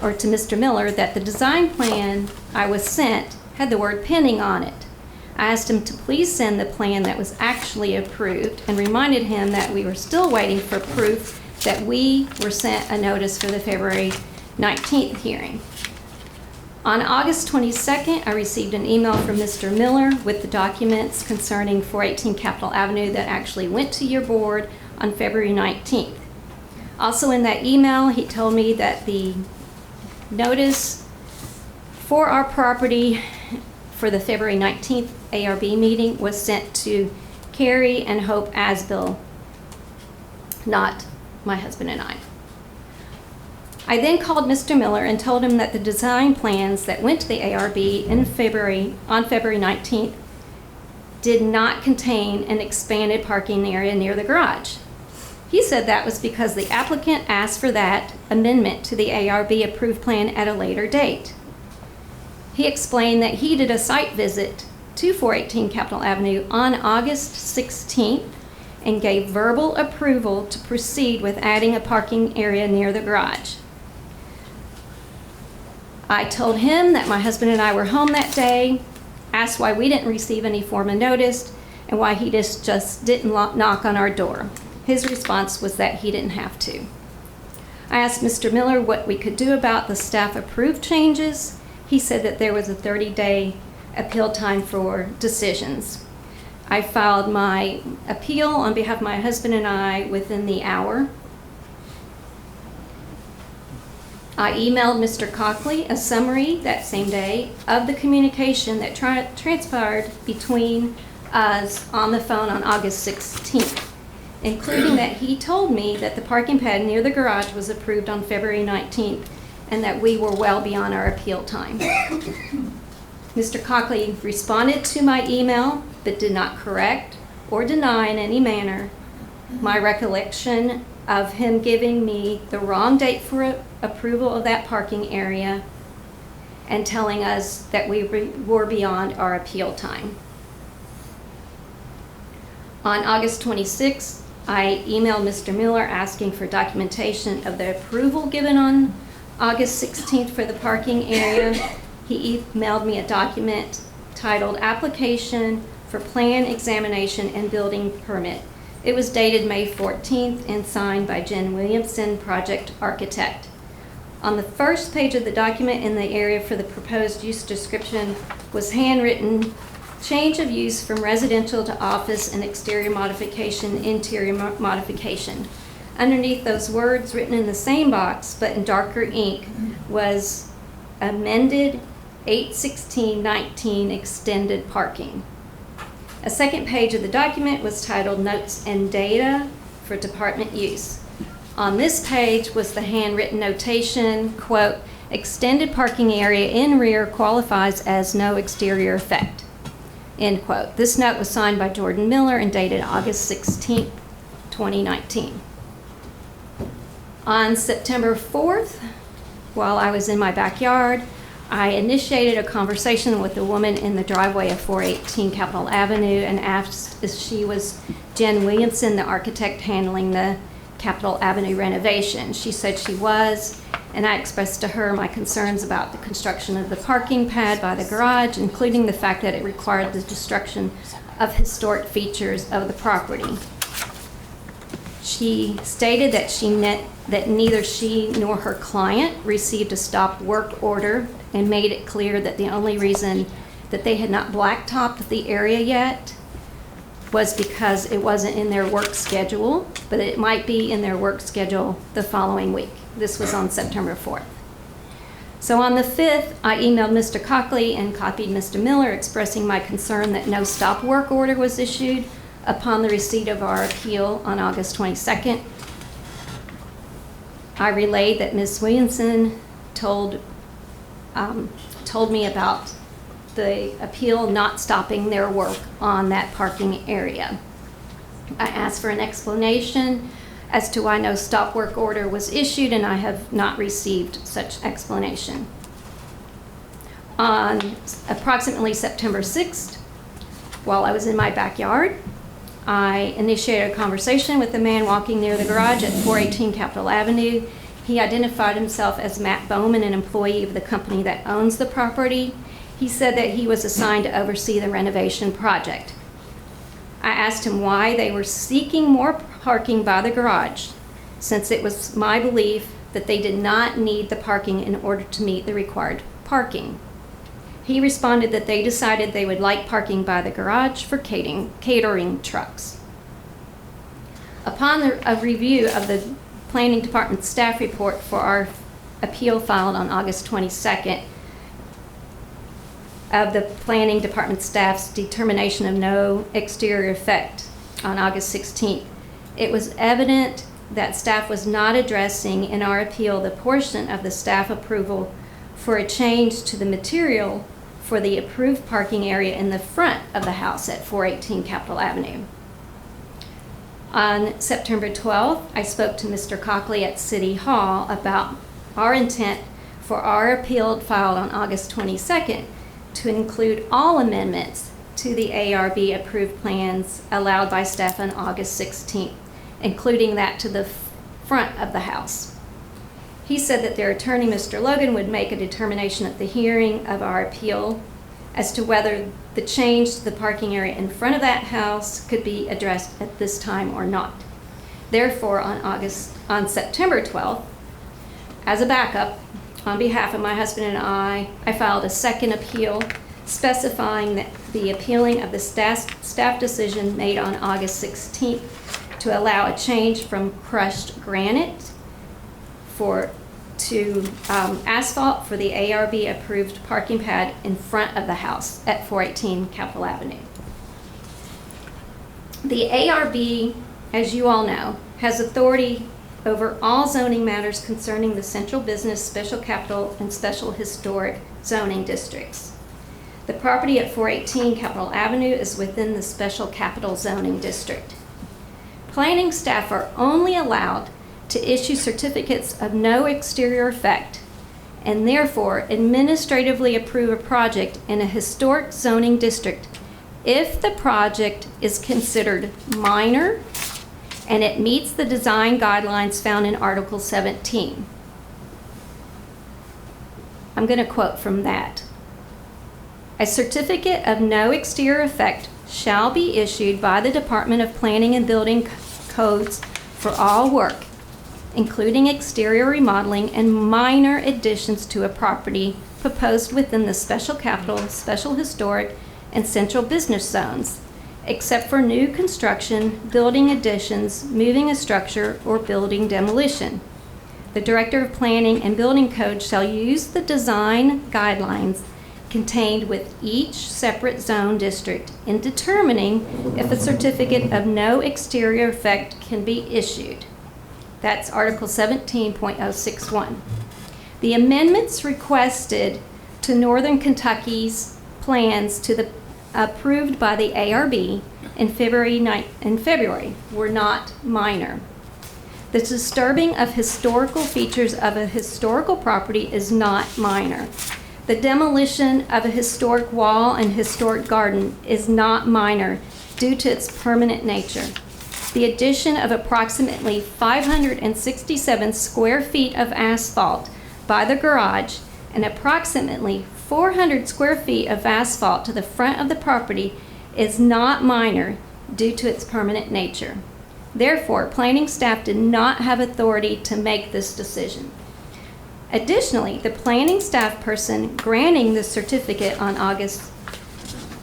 or to Mr. Miller that the design plan I was sent had the word pending on it. I asked him to please send the plan that was actually approved and reminded him that we were still waiting for proof that we were sent a notice for the February 19th hearing. On August 22nd, I received an email from Mr. Miller with the documents concerning 418 Capitol Avenue that actually went to your board on February 19th. Also in that email, he told me that the notice for our property for the February 19th ARB meeting was sent to Carrie and Hope Asbill, not my husband and I. I then called Mr. Miller and told him that the design plans that went to the ARB on February 19th did not contain an expanded parking area near the garage. He said that was because the applicant asked for that amendment to the ARB approved plan at a later date. He explained that he did a site visit to 418 Capitol Avenue on August 16th and gave verbal approval to proceed with adding a parking area near the garage. I told him that my husband and I were home that day, asked why we didn't receive any form of notice, and why he just didn't knock on our door. His response was that he didn't have to. I asked Mr. Miller what we could do about the staff-approved changes. He said that there was a 30-day appeal time for decisions. I filed my appeal on behalf of my husband and I within the hour. I emailed Mr. Cockley a summary that same day of the communication that transpired between us on the phone on August 16th, including that he told me that the parking pad near the garage was approved on February 19th and that we were well beyond our appeal time. Mr. Cockley responded to my email but did not correct or deny in any manner my recollection of him giving me the wrong date for approval of that parking area and telling us that we were beyond our appeal time. On August 26th, I emailed Mr. Miller asking for documentation of the approval given on August 16th for the parking area. He emailed me a document titled Application for Plan Examination and Building Permit. It was dated May 14th and signed by Jen Williamson, project architect. On the first page of the document in the area for the proposed use description was handwritten, change of use from residential to office and exterior modification, interior modification. Underneath those words written in the same box but in darker ink was amended 8/16/19 extended parking. A second page of the document was titled Notes and Data for Department Use. On this page was the handwritten notation, quote, extended parking area in rear qualifies as no exterior effect, end quote. This note was signed by Jordan Miller and dated August 16th, 2019. On September 4th, while I was in my backyard, I initiated a conversation with a woman in the driveway of 418 Capitol Avenue and asked if she was Jen Williamson, the architect handling the Capitol Avenue renovation. She said she was, and I expressed to her my concerns about the construction of the parking pad by the garage, including the fact that it required the destruction of historic features of the property. She stated that neither she nor her client received a stop work order and made it clear that the only reason that they had not blacktopped the area yet was because it wasn't in their work schedule, but it might be in their work schedule the following week. This was on September 4th. So on the 5th, I emailed Mr. Cockley and copied Mr. Miller expressing my concern that no stop work order was issued upon the receipt of our appeal on August 22nd. I relayed that Ms. Williamson told me about the appeal not stopping their work on that parking area. I asked for an explanation as to why no stop work order was issued, and I have not received such explanation. On approximately September 6th, while I was in my backyard, I initiated a conversation with the man walking near the garage at 418 Capitol Avenue. He identified himself as Matt Bowman, an employee of the company that owns the property. He said that he was assigned to oversee the renovation project. I asked him why they were seeking more parking by the garage, since it was my belief that they did not need the parking in order to meet the required parking. He responded that they decided they would like parking by the garage for catering trucks. Upon a review of the Planning Department staff report for our appeal filed on August 22nd of the Planning Department staff's determination of no exterior effect on August 16th. It was evident that staff was not addressing in our appeal the portion of the staff approval for a change to the material for the approved parking area in the front of the house at 418 Capitol Avenue. On September 12th, I spoke to Mr. Cockley at City Hall about our intent for our appeal filed on August 22nd to include all amendments to the ARB approved plans allowed by staff on August 16th, including that to the front of the house. He said that their attorney, Mr. Logan, would make a determination at the hearing of our appeal as to whether the change to the parking area in front of that house could be addressed at this time or not. Therefore, on September 12th, as a backup, on behalf of my husband and I filed a second appeal specifying that the appealing of the staff decision made on August 16th to allow a change from crushed granite to asphalt for the ARB approved parking pad in front of the house at 418 Capitol Avenue. The ARB, as you all know, has authority over all zoning matters concerning the central business, special capital, and special historic zoning districts. The property at 418 Capitol Avenue is within the special capital zoning district. Planning staff are only allowed to issue certificates of no exterior effect and therefore administratively approve a project in a historic zoning district if the project is considered minor and it meets the design guidelines found in Article 17. I'm going to quote from that. A certificate of no exterior effect shall be issued by the Department of Planning and Building Codes for all work, including exterior remodeling and minor additions to a property proposed within the special capital, special historic, and central business zones, except for new construction, building additions, moving a structure, or building demolition. The Director of Planning and Building Code shall use the design guidelines contained with each separate zone district in determining if a certificate of no exterior effect can be issued. That's Article 17.061. The amendments requested to Northern Kentucky's plans to the approved by the ARB in February were not minor. The disturbing of historical features of a historical property is not minor. The demolition of a historic wall and historic garden is not minor due to its permanent nature. The addition of approximately 567 square feet of asphalt by the garage and approximately 400 square feet of asphalt to the front of the property is not minor due to its permanent nature. Therefore, planning staff did not have authority to make this decision. Additionally, the planning staff person granting the certificate on August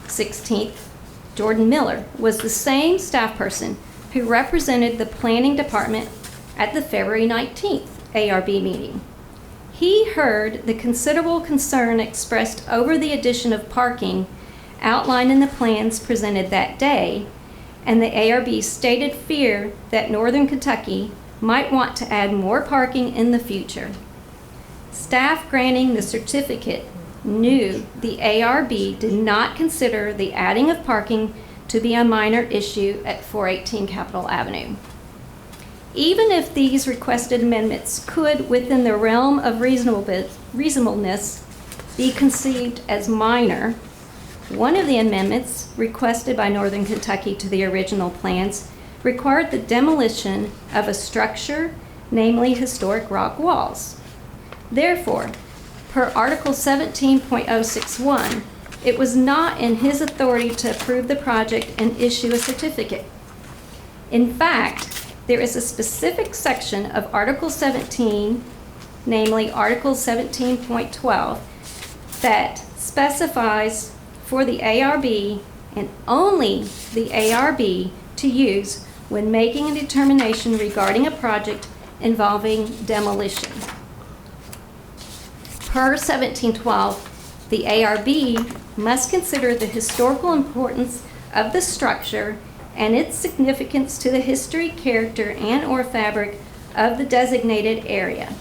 16th, Jordan Miller, was the same staff person who represented the planning department at the February 19th ARB meeting. He heard the considerable concern expressed over the addition of parking outlined in the plans presented that day, and the ARB stated fear that Northern Kentucky might want to add more parking in the future. Staff granting the certificate knew the ARB did not consider the adding of parking to be a minor issue at 418 Capitol Avenue. Even if these requested amendments could, within the realm of reasonableness, be conceived as minor, one of the amendments requested by Northern Kentucky to the original plans required the demolition of a namely historic rock walls. Therefore, per Article 17.061, it was not in his authority to approve the project and issue a certificate. In fact, there is a specific section of Article 17, namely Article 17.12, that specifies for the ARB and only the ARB to use when making a determination regarding a project involving demolition. Per 1712, the ARB must consider the historical importance of the structure and its significance to the history, character, and/or fabric of the designated area.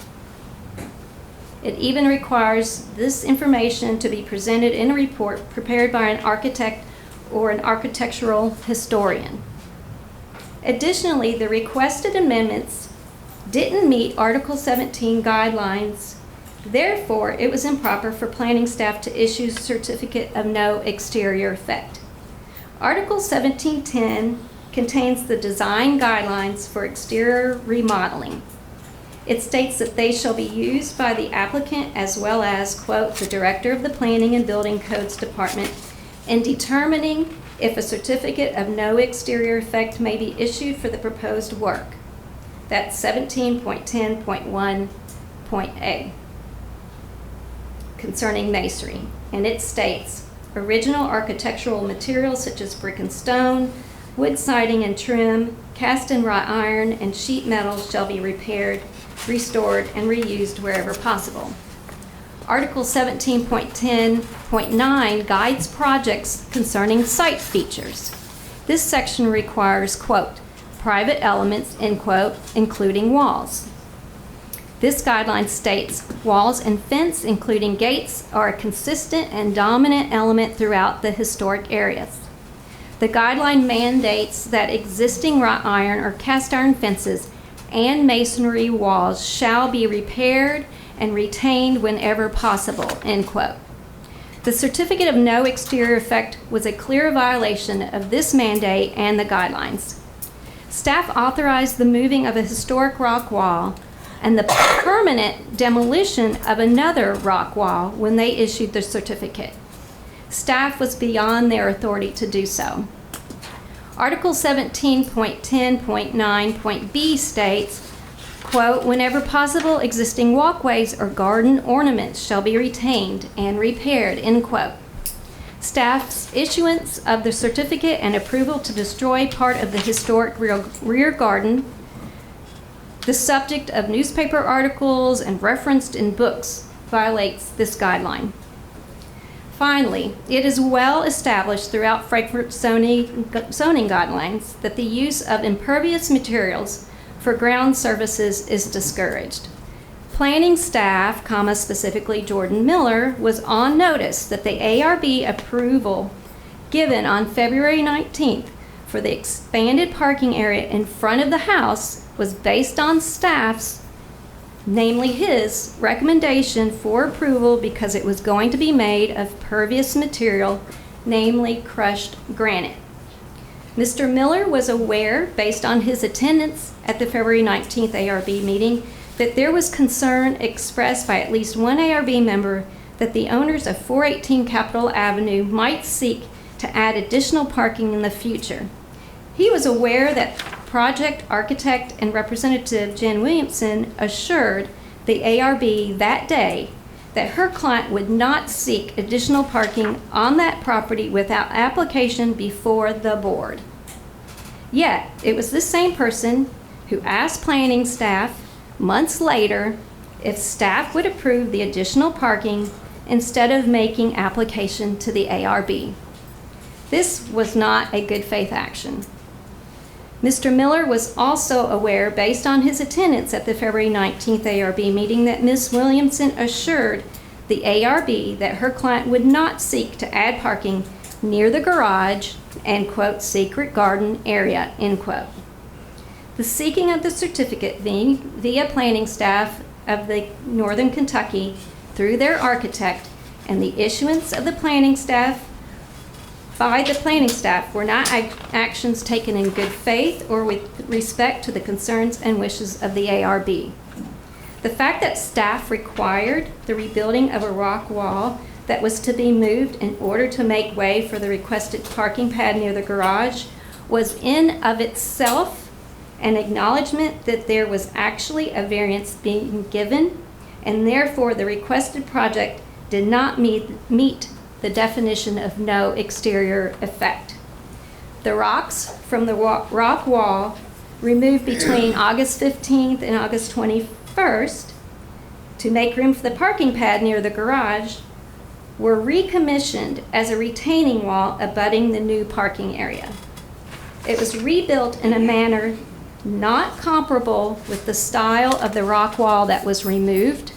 It even requires this information to be presented in a report prepared by an architect or an architectural historian. Additionally, the requested amendments didn't meet Article 17 guidelines. Therefore, it was improper for planning staff to issue certificate of no exterior effect. Article 1710 contains the design guidelines for exterior remodeling. It states that they shall be used by the applicant as well as, quote, the director of the Planning and Building Codes Department in determining if a certificate of no exterior effect may be issued for the proposed work. That's 17.10.1.a. concerning masonry, and it states, original architectural materials such as brick and stone, wood siding and trim, cast and wrought iron, and sheet metal shall be repaired, restored, and reused wherever possible. Article 17.10.9 guides projects concerning site features. This section requires, quote, private elements, end quote, including walls. This guideline states walls and fence, including gates, are a consistent and dominant element throughout the historic areas. The guideline mandates that existing wrought iron or cast iron fences and masonry walls shall be repaired and retained whenever possible, end quote. The certificate of no exterior effect was a clear violation of this mandate and the guidelines. Staff authorized the moving of a historic rock wall and the permanent demolition of another rock wall when they issued the certificate. Staff was beyond their authority to do so. Article 17.10.9.b states, quote, whenever possible, existing walkways or garden ornaments shall be retained and repaired, end quote. Staff's issuance of the certificate and approval to destroy part of the historic rear garden, the subject of newspaper articles and referenced in books, violates this guideline. Finally, it is well established throughout Frankfort zoning guidelines that the use of impervious materials for ground surfaces is discouraged. Planning staff, specifically Jordan Miller, was on notice that the ARB approval given on February 19th for the expanded parking area in front of the house was based on staff's, namely his, recommendation for approval because it was going to be made of pervious material, namely crushed granite. Mr. Miller was aware, based on his attendance at the February 19th ARB meeting, that there was concern expressed by at least one ARB member that the owners of 418 Capitol Avenue might seek to add additional parking in the future. He was aware that project architect and representative Jen Williamson assured the ARB that day that her client would not seek additional parking on that property without application before the board. Yet, it was this same person who asked planning staff months later if staff would approve the additional parking instead of making application to the ARB. This was not a good faith action. Mr. Miller was also aware, based on his attendance at the February 19th ARB meeting, that Ms. Williamson assured the ARB that her client would not seek to add parking near the garage and, quote, secret garden area, end quote. The seeking of the certificate via planning staff of the Northern Kentucky through their architect and the issuance of the planning staff by the planning staff were not actions taken in good faith or with respect to the concerns and wishes of the ARB. The fact that staff required the rebuilding of a rock wall that was to be moved in order to make way for the requested parking pad near the garage was in of itself an acknowledgement that there was actually a variance being given, and therefore the requested project did not meet the definition of no exterior effect. The rocks from the rock wall removed between August 15th and August 21st to make room for the parking pad near the garage were recommissioned as a retaining wall abutting the new parking area. It was rebuilt in a manner not comparable with the style of the rock wall that was removed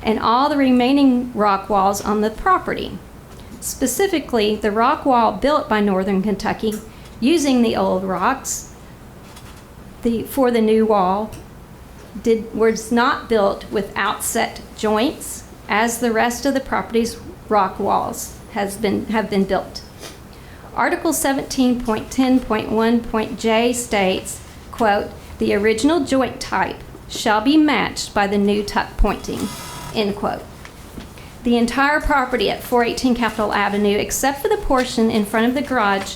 and all the remaining rock walls on the property. Specifically, the rock wall built by Northern Kentucky using the old rocks for the new wall was not built with outset joints as the rest of the property's rock walls have been built. Article 17.10.1.j states, quote, "The original joint type shall be matched by the new tuck pointing," end quote. The entire property at 418 Capitol Avenue, except for the portion in front of the garage,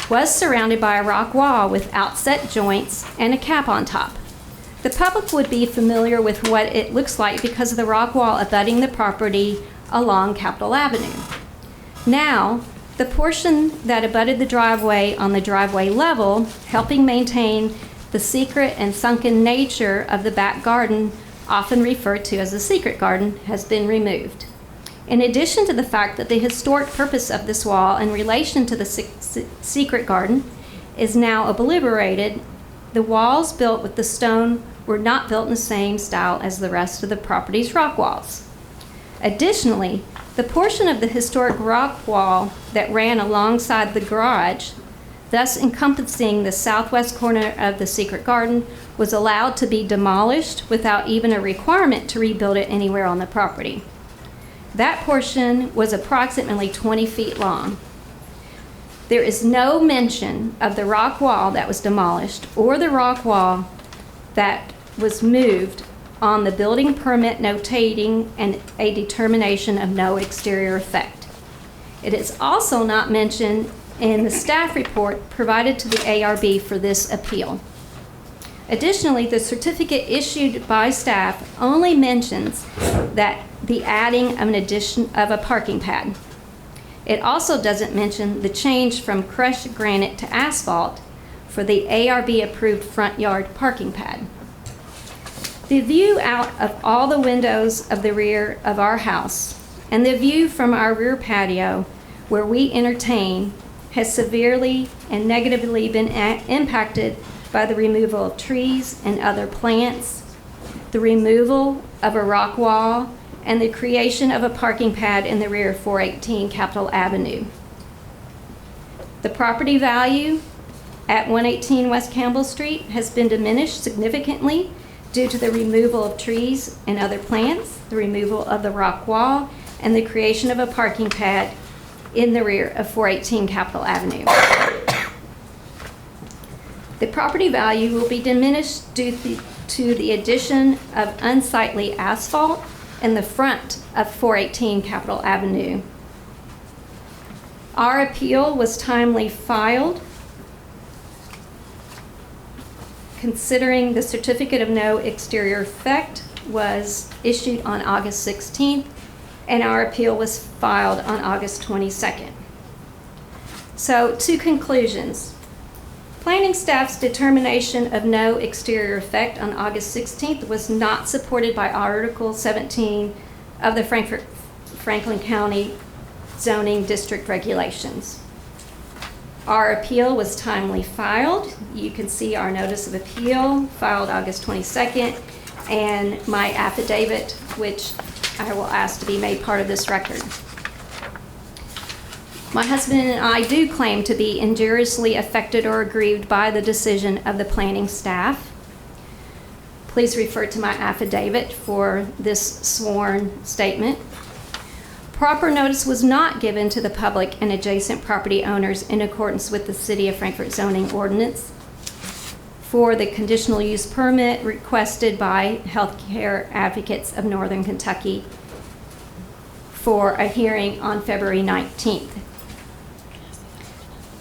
was surrounded by a rock wall with outset joints and a cap on top. The public would be familiar with what it looks like because of the rock wall abutting the property along Capitol Avenue. Now, the portion that abutted the driveway on the driveway level, helping maintain the secret and sunken nature of the back garden, often referred to as the secret garden, has been removed. In addition to the fact that the historic purpose of this wall in relation to the secret garden is now obliterated, the walls built with the stone were not built in the same style as the rest of the property's rock walls. Additionally, the portion of the historic rock wall that ran alongside the garage, thus encompassing the southwest corner of the secret garden, was allowed to be demolished without even a requirement to rebuild it anywhere on the property. That portion was approximately 20 feet long. There is no mention of the rock wall that was demolished or the rock wall that was moved on the building permit notating and a determination of no exterior effect. It is also not mentioned in the staff report provided to the ARB for this appeal. Additionally, the certificate issued by staff only mentions that the adding of an addition of a parking pad. It also doesn't mention the change from crushed granite to asphalt for the ARB approved front yard parking pad. The view out of all the windows of the rear of our house and the view from our rear patio where we entertain has severely and negatively been impacted by the removal of trees and other plants, the removal of a rock wall, and the creation of a parking pad in the rear of 418 Capitol Avenue. The property value at 118 West Campbell Street has been diminished significantly due to the removal of trees and other plants, the removal of the rock wall, and the creation of a parking pad in the rear of 418 Capitol Avenue. The property value will be diminished due to the addition of unsightly asphalt in the front of 418 Capitol Avenue. Our appeal was timely filed, considering the certificate of no exterior effect was issued on August 16th, and our appeal was filed on August 22nd. So, two conclusions. Planning staff's determination of no exterior effect on August 16th was not supported by Article 17 of the Franklin County Zoning District Regulations. Our appeal was timely filed. You can see our notice of appeal filed August 22nd and my affidavit, which I will ask to be made part of this record. My husband and I do claim to be injuriously affected or aggrieved by the decision of the planning staff. Please refer to my affidavit for this sworn statement. Proper notice was not given to the public and adjacent property owners in accordance with the City of Frankfort zoning ordinance for the conditional use permit requested by Healthcare Advocates of Northern Kentucky for a hearing on February 19th.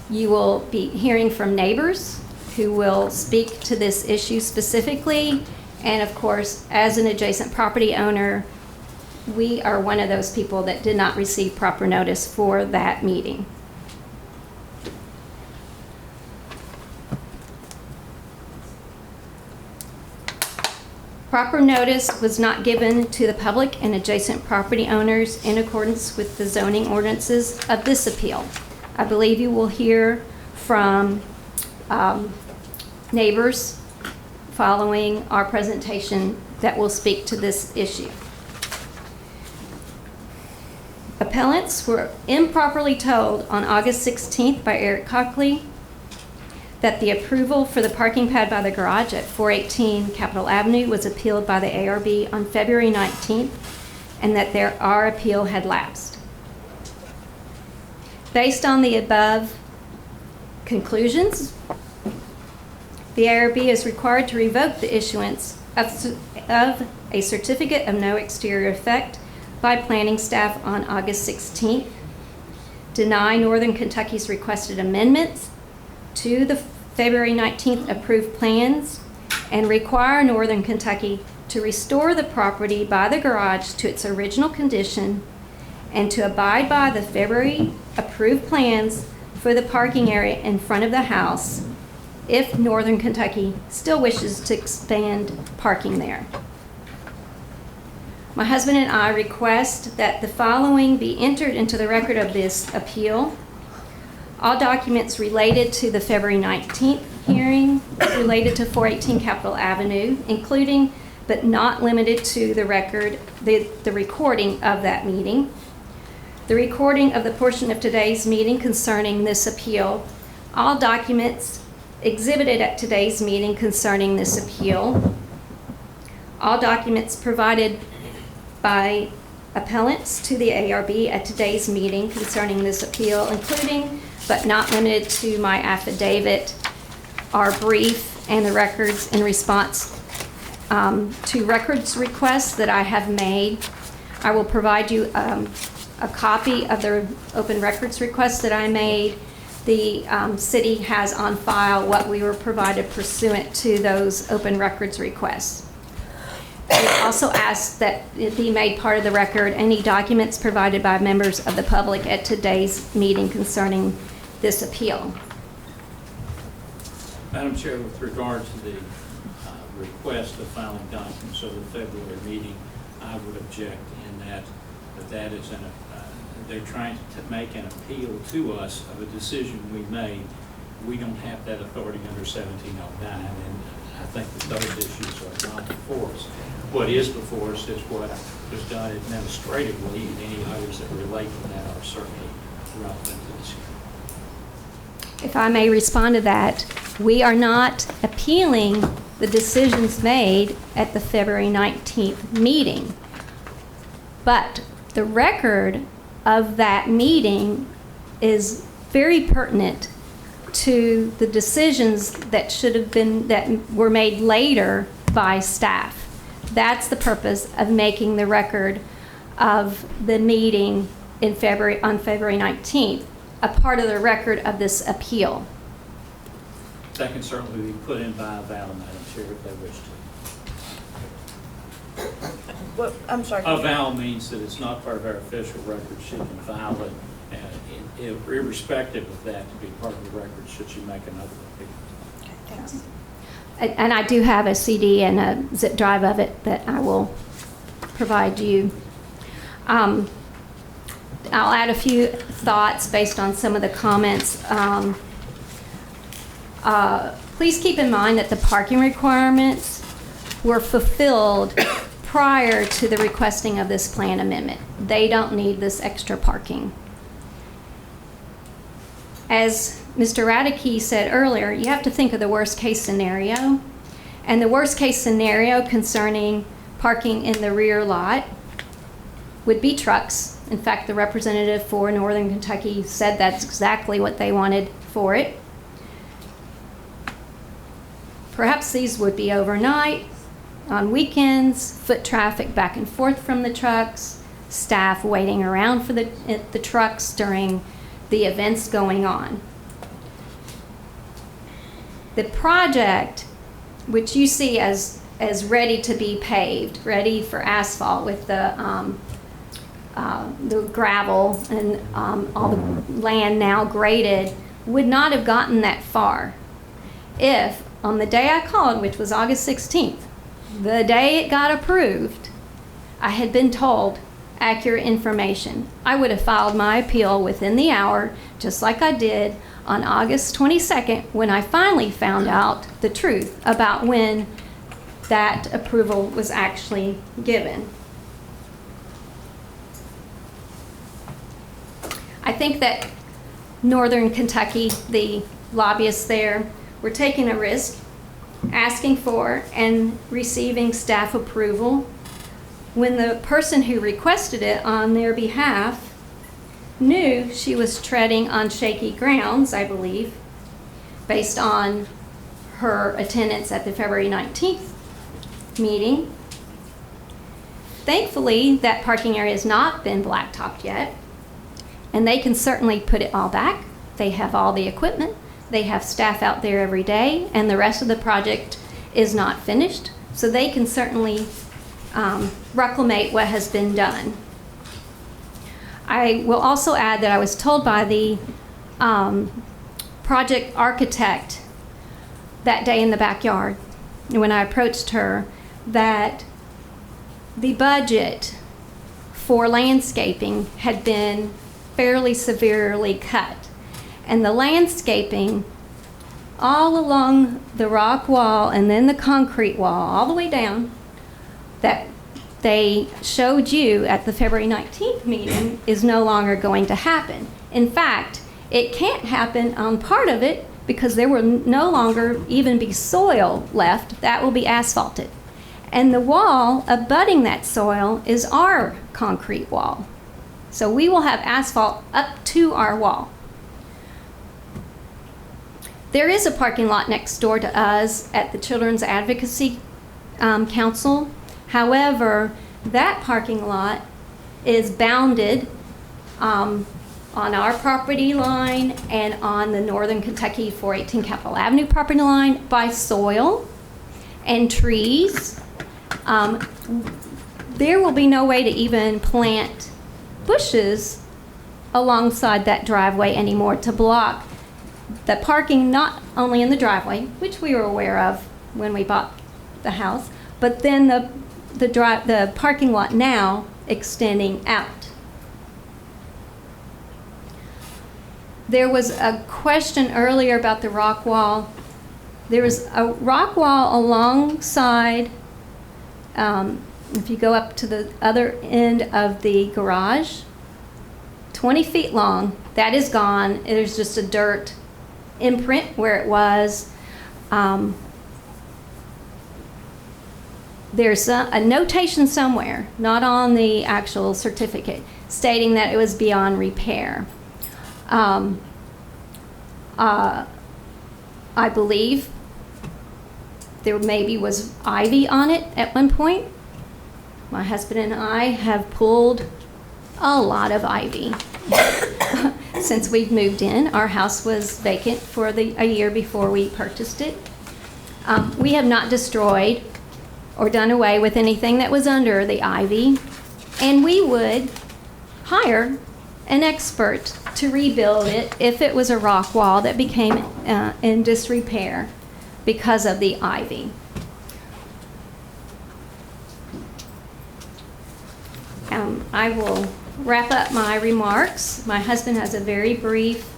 You will be hearing from neighbors who will speak to this issue specifically, and of course, as an adjacent property owner, we are one of those people that did not receive proper notice for that meeting. Proper notice was not given to the public and adjacent property owners in accordance with the zoning ordinances of this appeal. I believe you will hear from neighbors following our presentation that will speak to this issue. Appellants were improperly told on August 16th by Eric Cockley that the approval for the parking pad by the garage at 418 Capitol Avenue was appealed by the ARB on February 19th and that our appeal had lapsed. Based on the above conclusions, the ARB is required to revoke the issuance of a certificate of no exterior effect by planning staff on August 16th, deny Northern Kentucky's requested amendments to the February 19th approved plans, and require Northern Kentucky to restore the property by the garage to its original condition and to abide by the February approved plans for the parking area in front of the house if Northern Kentucky still wishes to expand parking there. My husband and I request that the following be entered into the record of this appeal. All documents related to the February 19th hearing related to 418 Capitol Avenue, including but not limited to the recording of that meeting, the recording of the portion of today's meeting concerning this appeal, all documents exhibited at today's meeting concerning this appeal, all documents provided by appellants to the ARB at today's meeting concerning this appeal, including but not limited to my affidavit, our brief, and the records in response to records requests that I have made. I will provide you a copy of the open records requests that I made. The city has on file what we were provided pursuant to those open records requests. We also ask that it be made part of the record any documents provided by members of the public at today's meeting concerning this appeal. Madam Chair, with regard to the request of filing documents of the February meeting, I would object in that is they're trying to make an appeal to us of a decision we made. We don't have that authority under 1709, and I think that those issues are not before us. What is before us is what was done administratively, and any others that relate to that are certainly relevant to this hearing. If I may respond to that, we are not appealing the decisions made at the February 19th meeting, but the record of that meeting is very pertinent to the decisions that were made later by staff. That's the purpose of making the record of the meeting on February 19th a part of the record of this appeal. That can certainly be put in by a vow, Madam Chair, if they wish to. Well, I'm sorry. A vow means that it's not part of our official record. She can file it, and irrespective of that, to be part of the record should she make another appeal. Okay, thanks. And I do have a CD and a zip drive of it that I will provide you. I'll add a few thoughts based on some of the comments. Please keep in mind that the parking requirements were fulfilled prior to the requesting of this plan amendment. They don't need this extra parking. As Mr. Radke said earlier, you have to think of the worst case scenario. And the worst case scenario concerning parking in the rear lot would be trucks. In fact, the representative for Northern Kentucky said that's exactly what they wanted for it. Perhaps these would be overnight, on weekends, foot traffic back and forth from the trucks, staff waiting around for the trucks during the events going on. The project, which you see as ready to be paved, ready for asphalt with the gravel and all the land now graded, would not have gotten that far if, on the day I called, which was August 16th, the day it got approved, I had been told accurate information. I would have filed my appeal within the hour, just like I did on August 22nd, when I finally found out the truth about when that approval was actually given. I think that Northern Kentucky, the lobbyists there, were taking a risk, asking for and receiving staff approval when the person who requested it on their behalf knew she was treading on shaky grounds, I believe, based on her attendance at the February 19th meeting. Thankfully, that parking area has not been blacktopped yet, and they can certainly put it all back. They have all the equipment. They have staff out there every day, and the rest of the project is not finished, so they can certainly reclamate what has been done. I will also add that I was told by the project architect that day in the backyard, when I approached her, that the budget for landscaping had been fairly severely cut. And the landscaping all along the rock wall and then the concrete wall all the way down that they showed you at the February 19th meeting is no longer going to happen. In fact, it can't happen on part of it because there will no longer even be soil left. That will be asphalted. And the wall abutting that soil is our concrete wall. So we will have asphalt up to our wall. There is a parking lot next door to us at the Children's Advocacy Council. However, that parking lot is bounded on our property line and on the Northern Kentucky 418 Capitol Avenue property line by soil and trees. There will be no way to even plant bushes alongside that driveway anymore to block the parking, not only in the driveway, which we were aware of when we bought the house, but then the parking lot now extending out. There was a question earlier about the rock wall. There was a rock wall alongside, if you go up to the other end of the garage, 20 feet long. That is gone. There's just a dirt imprint where it was. There's a notation somewhere, not on the actual certificate, stating that it was beyond repair. I believe there maybe was ivy on it at one point. My husband and I have pulled a lot of ivy since we've moved in. Our house was vacant for a year before we purchased it. We have not destroyed or done away with anything that was under the ivy, and we would hire an expert to rebuild it if it was a rock wall that became in disrepair because of the ivy. I will wrap up my remarks. My husband has a very brief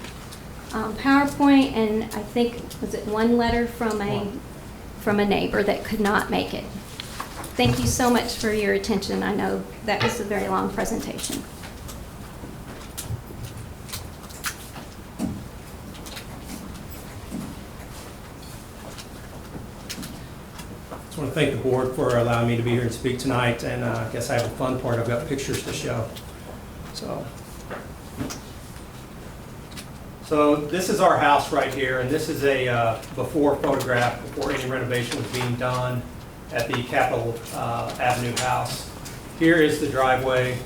PowerPoint, and I think, was it one letter from a neighbor that could not make it. Thank you so much for your attention. I know that was a very long presentation. I just want to thank the board for allowing me to be here and speak tonight, and I guess I have a fun part. I've got pictures to show. So this is our house right here, and this is a before photograph, before any renovation was being done at the Capitol Avenue house. Here is the driveway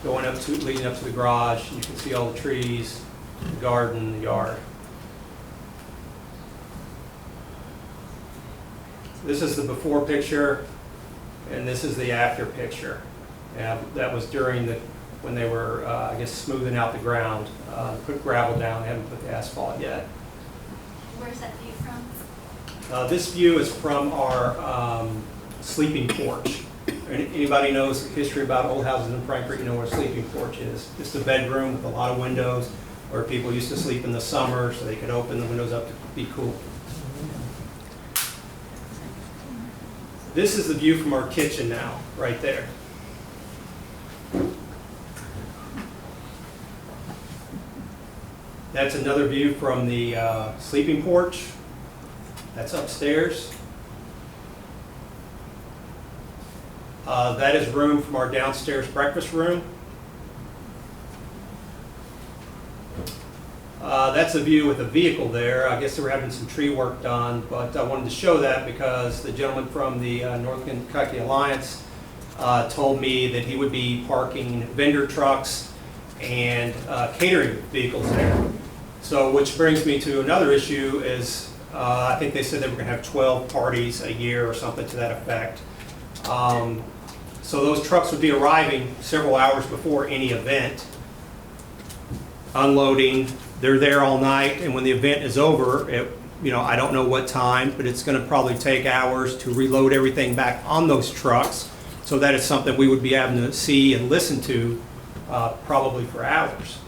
going up to, leading up to the garage. You can see all the trees, the garden, the yard. This is the before picture, and this is the after picture. And that was during when they were, I guess, smoothing out the ground, put gravel down. They haven't put the asphalt yet. Where's that view from? This view is from our sleeping porch. Anybody knows the history about old houses in Frankfort, you know where a sleeping porch is. Just a bedroom with a lot of windows where people used to sleep in the summer so they could open the windows up to be cool. This is the view from our kitchen now, right there. That's another view from the sleeping porch. That's upstairs. That is room from our downstairs breakfast room. That's a view with a vehicle there. I guess they were having some tree work done, but I wanted to show that because the gentleman from the North Kentucky Alliance told me that he would be parking vendor trucks and catering vehicles there. So, which brings me to another issue is, I think they said they were going to have 12 parties a year or something to that effect. So those trucks would be arriving several hours before any event, unloading. They're there all night, and when the event is over, I don't know what time, but it's going to probably take hours to reload everything back on those trucks. So that is something we would be having to see and listen to probably for hours.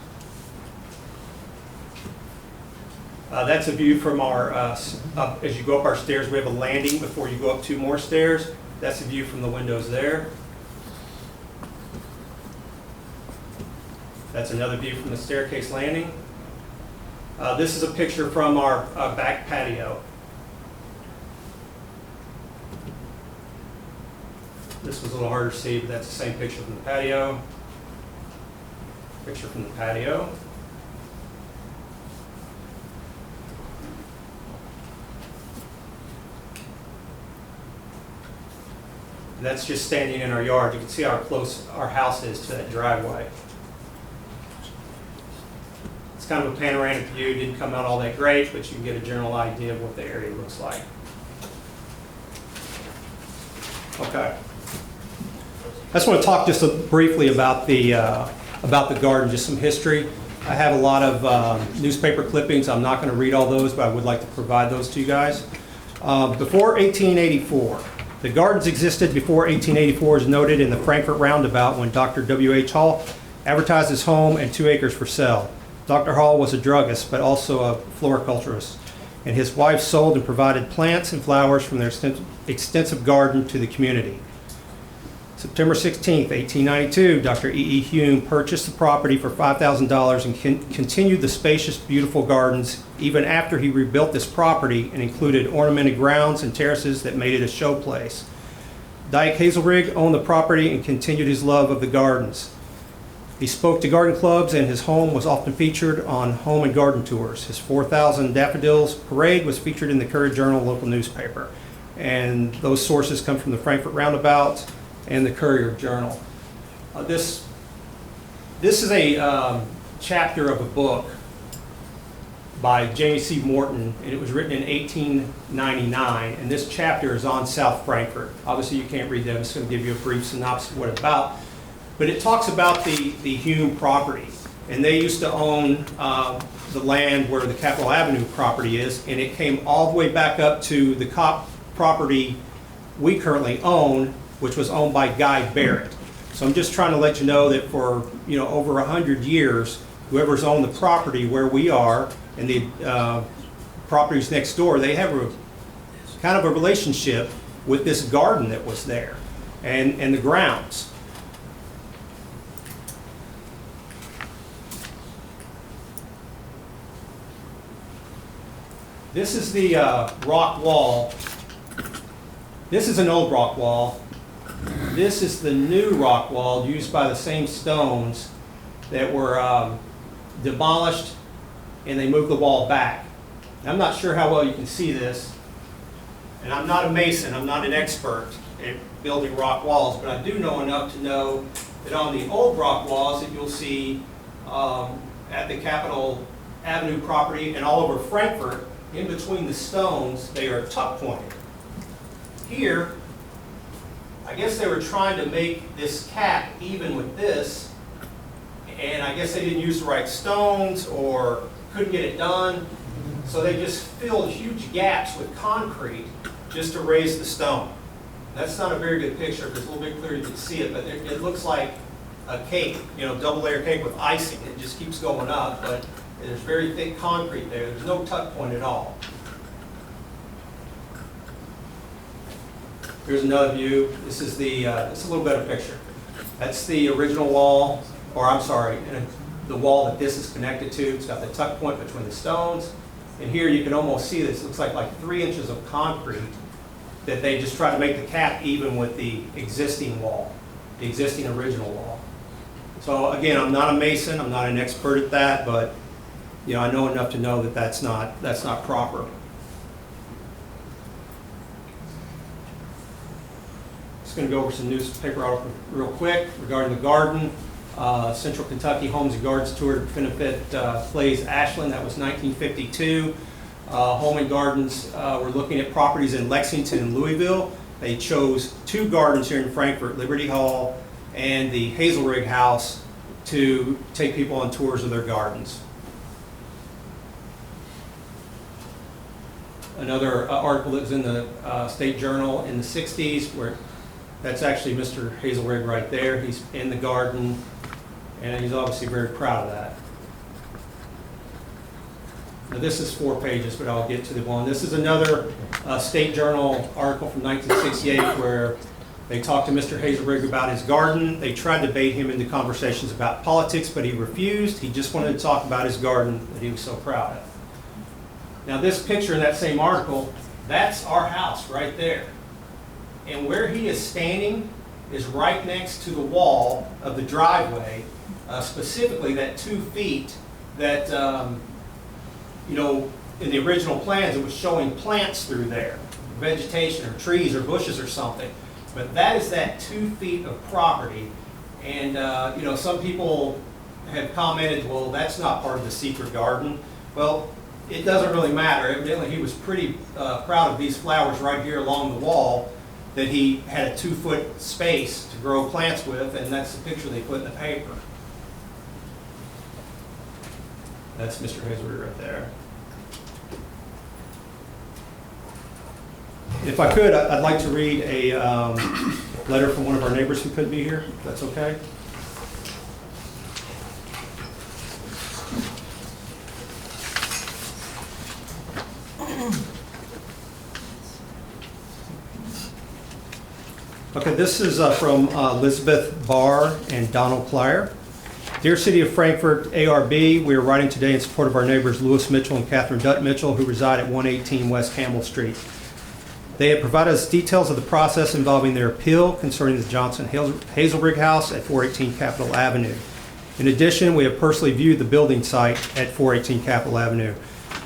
That's a view from our, as you go up our stairs, we have a landing before you go up 2 more stairs. That's a view from the windows there. That's another view from the staircase landing. This is a picture from our back patio. This was a little harder to see, but that's the same picture from the patio. Picture from the patio. And that's just standing in our yard. You can see how close our house is to that driveway. It's kind of a panoramic view. Didn't come out all that great, but you can get a general idea of what the area looks like. Okay. I just want to talk just briefly about the garden, just some history. I have a lot of newspaper clippings. I'm not going to read all those, but I would like to provide those to you guys. Before 1884, the gardens existed before 1884 is noted in the Frankfort Roundabout when Dr. W.H. Hall advertised his home and 2 acres for sale. Dr. Hall was a druggist, but also a floriculturist, and his wife sold and provided plants and flowers from their extensive garden to the community. September 16, 1892, Dr. E.E. Hume purchased the property for $5,000 and continued the spacious, beautiful gardens even after he rebuilt this property and included ornamented grounds and terraces that made it a showplace. Dyke Hazelrig owned the property and continued his love of the gardens. He spoke to garden clubs, and his home was often featured on home and garden tours. His 4,000 daffodils parade was featured in the Courier Journal local newspaper. And those sources come from the Frankfort Roundabout and the Courier Journal. This is a chapter of a book by Jamie C. Morton, and it was written in 1899, and this chapter is on South Frankfort. Obviously you can't read that. I'm just going to give you a brief synopsis of what it's about. But it talks about the Hume property, and they used to own the land where the Capitol Avenue property is, and it came all the way back up to the property we currently own, which was owned by Guy Barrett. So I'm just trying to let you know that for over 100 years, whoever's owned the property where we are and the properties next door, they have a kind of a relationship with this garden that was there and the grounds. This is the rock wall. This is an old rock wall. This is the new rock wall used by the same stones that were demolished, and they moved the wall back. I'm not sure how well you can see this, and I'm not a mason, I'm not an expert at building rock walls, but I do know enough to know that on the old rock walls that you'll see at the Capitol Avenue property and all over Frankfort, in between the stones, they are tuck pointed. Here, I guess they were trying to make this cap even with this, and I guess they didn't use the right stones or couldn't get it done. So they just filled huge gaps with concrete just to raise the stone. That's not a very good picture because it's a little bit clearer you can see it, but it looks like a cake, double layer cake with icing. It just keeps going up, but there's very thick concrete there. There's no tuck point at all. Here's another view. This is it's a little better picture. That's the original wall, or I'm sorry, the wall that this is connected to. It's got the tuck point between the stones. And here you can almost see this. It looks like 3 inches of concrete that they just try to make the cap even with the existing wall, the existing original wall. So again, I'm not a mason. I'm not an expert at that, but I know enough to know that that's not proper. Just going to go over some newspaper articles real quick regarding the garden. Central Kentucky Homes and Gardens Tour to benefit Plays Ashland. That was 1952. Home and Gardens were looking at properties in Lexington and Louisville. They chose 2 gardens here in Frankfort, Liberty Hall and the Hazelrig House, to take people on tours of their gardens. Another article that was in the State Journal in the 60s, where that's actually Mr. Hazelrig right there. He's in the garden, and he's obviously very proud of that. Now this is 4 pages, but I'll get to the one. This is another State Journal article from 1968 where they talked to Mr. Hazelrig about his garden. They tried to bait him into conversations about politics, but he refused. He just wanted to talk about his garden that he was so proud of. Now this picture in that same article, that's our house right there. And where he is standing is right next to the wall of the driveway, specifically that 2 feet that, in the original plans, it was showing plants through there, vegetation or trees or bushes or something. But that is that 2 feet of property. And, some people have commented, well, that's not part of the secret garden. Well, it doesn't really matter. Evidently, he was pretty proud of these flowers right here along the wall that he had a 2-foot space to grow plants with, and that's the picture they put in the paper. That's Mr. Hazelrig right there. If I could, I'd like to read a letter from one of our neighbors who couldn't be here, if that's okay. Okay, this is from Elizabeth Barr and Donald Clyer. Dear City of Frankfort, ARB, we are writing today in support of our neighbors Louis Mitchell and Catherine Dutt Mitchell, who reside at 118 West Campbell Street. They have provided us details of the process involving their appeal concerning the Johnson Hazelrig House at 418 Capitol Avenue. In addition, we have personally viewed the building site at 418 Capitol Avenue.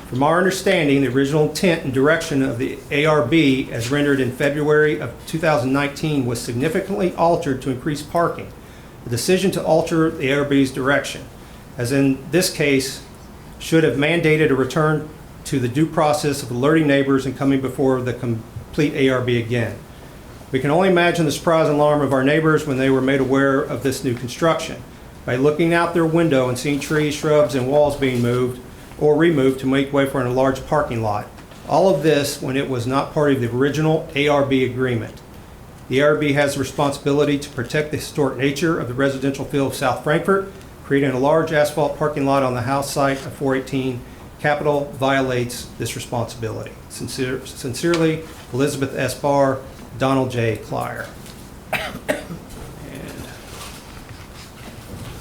From our understanding, the original intent and direction of the ARB as rendered in February of 2019 was significantly altered to increase parking. The decision to alter the ARB's direction, as in this case, should have mandated a return to the due process of alerting neighbors and coming before the complete ARB again. We can only imagine the surprise and alarm of our neighbors when they were made aware of this new construction. By looking out their window and seeing trees, shrubs, and walls being moved or removed to make way for a large parking lot. All of this when it was not part of the original ARB agreement. The ARB has the responsibility to protect the historic nature of the residential field of South Frankfort. Creating a large asphalt parking lot on the house site of 418 Capitol violates this responsibility. Sincerely, Elizabeth S. Barr, Donald J. Clyer. And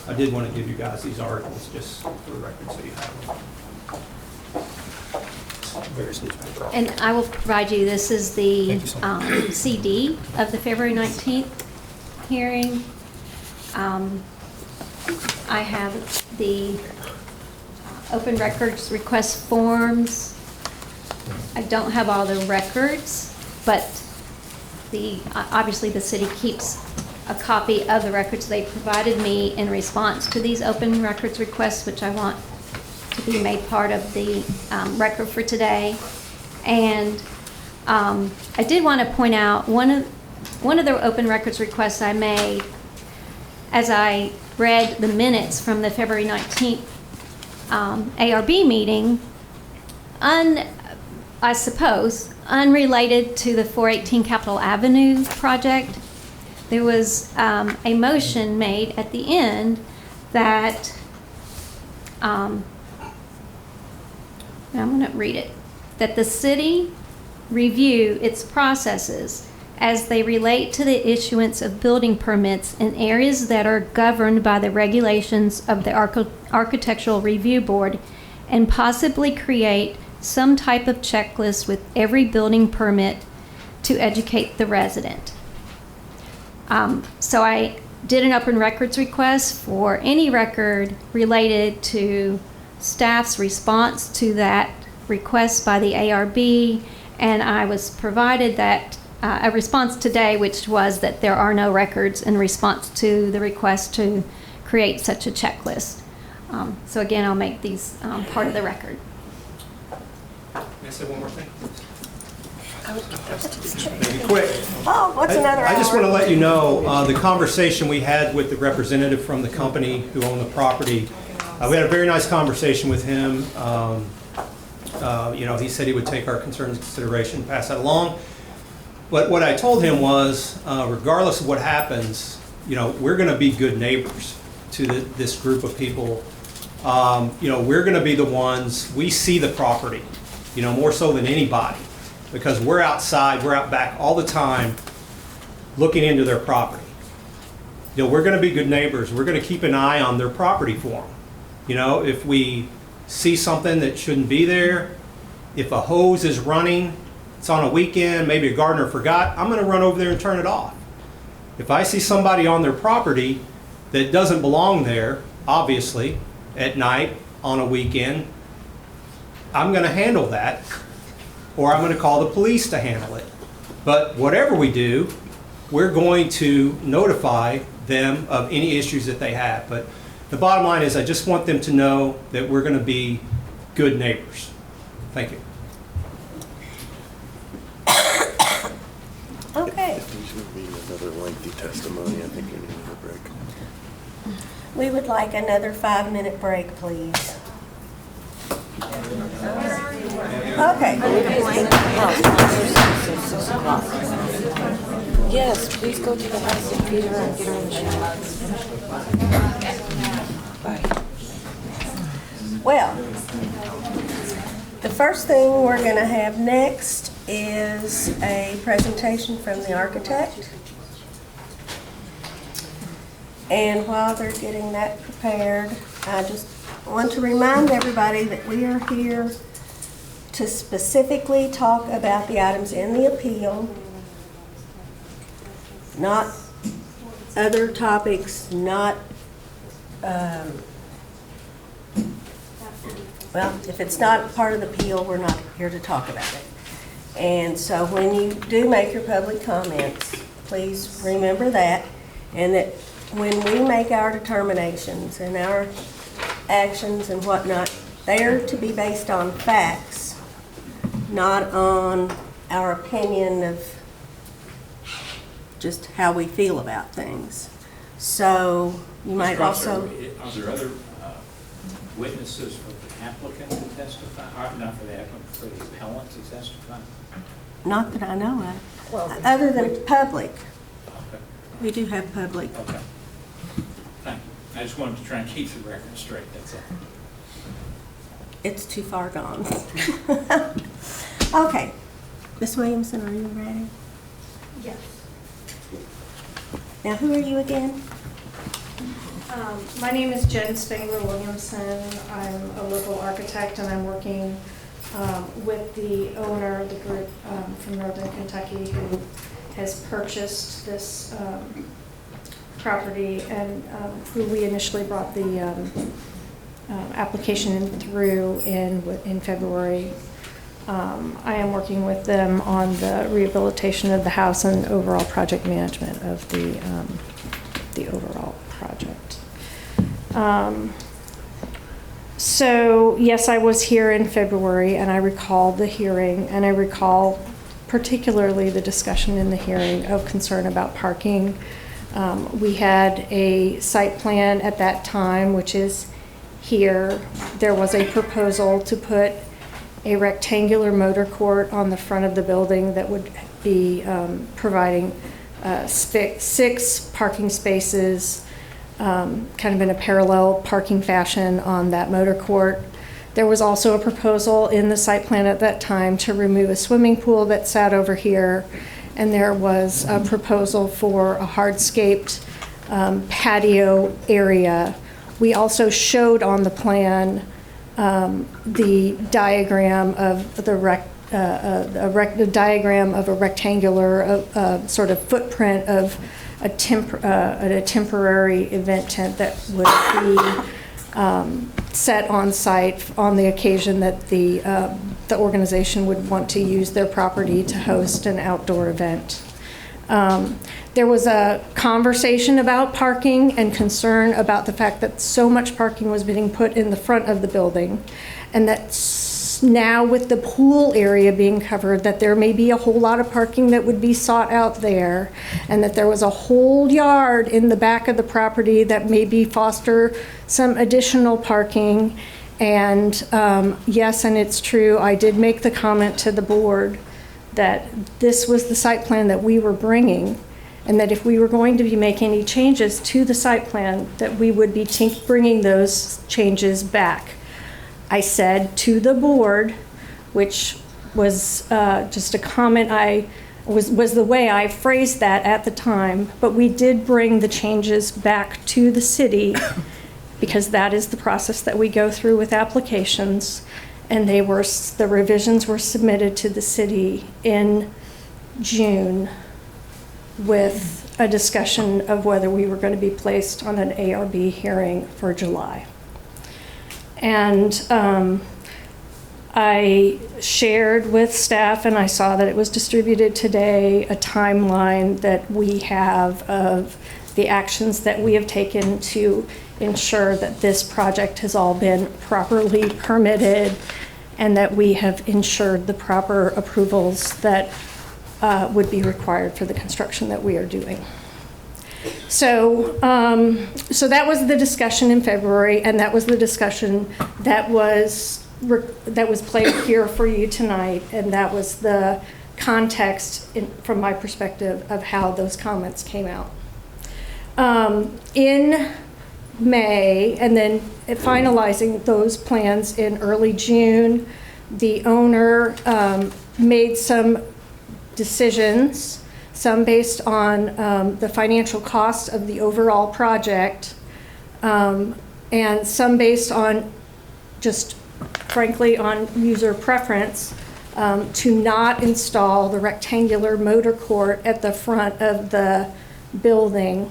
I did want to give you guys these articles just for the record so you have them. And I will provide you, this is the CD of the February 19th hearing. I have the open records request forms. I don't have all the records, but obviously the city keeps a copy of the records they provided me in response to these open records requests, which I want to be made part of the record for today. And I did want to point out one of the open records requests I made as I read the minutes from the February 19th ARB meeting. I suppose, unrelated to the 418 Capitol Avenue project, there was a motion made at the end that, I'm going to read it, that the city review its processes as they relate to the issuance of building permits in areas that are governed by the regulations of the Architectural Review Board, and possibly create some type of checklist with every building permit to educate the resident. So I did an open records request for any record related to staff's response to that request by the ARB, and I was provided that a response today, which was that there are no records in response to the request to create such a checklist. So again, I'll make these part of the record. May I say one more thing? Maybe quick. Oh, what's another I just hour? want to let you know the conversation we had with the representative from the company who owned the property. We had a very nice conversation with him. He said he would take our concerns into consideration, pass that along. But what I told him was, regardless of what happens, we're going to be good neighbors to this group of people. We're going to be the ones, we see the property, more so than anybody, because we're outside, we're out back all the time looking into their property. We're going to be good neighbors. We're going to keep an eye on their property for them. If we see something that shouldn't be there, if a hose is running, it's on a weekend, maybe a gardener forgot, I'm going to run over there and turn it off. If I see somebody on their property that doesn't belong there, obviously, at night, on a weekend, I'm going to handle that, or I'm going to call the police to handle it. But whatever we do, we're going to notify them of any issues that they have. But the bottom line is I just want them to know that we're going to be good neighbors. Thank you. Okay. There's going to be another lengthy testimony. I think we need a break. We would like another 5-minute break, please. Okay. Yes, please go to the house of Peter and get her in the shower. Bye. Well, the first thing we're going to have next is a presentation from the architect. And while they're getting that prepared, I just want to remind everybody that we are here to specifically talk about the items in the appeal, not other topics, not, if it's not part of the appeal, we're not here to talk about it. And so when you do make your public comments, please remember that, and that when we make our determinations and our actions and whatnot, they're to be based on facts, not on our opinion of just how we feel about things. So you might also... Are there other witnesses for the applicant to testify? Not for the applicant, for the appellant to testify? Not that I know of. Other than public. Okay. We do have public. Okay. Thank you. I just wanted to try and keep the record straight, that's all. It's too far gone. Okay. Ms. Williamson, are you ready? Yes. Now, who are you again? My name is Jen Spangler Williamson. I'm a local architect, and I'm working with the owner of the group from Northern Kentucky who has purchased this property and who we initially brought the application in through in February. I am working with them on the rehabilitation of the house and overall project management of the overall project. So yes, I was here in February, and I recall the hearing, and I recall particularly the discussion in the hearing of concern about parking. We had a site plan at that time, which is here. There was a proposal to put a rectangular motor court on the front of the building that would be providing 6 parking spaces, kind of in a parallel parking fashion on that motor court. There was also a proposal in the site plan at that time to remove a swimming pool that sat over here, and there was a proposal for a hardscaped patio area. We also showed on the plan the diagram of the diagram of a rectangular sort of footprint of a temporary event tent that would be set on site on the occasion that the organization would want to use their property to host an outdoor event. There was a conversation about parking and concern about the fact that so much parking was being put in the front of the building, and that now with the pool area being covered, that there may be a whole lot of parking that would be sought out there, and that there was a whole yard in the back of the property that maybe foster some additional parking. And yes, and it's true, I did make the comment to the board that this was the site plan that we were bringing, and that if we were going to be making any changes to the site plan, that we would be bringing those changes back. I said to the board, which was just a comment was the way I phrased that at the time, but we did bring the changes back to the city because that is the process that we go through with applications, and the revisions were submitted to the city in June with a discussion of whether we were going to be placed on an ARB hearing for July. And I shared with staff, and I saw that it was distributed today, a timeline that we have of the actions that we have taken to ensure that this project has all been properly permitted and that we have ensured the proper approvals that would be required for the construction that we are doing. So, so that was the discussion in February, and that was the discussion that was played here for you tonight, and that was the context from my perspective of how those comments came out. In May, and then finalizing those plans in early June, the owner made some decisions, some based on the financial cost of the overall project, and some based on just frankly on user preference, to not install the rectangular motor court at the front of the building.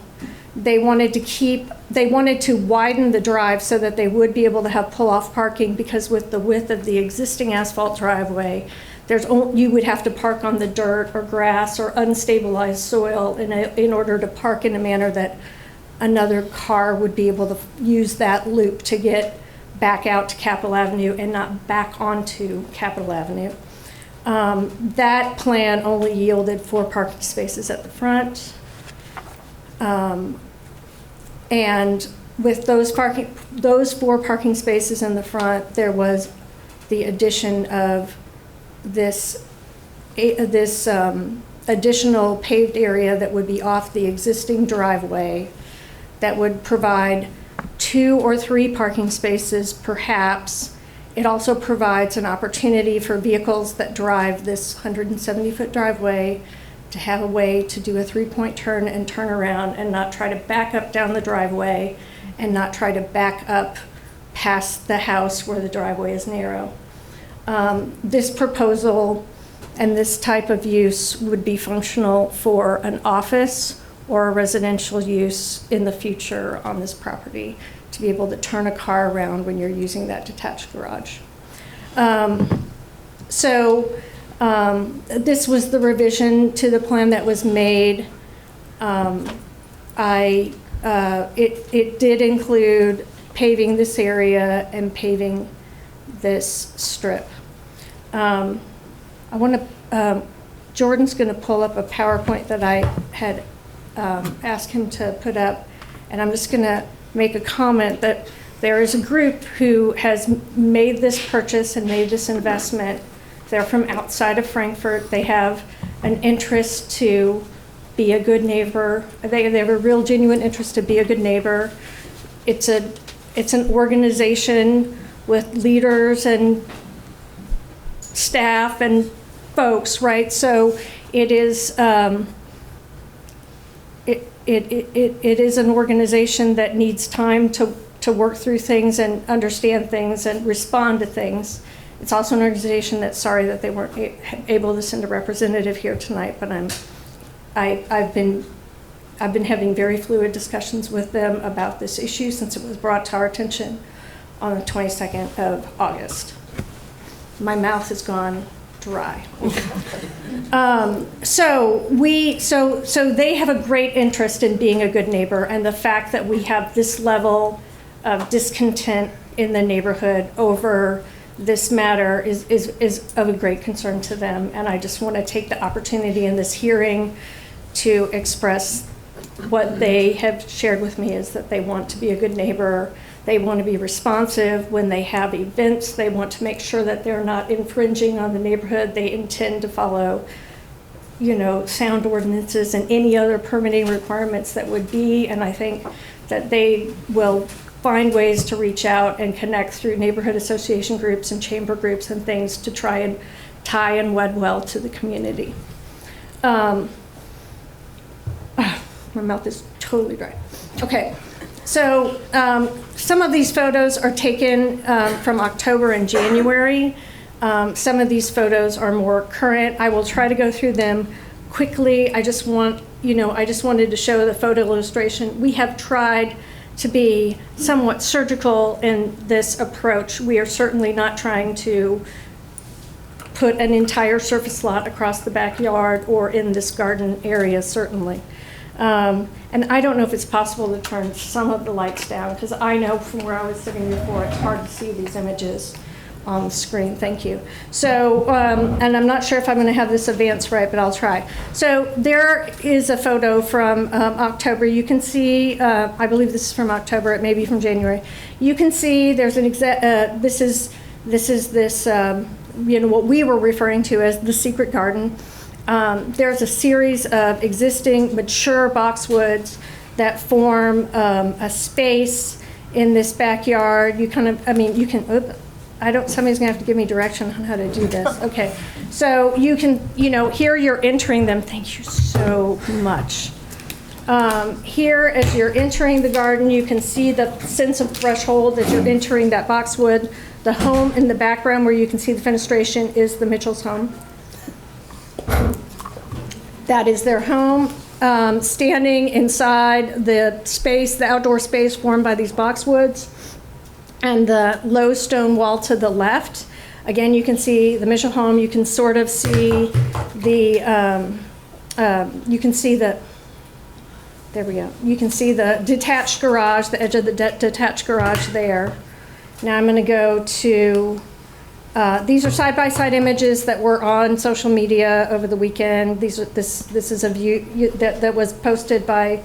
They wanted to widen the drive so that they would be able to have pull-off parking, because with the width of the existing asphalt driveway, you would have to park on the dirt or grass or unstabilized soil in order to park in a manner that another car would be able to use that loop to get back out to Capitol Avenue and not back onto Capitol Avenue. That plan only yielded 4 parking spaces at the front. And with those 4 parking spaces in the front, there was the addition of this additional paved area that would be off the existing driveway that would provide 2 or 3 parking spaces perhaps. It also provides an opportunity for vehicles that drive this 170-foot driveway to have a way to do a 3-point turn and turn around and not try to back up down the driveway and not try to back up past the house where the driveway is narrow. This proposal and this type of use would be functional for an office or a residential use in the future on this property, to be able to turn a car around when you're using that detached garage. This was the revision to the plan that was made. It did include paving this area and paving this strip. Jordan's going to pull up a PowerPoint that I had asked him to put up, and I'm just going to make a comment that There is a group who has made this purchase and made this investment. They're from outside of Frankfort. They have an interest to be a good neighbor. They have a real genuine interest to be a good neighbor. It's an organization with leaders and staff and folks, right? So it is it is an organization that needs time to work through things and understand things and respond to things. It's also an organization that's sorry that they weren't able to send a representative here tonight, but I've been having very fluid discussions with them about this issue since it was brought to our attention on the 22nd of August. My mouth has gone dry. So they have a great interest in being a good neighbor, and the fact that we have this level of discontent in the neighborhood over this matter is of a great concern to them. And I just want to take the opportunity in this hearing to express what they have shared with me is that they want to be a good neighbor. They want to be responsive when they have events. They want to make sure that they're not infringing on the neighborhood. They intend to follow, sound ordinances and any other permitting requirements that would be. And I think that they will find ways to reach out and connect through neighborhood association groups and chamber groups and things to try and tie and wed well to the community. My mouth is totally dry. Okay, so some of these photos are taken from October and January. Some of these photos are more current. I will try to go through them quickly. I just wanted to show the photo illustration. We have tried to be somewhat surgical in this approach. We are certainly not trying to put an entire surface lot across the backyard or in this garden area, certainly. And I don't know if it's possible to turn some of the lights down, because I know from where I was sitting before, it's hard to see these images on the screen. Thank you. So, and I'm not sure if I'm going to have this advance right, but I'll try. So there is a photo from October. You can see, I believe this is from October. It may be from January. You can see there's an this is what we were referring to as the secret garden. There's a series of existing mature boxwoods that form a space in this backyard. Somebody's gonna have to give me direction on how to do this. Okay, so you can, here you're entering them. Thank you so much. Here, as you're entering the garden, you can see the sense of threshold as you're entering that boxwood. The home in the background where you can see the fenestration is the Mitchell's home. That is their home, standing inside the space, the outdoor space formed by these boxwoods, and the low stone wall to the left. Again, you can see the Mitchell home. You can sort of see the, there we go. You can see the detached garage, the edge of the detached garage there. Now I'm going to go to, these are side-by-side images that were on social media over the weekend. This is a view that was posted by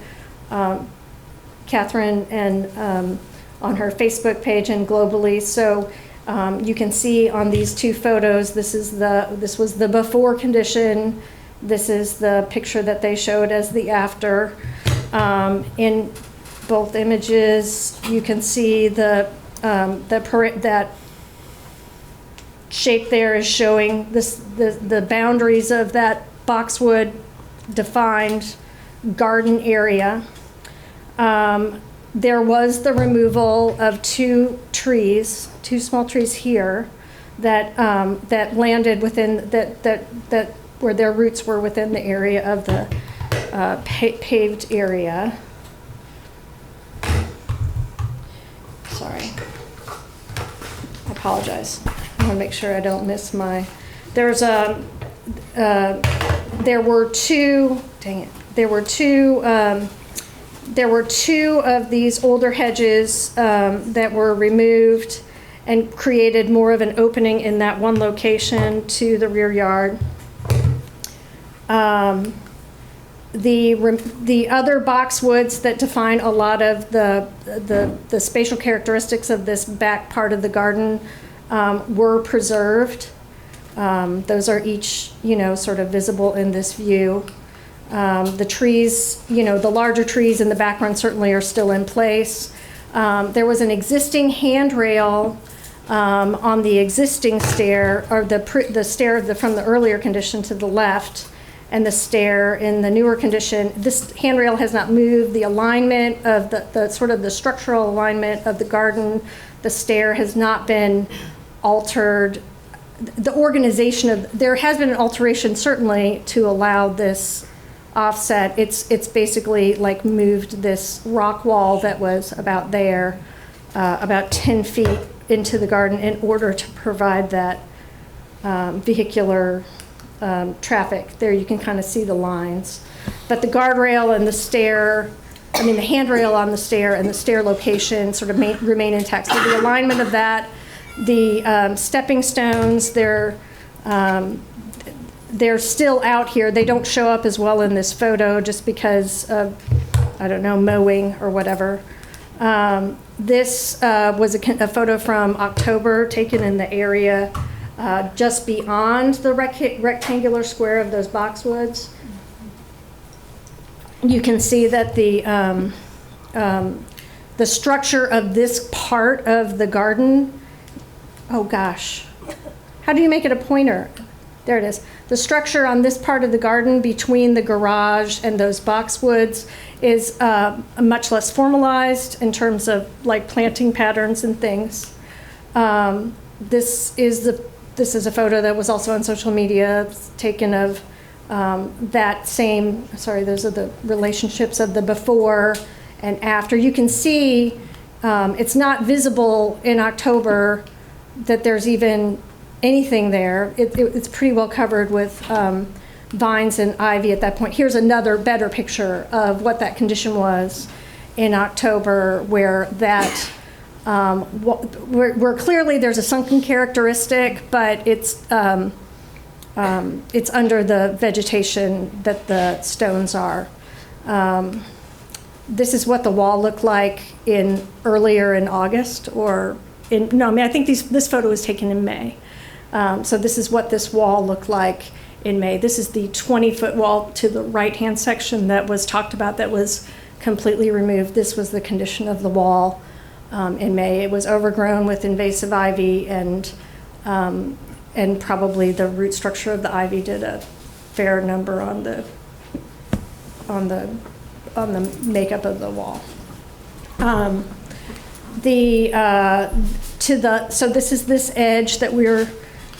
Catherine and on her Facebook page and globally. So you can see on these two photos, this was the before condition. This is the picture that they showed as the after. In both images, you can see that shape there is showing the boundaries of that boxwood defined garden area. There was the removal of two small trees here that landed within that where their roots were within the area of the paved area. Sorry, I apologize. I want to make sure I don't miss my. There were two of these older hedges that were removed and created more of an opening in that one location to the rear yard. The other boxwoods that define a lot of the spatial characteristics of this back part of the garden were preserved. Those are each, sort of visible in this view. The trees, the larger trees in the background certainly are still in place. There was an existing handrail on the existing stair, or the stair from the earlier condition to the left, and the stair in the newer condition. This handrail has not moved. The alignment of the sort of the structural alignment of the garden, the stair has not been altered. The organization there has been an alteration certainly to allow this offset. It's basically like moved this rock wall that was about there, about 10 feet into the garden in order to provide that vehicular traffic. There you can kind of see the lines. But the guardrail and the stair, the handrail on the stair and the stair location sort of remain intact. So the alignment of that, the stepping stones, they're still out here. They don't show up as well in this photo just because of, I don't know, mowing or whatever. This was a photo from October taken in the area just beyond the rectangular square of those boxwoods. You can see that the structure of this part of the garden, oh gosh, how do you make it a pointer? There it is. The structure on this part of the garden between the garage and those boxwoods is much less formalized in terms of like planting patterns and things. This is a photo that was also on social media. It's taken of that same, those are the relationships of the before and after. You can see it's not visible in October that there's even anything there. It's pretty well covered with vines and ivy at that point. Here's another better picture of what that condition was in October, where that where clearly there's a sunken characteristic, but it's under the vegetation that the stones are. This is what the wall looked like earlier in August, I think this photo was taken in May. So this is what this wall looked like in May. This is the 20-foot wall to the right-hand section that was talked about that was completely removed. This was the condition of the wall in May. It was overgrown with invasive ivy, and probably the root structure of the ivy did a fair number on the makeup of the wall. So this is this edge that we're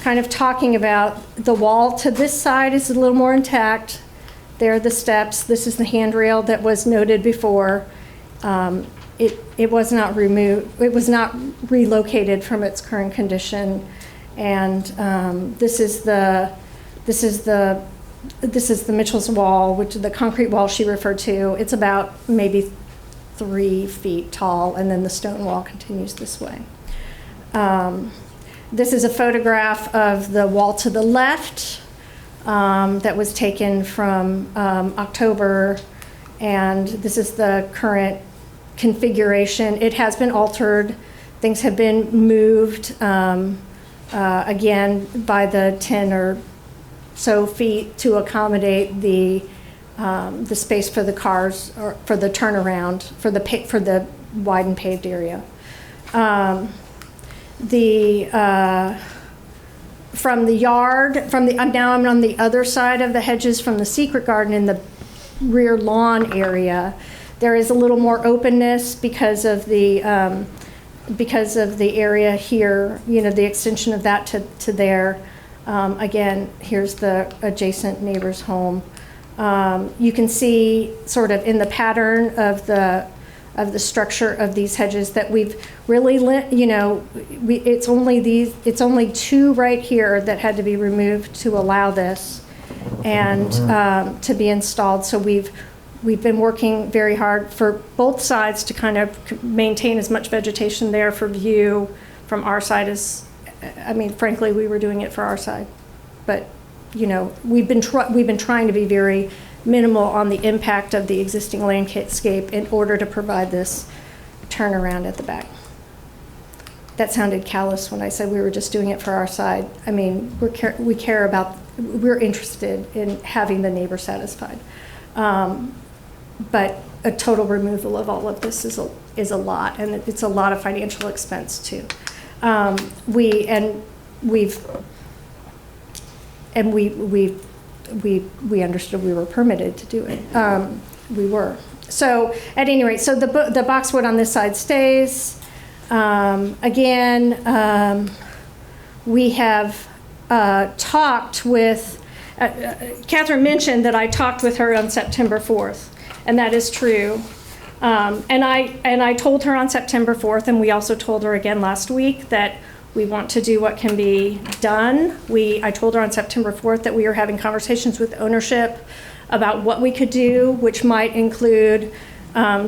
kind of talking about. The wall to this side is a little more intact. There are the steps. This is the handrail that was noted before. It was not removed. It was not relocated from its current condition. And this is the Mitchell's wall, which is the concrete wall she referred to. It's about maybe 3 feet tall, and then the stone wall continues this way. This is a photograph of the wall to the left that was taken from October, and this is the current configuration. It has been altered. Things have been moved again by the 10 or so feet to accommodate the space for the cars, or for the turnaround, for the widened paved area. From the yard, now I'm on the other side of the hedges from the secret garden in the rear lawn area. There is a little more openness because of the area here, the extension of that to there. Again, here's the adjacent neighbor's home. You can see sort of in the pattern of the structure of these hedges that we've really it's only 2 right here that had to be removed to allow this and to be installed. So we've been working very hard for both sides to kind of maintain as much vegetation there for view from our side frankly, we were doing it for our side, but we've been trying to be very minimal on the impact of the existing landscape in order to provide this turnaround at the back. That sounded callous when I said we were just doing it for our side. I mean, we're interested in having the neighbor satisfied. But a total removal of all of this is a lot, and it's a lot of financial expense too. We understood we were permitted to do it. We were. So at any rate, so the boxwood on this side stays. Again, we have talked with, Catherine mentioned that I talked with her on September 4th, and that is true. And I told her on September 4th, and we also told her again last week, that we want to do what can be done. I told her on September 4th that we are having conversations with ownership about what we could do, which might include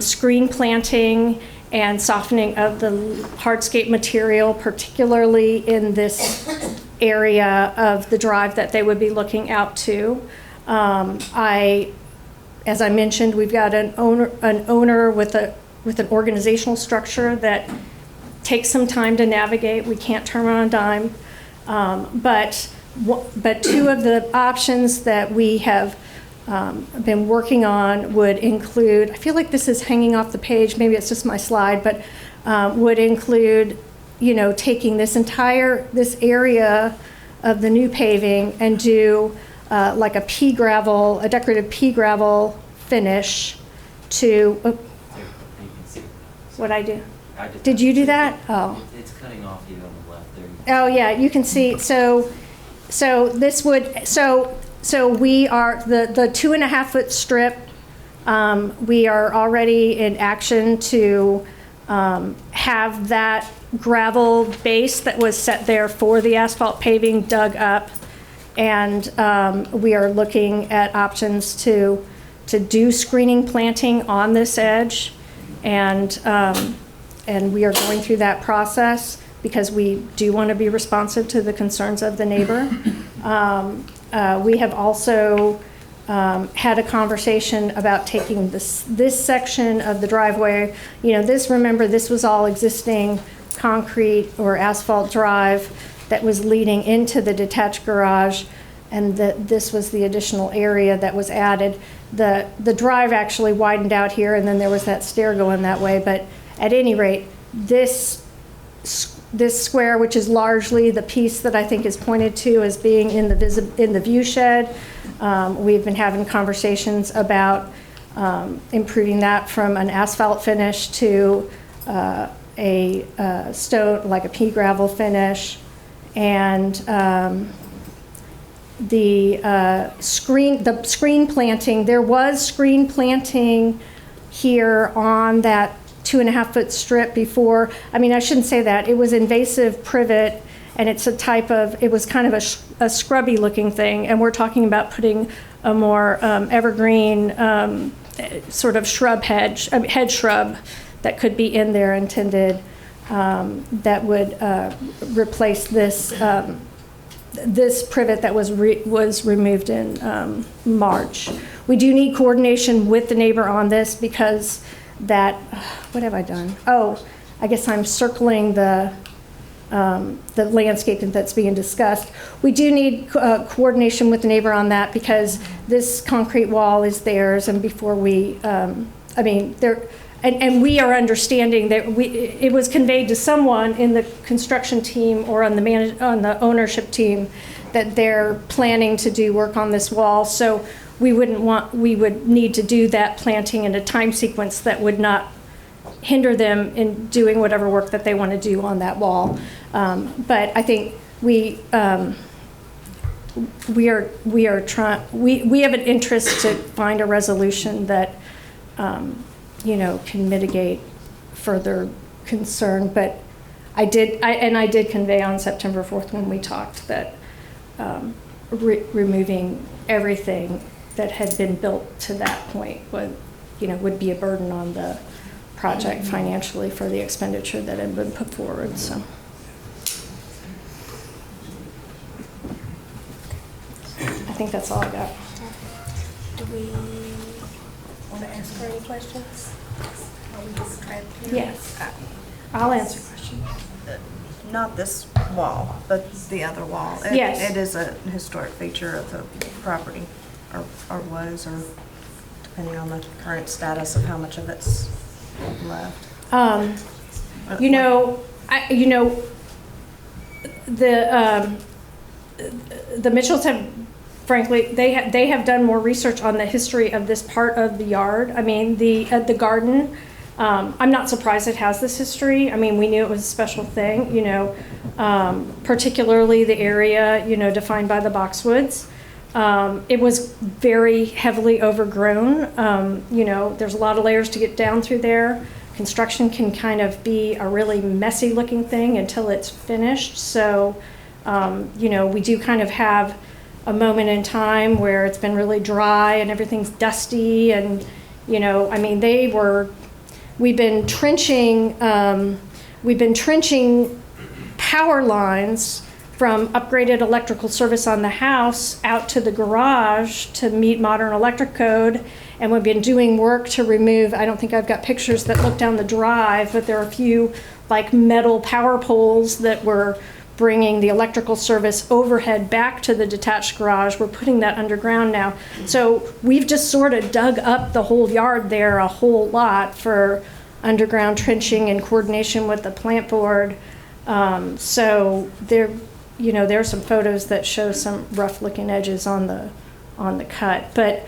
screen planting and softening of the hardscape material, particularly in this area of the drive that they would be looking out to. As I mentioned, we've got an owner with an organizational structure that takes some time to navigate. We can't turn on a dime. But two of the options that we have been working on would include, I feel like this is hanging off the page, maybe it's just my slide, but would include, taking this area of the new paving and do like a decorative pea gravel finish to, what'd I do? Did you do that? Oh. It's cutting off you on the left there. Oh, yeah, you can see, so this would, so we are, the 2.5-foot strip, we are already in action to have that gravel base that was set there for the asphalt paving dug up. And we are looking at options to do screening planting on this edge. And we are going through that process because we do want to be responsive to the concerns of the neighbor. We have also had a conversation about taking this section of the driveway. Remember, this was all existing concrete or asphalt drive that was leading into the detached garage, and this was the additional area that was added. The drive actually widened out here, and then there was that stair going that way. But at any rate, this square, which is largely the piece that I think is pointed to as being in the view shed, we've been having conversations about improving that from an asphalt finish to a stone, like a pea gravel finish. And the screen planting, there was screen planting here on that 2.5-foot strip before. I mean, I shouldn't say that. It was invasive privet, and it's a type of, it was kind of a scrubby looking thing, and we're talking about putting a more evergreen sort of hedge shrub that could be in there intended, that would replace this privet that was removed in March. We do need coordination with the neighbor on this because what have I done? Oh, I guess I'm circling the landscape that's being discussed. We do need coordination with the neighbor on that because this concrete wall is theirs, and before we, and we are understanding that it was conveyed to someone in the construction team or on the ownership team that they're planning to do work on this wall. So we would need to do that planting in a time sequence that would not hinder them in doing whatever work that they want to do on that wall. But I think we have an interest to find a resolution that can mitigate further concern. But I did convey on September 4th when we talked that removing everything that had been built to that point would be a burden on the project financially for the expenditure that had been put forward. So I think that's all I got. Do we want to ask her any questions? Are we just trapped here? Yes. I'll answer questions. Not this wall, but the other wall. Yes. It is a historic feature of the property, or was, or depending on the current status of how much of it's left. You know, the Mitchells have, frankly, they have done more research on the history of this part of the yard. I mean, the garden. I'm not surprised it has this history. I mean, we knew it was a special thing, you know, particularly the area, you know, defined by the boxwoods. It was very heavily overgrown. You know, there's a lot of layers to get down through there. Construction can kind of be a really messy looking thing until it's finished. So, you know, we do kind of have a moment in time where it's been really dry and everything's dusty. And, you know, I mean, we've been trenching power lines from upgraded electrical service on the house out to the garage to meet modern electric code. And we've been doing work to remove, I don't think I've got pictures that look down the drive, but there are a few like metal power poles that were bringing the electrical service overhead back to the detached garage. We're putting that underground now. So we've just sort of dug up the whole yard there a whole lot for underground trenching in coordination with the plant board. So there, you know, there are some photos that show some rough looking edges on the cut. But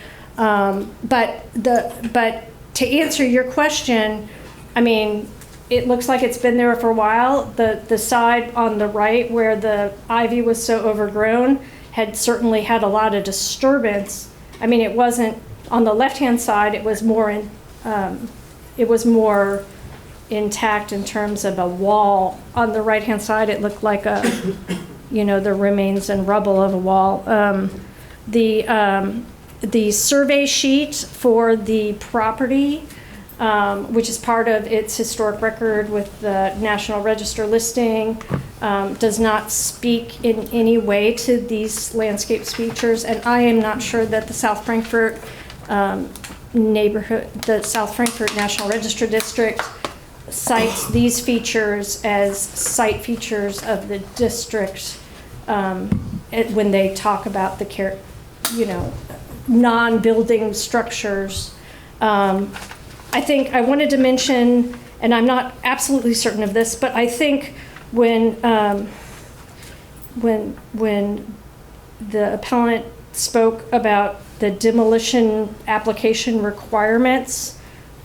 to answer your question, I mean, it looks like it's been there for a while. The side on the right where the ivy was so overgrown had certainly had a lot of disturbance. I mean, it wasn't on the left-hand side. It was more intact in terms of a wall. On the right-hand side, it looked like a, you know, the remains and rubble of a wall. The survey sheet for the property, which is part of its historic record with the National Register listing, does not speak in any way to these landscape features. And I am not sure that the South Frankfort neighborhood, the South Frankfort National Register District cites these features as site features of the district when they talk about the, you know, non-building structures. I think I wanted to mention, and I'm not absolutely certain of this, but I think when the appellant spoke about the demolition application requirements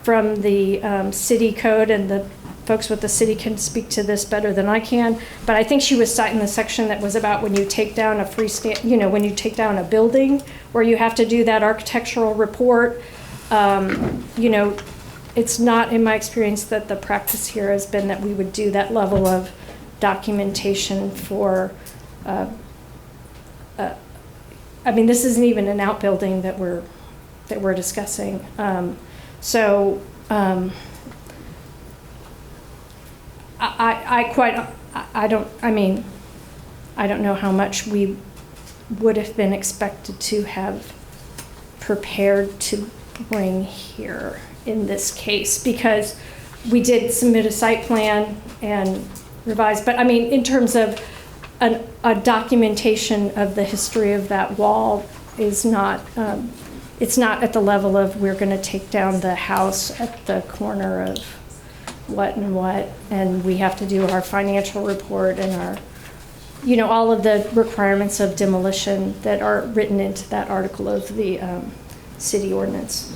from the city code, and the folks with the city can speak to this better than I can, but I think she was citing the section that was about when you take down a freestand, you know, when you take down a building where you have to do that architectural report. You know, it's not in my experience that the practice here has been that we would do that level of documentation for, I mean, this isn't even an outbuilding that we're discussing. I don't know how much we would have been expected to have prepared to bring here in this case, because we did submit a site plan and revise, but I mean, in terms of a documentation of the history of that wall is not, it's not at the level of we're going to take down the house at the corner of what and what, and we have to do our financial report and our, you know, all of the requirements of demolition that are written into that article of the city ordinance.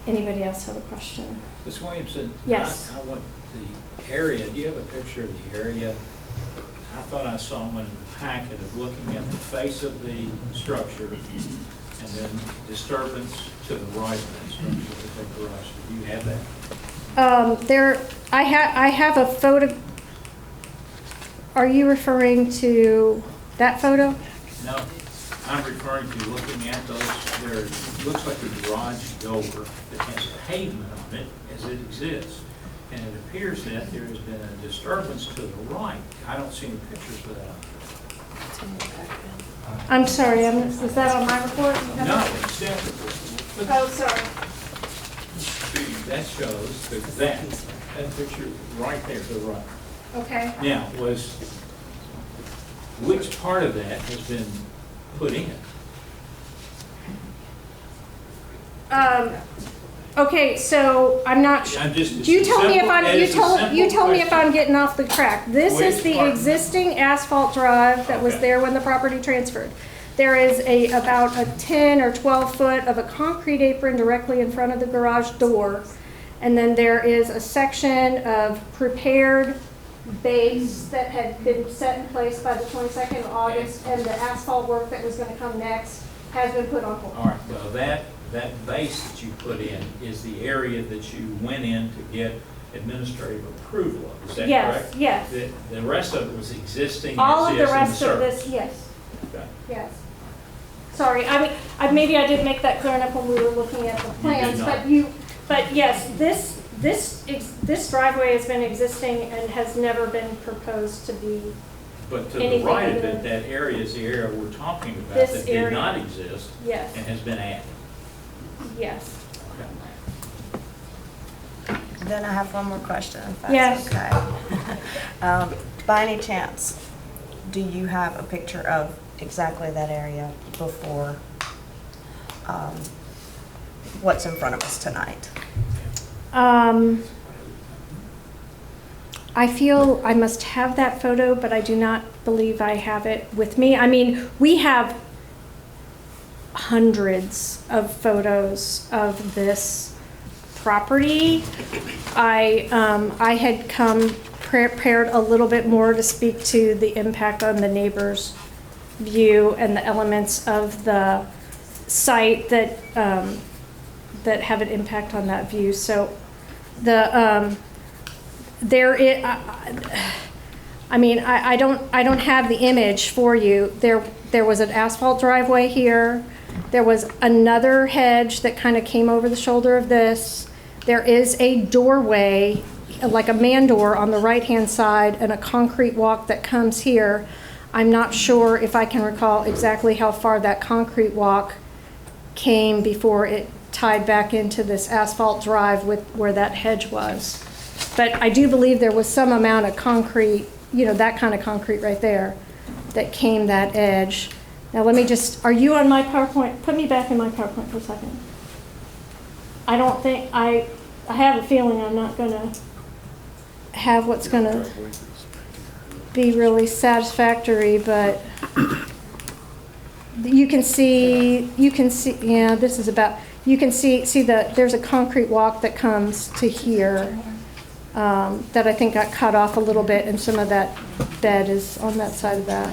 Anybody else have a question? Ms. Williamson? Yes. I want the area, do you have a picture of the area? I thought I saw one in the packet of looking at the face of the structure and then disturbance to the right of that structure with the garage. Do you have that? I have a photo. Are you referring to that photo? No, I'm referring to looking at those. There looks like a garage door that has pavement on it as it exists. And it appears that there has been a disturbance to the right. I don't see any pictures of that. I'm sorry, is that on my report? No, it's staff report. Oh, sorry. That shows that picture right there to the right. Okay. Now, which part of that has been put in? Okay, so I'm not sure. You tell me if I'm getting off the track. This is the existing asphalt drive that was there when the property transferred. There is about a 10 or 12 foot of a concrete apron directly in front of the garage door. And then there is a section of prepared base that had been set in place by the 22nd of August, and the asphalt work that was going to come next has been put on hold. All right, well, that base that you put in is the area that you went in to get administrative approval of. Is that correct? Yes. The rest of it was existing All as of is the in rest of survey. this, yes. Okay. Yes. Sorry, I mean, maybe I didn't make that clear enough when we were looking at the plans, but yes, this driveway has been existing and has never been proposed to be. But to the anything right of other it, than that area is the area we're talking about this that did area. not exist. Yes. And has been added. Yes. Then I have one more question, if that's Yes. okay. By any chance, do you have a picture of exactly that area before what's in front of us tonight? I feel I must have that photo, but I do not believe I have it with me. I mean, we have hundreds of photos of this property. I had come prepared a little bit more to speak to the impact on the neighbor's view and the elements of the site that that have an impact on that view. So the I don't have the image for you. There was an asphalt driveway here. There was another hedge that kind of came over the shoulder of this. There is a doorway, like a man door on the right-hand side, and a concrete walk that comes here. I'm not sure if I can recall exactly how far that concrete walk came before it tied back into this asphalt drive with where that hedge was. But I do believe there was some amount of concrete, that kind of concrete right there, that came that edge. Now let me are you on my PowerPoint? Put me back in my PowerPoint for a second. I don't think, I have a feeling I'm not gonna have what's gonna be really satisfactory, but you can see, yeah, this is about, you can see that there's a concrete walk that comes to here that I think got cut off a little bit, and some of that bed is on that side of that.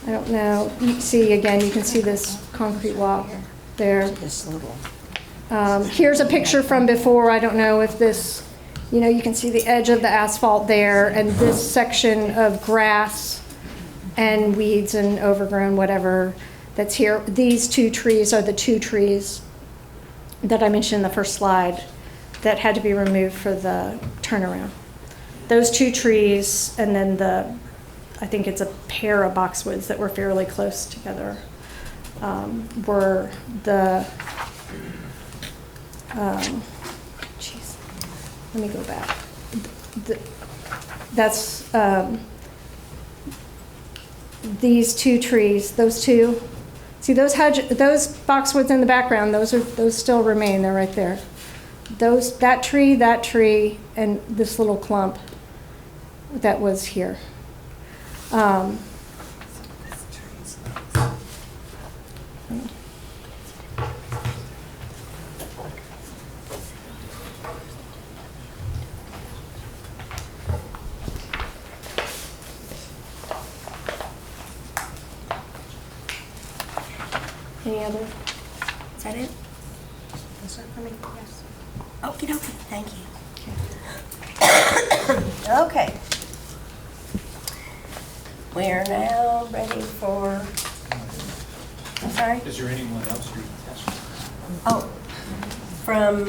I don't know. You see, again, you can see this concrete walk there. Here's a picture from before. I don't know if this, you can see the edge of the asphalt there, and this section of grass and weeds and overgrown whatever that's here. These two trees are the two trees that I mentioned in the first slide that had to be removed for the turnaround. Those two trees, and then I think it's a pair of boxwoods that were fairly close together, were the, let me go back. That's, these two trees, those two, see those boxwoods in the background, those still remain, they're right there. That tree, and this little clump that was here. Any other? Is that it? That's it for me, yes. Okey dokey, thank you. Okay. We are now ready for, I'm sorry? Is there anyone else who testified? Oh, from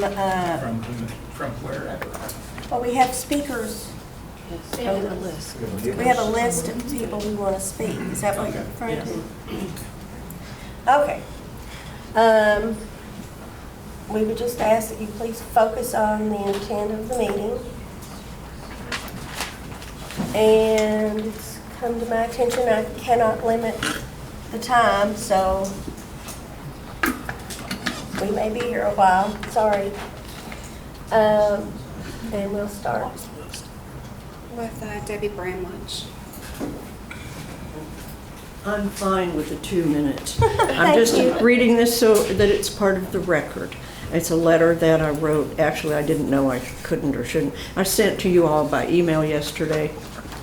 From wherever? well, we have speakers We have a list of people who want to speak. Is that what you're referring to? Okay. We would just ask that you please focus on the intent of the meeting. And it's come to my attention, I cannot limit the time, so we may be here a while. Sorry. And we'll start With Debbie Bramlage. I'm fine with the 2 minutes. I'm just reading this so that it's part of the record. It's a letter that I wrote. Actually, I didn't know I couldn't or shouldn't. I sent to you all by email yesterday,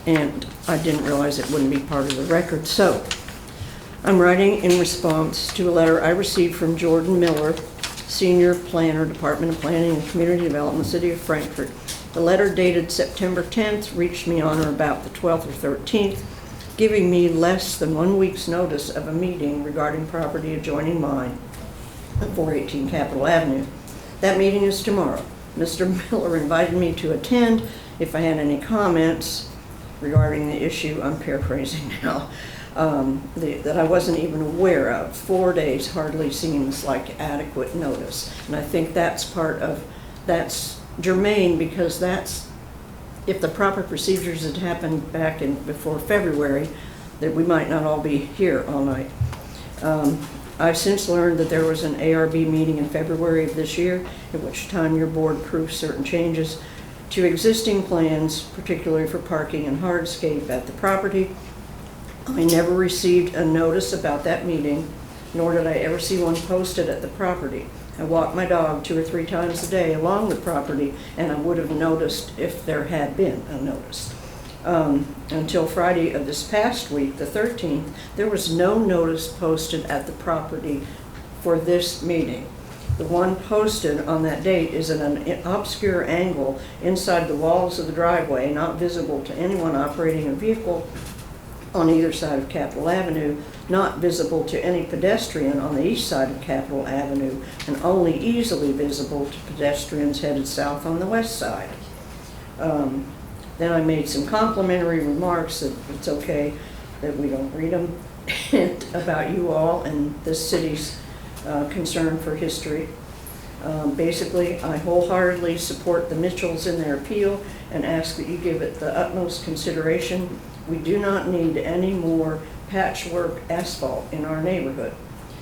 and I didn't realize it wouldn't be part of the record. So I'm writing in response to a letter I received from Jordan Miller, Senior Planner, Department of Planning and Community Development, City of Frankfort. The letter dated September 10th reached me on or about the 12th or 13th, giving me less than 1 week's notice of a meeting regarding property adjoining mine at 418 Capitol Avenue. That meeting is tomorrow. Mr. Miller invited me to attend if I had any comments regarding the issue, I'm paraphrasing now, that I wasn't even aware of. 4 days hardly seems like adequate notice. And I think that's that's germane, because that's, if the proper procedures had happened back before February, that we might not all be here all night. I've since learned that there was an ARB meeting in February of this year, at which time your board approved certain changes to existing plans, particularly for parking and hardscape at the property. I never received a notice about that meeting, nor did I ever see one posted at the property. I walk my dog 2 or 3 times a day along the property, and I would have noticed if there had been a notice. Until Friday of this past week, the 13th, there was no notice posted at the property for this meeting. The one posted on that date is at an obscure angle inside the walls of the driveway, not visible to anyone operating a vehicle on either side of Capitol Avenue, not visible to any pedestrian on the east side of Capitol Avenue, and only easily visible to pedestrians headed south on the west side. Then I made some complimentary remarks that it's okay that we don't read them, about you all and this city's concern for history. Basically, I wholeheartedly support the Mitchells in their appeal and ask that you give it the utmost consideration. We do not need any more patchwork asphalt in our neighborhood.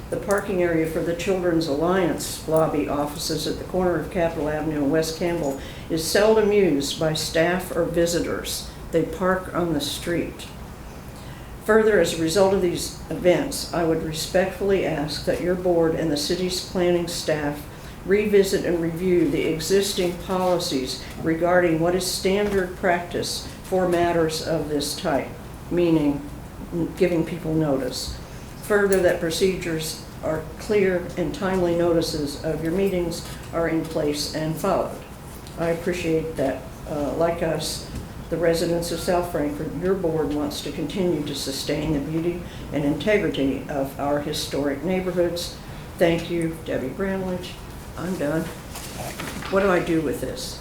The parking area for the Children's Alliance lobby offices at the corner of Capitol Avenue and West Campbell is seldom used by staff or visitors. They park on the street. Further, as a result of these events, I would respectfully ask that your board and the city's planning staff revisit and review the existing policies regarding what is standard practice for matters of this type, meaning giving people notice. Further, that procedures are clear and timely notices of your meetings are in place and followed. I appreciate that, like us, the residents of South Frankfort, your board wants to continue to sustain the beauty and integrity of our historic neighborhoods. Thank you, Debbie Bramlage. I'm done. What do I do with this?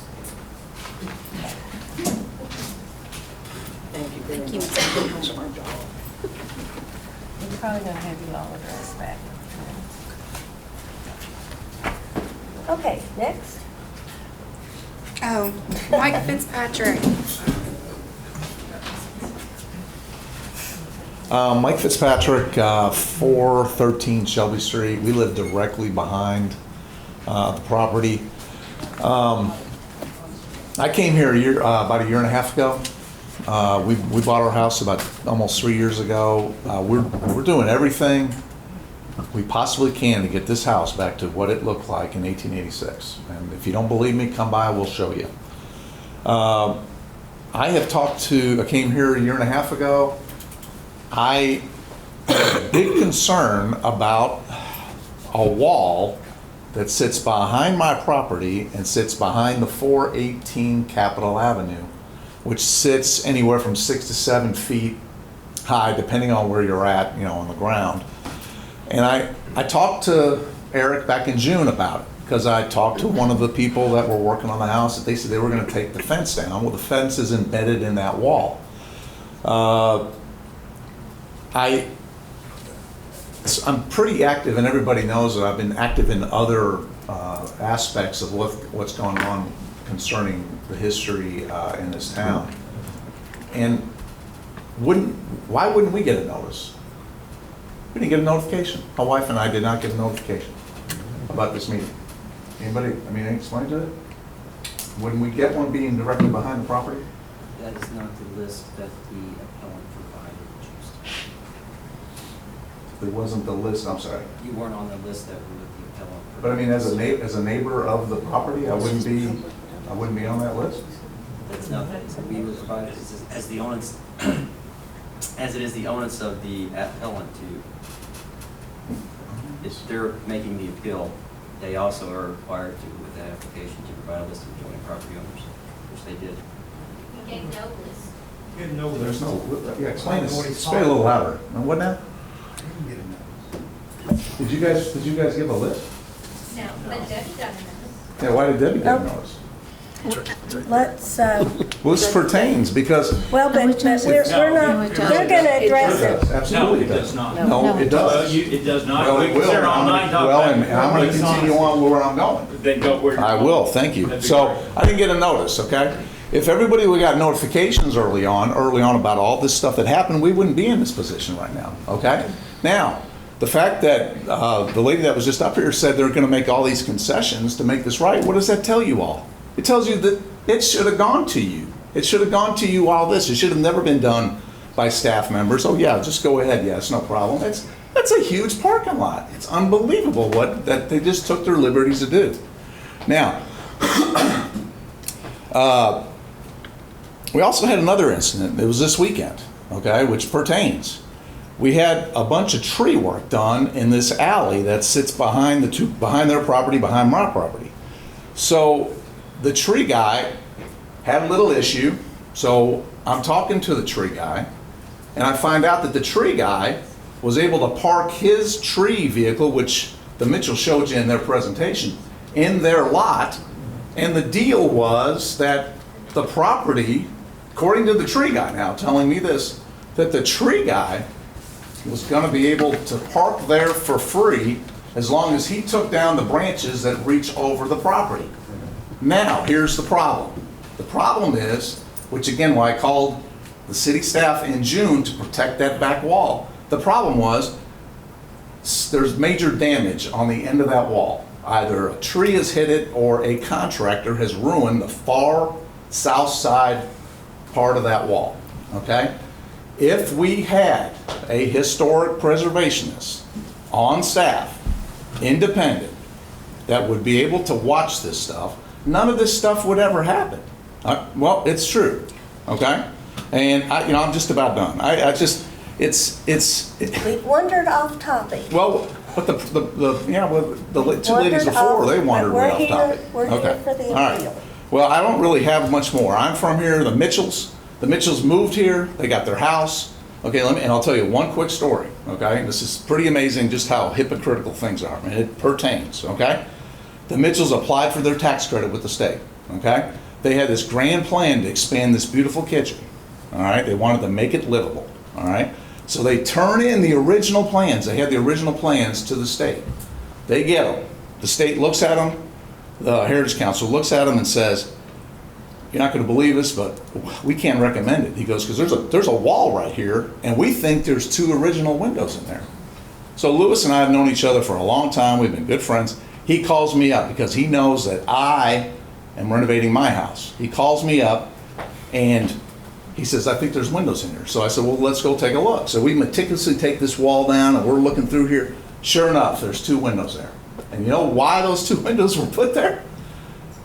Thank you very much. We're probably gonna have you all address back. Okay, next. Oh, Mike Fitzpatrick. Mike Fitzpatrick, 413 Shelby Street. We live directly behind the property. I came here about a year and a half ago. We bought our house about almost 3 years ago. We're doing everything we possibly can to get this house back to what it looked like in 1886. And if you don't believe me, come by, we'll show you. I came here a year and a half ago. I had a big concern about a wall that sits behind my property and sits behind the 418 Capitol Avenue, which sits anywhere from 6 to 7 feet high, depending on where you're at, on the ground. And I talked to Eric back in June about it, because I talked to one of the people that were working on the house, that they said they were gonna take the fence down. Well, the fence is embedded in that wall. I'm pretty active, and everybody knows that I've been active in other aspects of what's going on concerning the history in this town. And why wouldn't we get a notice? We didn't get a notification. My wife and I did not get a notification about this meeting. Anybody, I mean, explain to it? Wouldn't we get one being directly behind the property? That is not the list that the appellant provided. There wasn't the list, I'm sorry. You weren't on the list that the appellant provided. But I mean, as a neighbor of the property, I wouldn't be on that list? That's not what we were provided as the onus, as it is the onus of the appellant to, if they're making the appeal, they also are required to, with that application, to provide a list of adjoining property owners, which they did. We gave no list. There's no, yeah, explain this, say it a little louder. Now, what now? Did you guys give a list? No, but Debbie got a notice. Yeah, why did Debbie get a notice? Let's, Well, this pertains because. well, but we're not, they're gonna address it. Absolutely No, it does not. No, it does. It does not. Well, We it can will. sit all night and talk Well, about and I'm gonna what's continue on where I'm going. Then go where you're I going. will, thank you. That'd be So, great. I didn't get a notice, okay? If everybody would got notifications early on about all this stuff that happened, we wouldn't be in this position right now, okay? Now, the fact that the lady that was just up here said they're gonna make all these concessions to make this right, what does that tell you all? It tells you that it should have gone to you. It should have gone to you all this. It should have never been done by staff members. Oh yeah, just go ahead, yes, no problem. That's a huge parking lot. It's unbelievable that they just took their liberties to do. Now, we also had another incident. It was this weekend, okay, which pertains. We had a bunch of tree work done in this alley that sits behind their property, behind my property. So the tree guy had a little issue. So I'm talking to the tree guy, and I find out that the tree guy was able to park his tree vehicle, which the Mitchell showed you in their presentation, in their lot. And the deal was that the property, according to the tree guy now telling me this, that the tree guy was going to be able to park there for free as long as he took down the branches that reach over the property. Now, here's the problem. The problem is, which again, why I called the city staff in June to protect that back wall. The problem was, there's major damage on the end of that wall. Either a tree has hit it or a contractor has ruined the far south side part of that wall, okay? If we had a historic preservationist on staff, independent, that would be able to watch this stuff, none of this stuff would ever happen. Well, it's true, okay? And I'm just about done. We've wandered off topic. Well, but the two ladies before, they wandered way off topic. We're here for the All right. appeal. Well, I don't really have much more. I'm from here, the Mitchells moved here, they got their house. Okay, and I'll tell you one quick story, okay? This is pretty amazing just how hypocritical things are, and it pertains, okay? The Mitchells applied for their tax credit with the state, okay? They had this grand plan to expand this beautiful kitchen, all right? They wanted to make it livable, all right? So they turn in the original plans. They had the original plans to the state. They get them. The state looks at them. The Heritage Council looks at them and says, "You're not going to believe us, but we can't recommend it." He goes, "Because there's a wall right here, and we think there's 2 original windows in there." So Lewis and I have known each other for a long time. We've been good friends. He calls me up because he knows that I am renovating my house. He calls me up, and he says, "I think there's windows in here." So I said, "Well, let's go take a look." So we meticulously take this wall down, and we're looking through here. Sure enough, there's 2 windows there. And you know why those 2 windows were put there?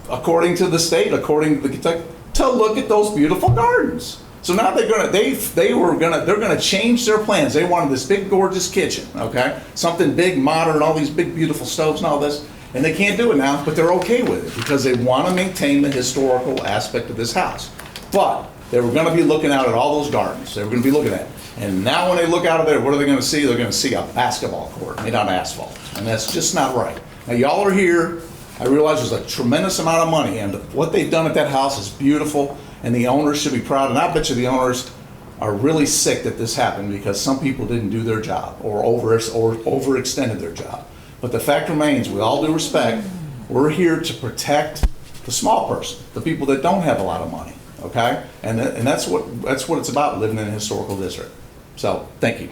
According to the state, according to the Kentucky, to look at those beautiful gardens. So now they're gonna change their plans. They wanted this big, gorgeous kitchen, okay? Something big, modern, all these big, beautiful stoves and all this. And they can't do it now, but they're okay with it because they want to maintain the historical aspect of this house. But they were going to be looking out at all those gardens. They were going to be looking at it. And now when they look out of there, what are they going to see? They're going to see a basketball court made out of asphalt. And that's just not right. Now y'all are here I realize there's a tremendous amount of money, and what they've done at that house is beautiful, and the owners should be proud, and I bet you the owners are really sick that this happened because some people didn't do their job or overextended their job. But the fact remains, with all due respect, we're here to protect the small person, the people that don't have a lot of money, okay? And that's what it's about, living in a historical district. So, thank you.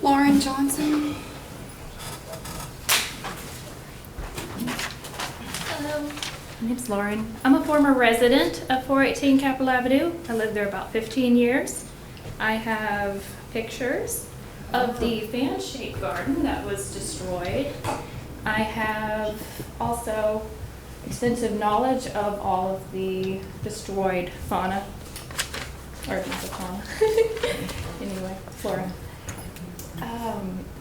Lauren Johnson. Hello, my name's Lauren. I'm a former resident of 418 Capitol Avenue. I lived there about 15 years. I have pictures of the fan-shaped garden that was destroyed. I have also extensive knowledge of all of the destroyed fauna, or not the fauna, anyway, flora.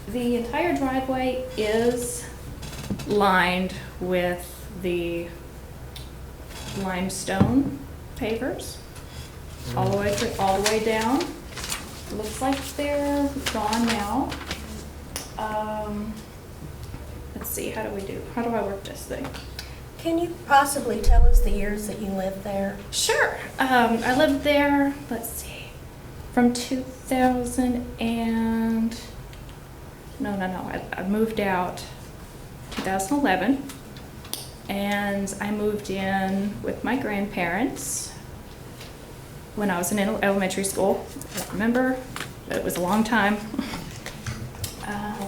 The entire driveway is lined with the limestone pavers all the way down. Looks like they're gone now. Let's see, how do I work this thing? Can you possibly tell us the years that you lived there? Sure. I lived there, let's see, from 2000 and, I moved out 2011, and I moved in with my grandparents when I was in elementary school. I remember, it was a long time.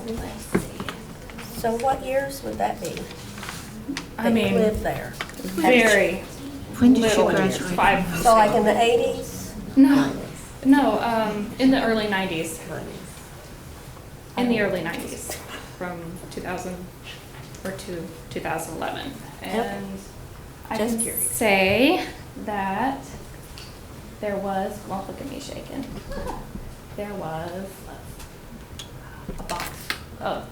Let's see. So what years would that be? I mean, you lived there? Very When did you little graduate? years, 5. So like in the 80s? No, in the early 90s. In the early 90s, from 2000 or to 2011. And I Just can curious. say that there was, well, look at me shaking. There was a box, the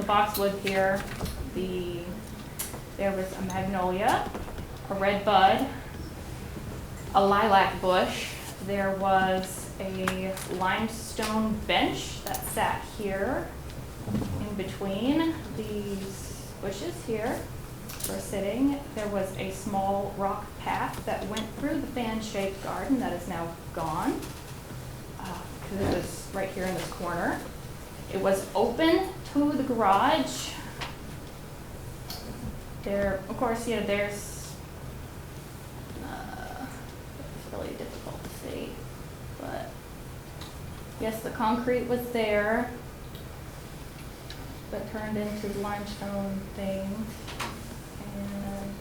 boxwood here, there was a magnolia, a red bud, a lilac bush. There was a limestone bench that sat here in between these bushes here for sitting. There was a small rock path that went through the fan-shaped garden that is now gone, because it was right here in this corner. It was open to the garage. There, of course, there's, it's really difficult to see, but yes, the concrete was there, but turned into limestone things. And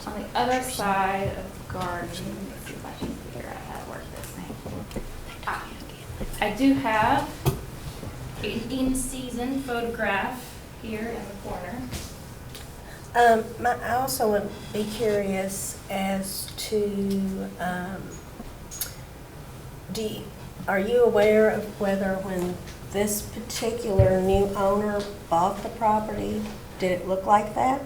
on the other side of the garden, let me see if I can figure out how to work this thing. I do have an in-season photograph here in the corner. I also would be curious as to, are you aware of whether when this particular new owner bought the property, did it look like that?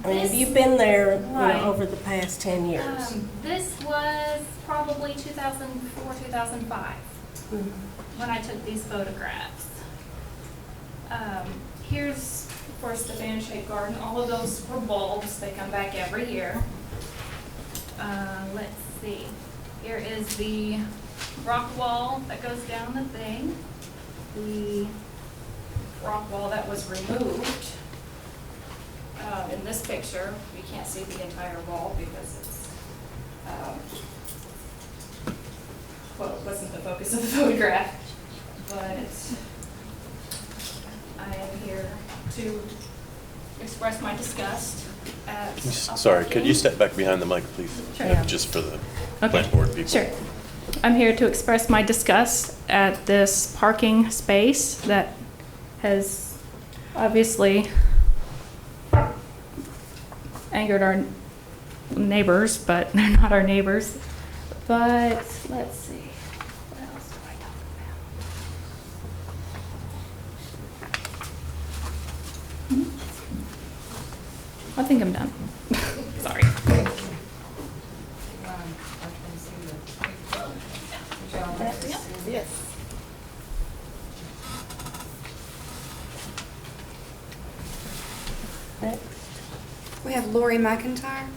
I mean, have you been there Right. over the past 10 years? This was probably 2004, 2005 when I took these photographs. Here's, of course, the fan-shaped garden. All of those were bulbs. They come back every year. Let's see. Here is the rock wall that goes down the thing. The rock wall that was removed. In this picture, you can't see the entire wall because it's, well, it wasn't the focus of the photograph, but I am here to express my disgust at. Sorry, could you step back behind the mic, please? Sure. Just for the Okay. plant board people. Sure. I'm here to express my disgust at this parking space that has obviously angered our neighbors, but they're not our neighbors. But let's see, what else do I talk about? I think I'm done. Sorry. Yes. We have Lori McIntyre.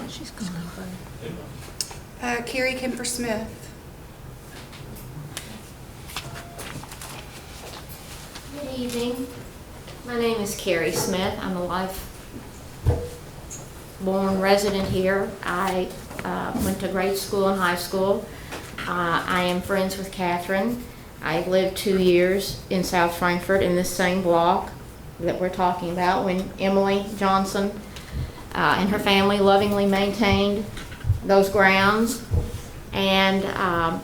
She's gone. Carrie Kemper Smith. Good evening. My name is Carrie Smith. I'm a life-born resident here. I went to grade school and high school. I am friends with Catherine. I lived 2 years in South Frankfort in this same block that we're talking about when Emily Johnson and her family lovingly maintained those grounds. And I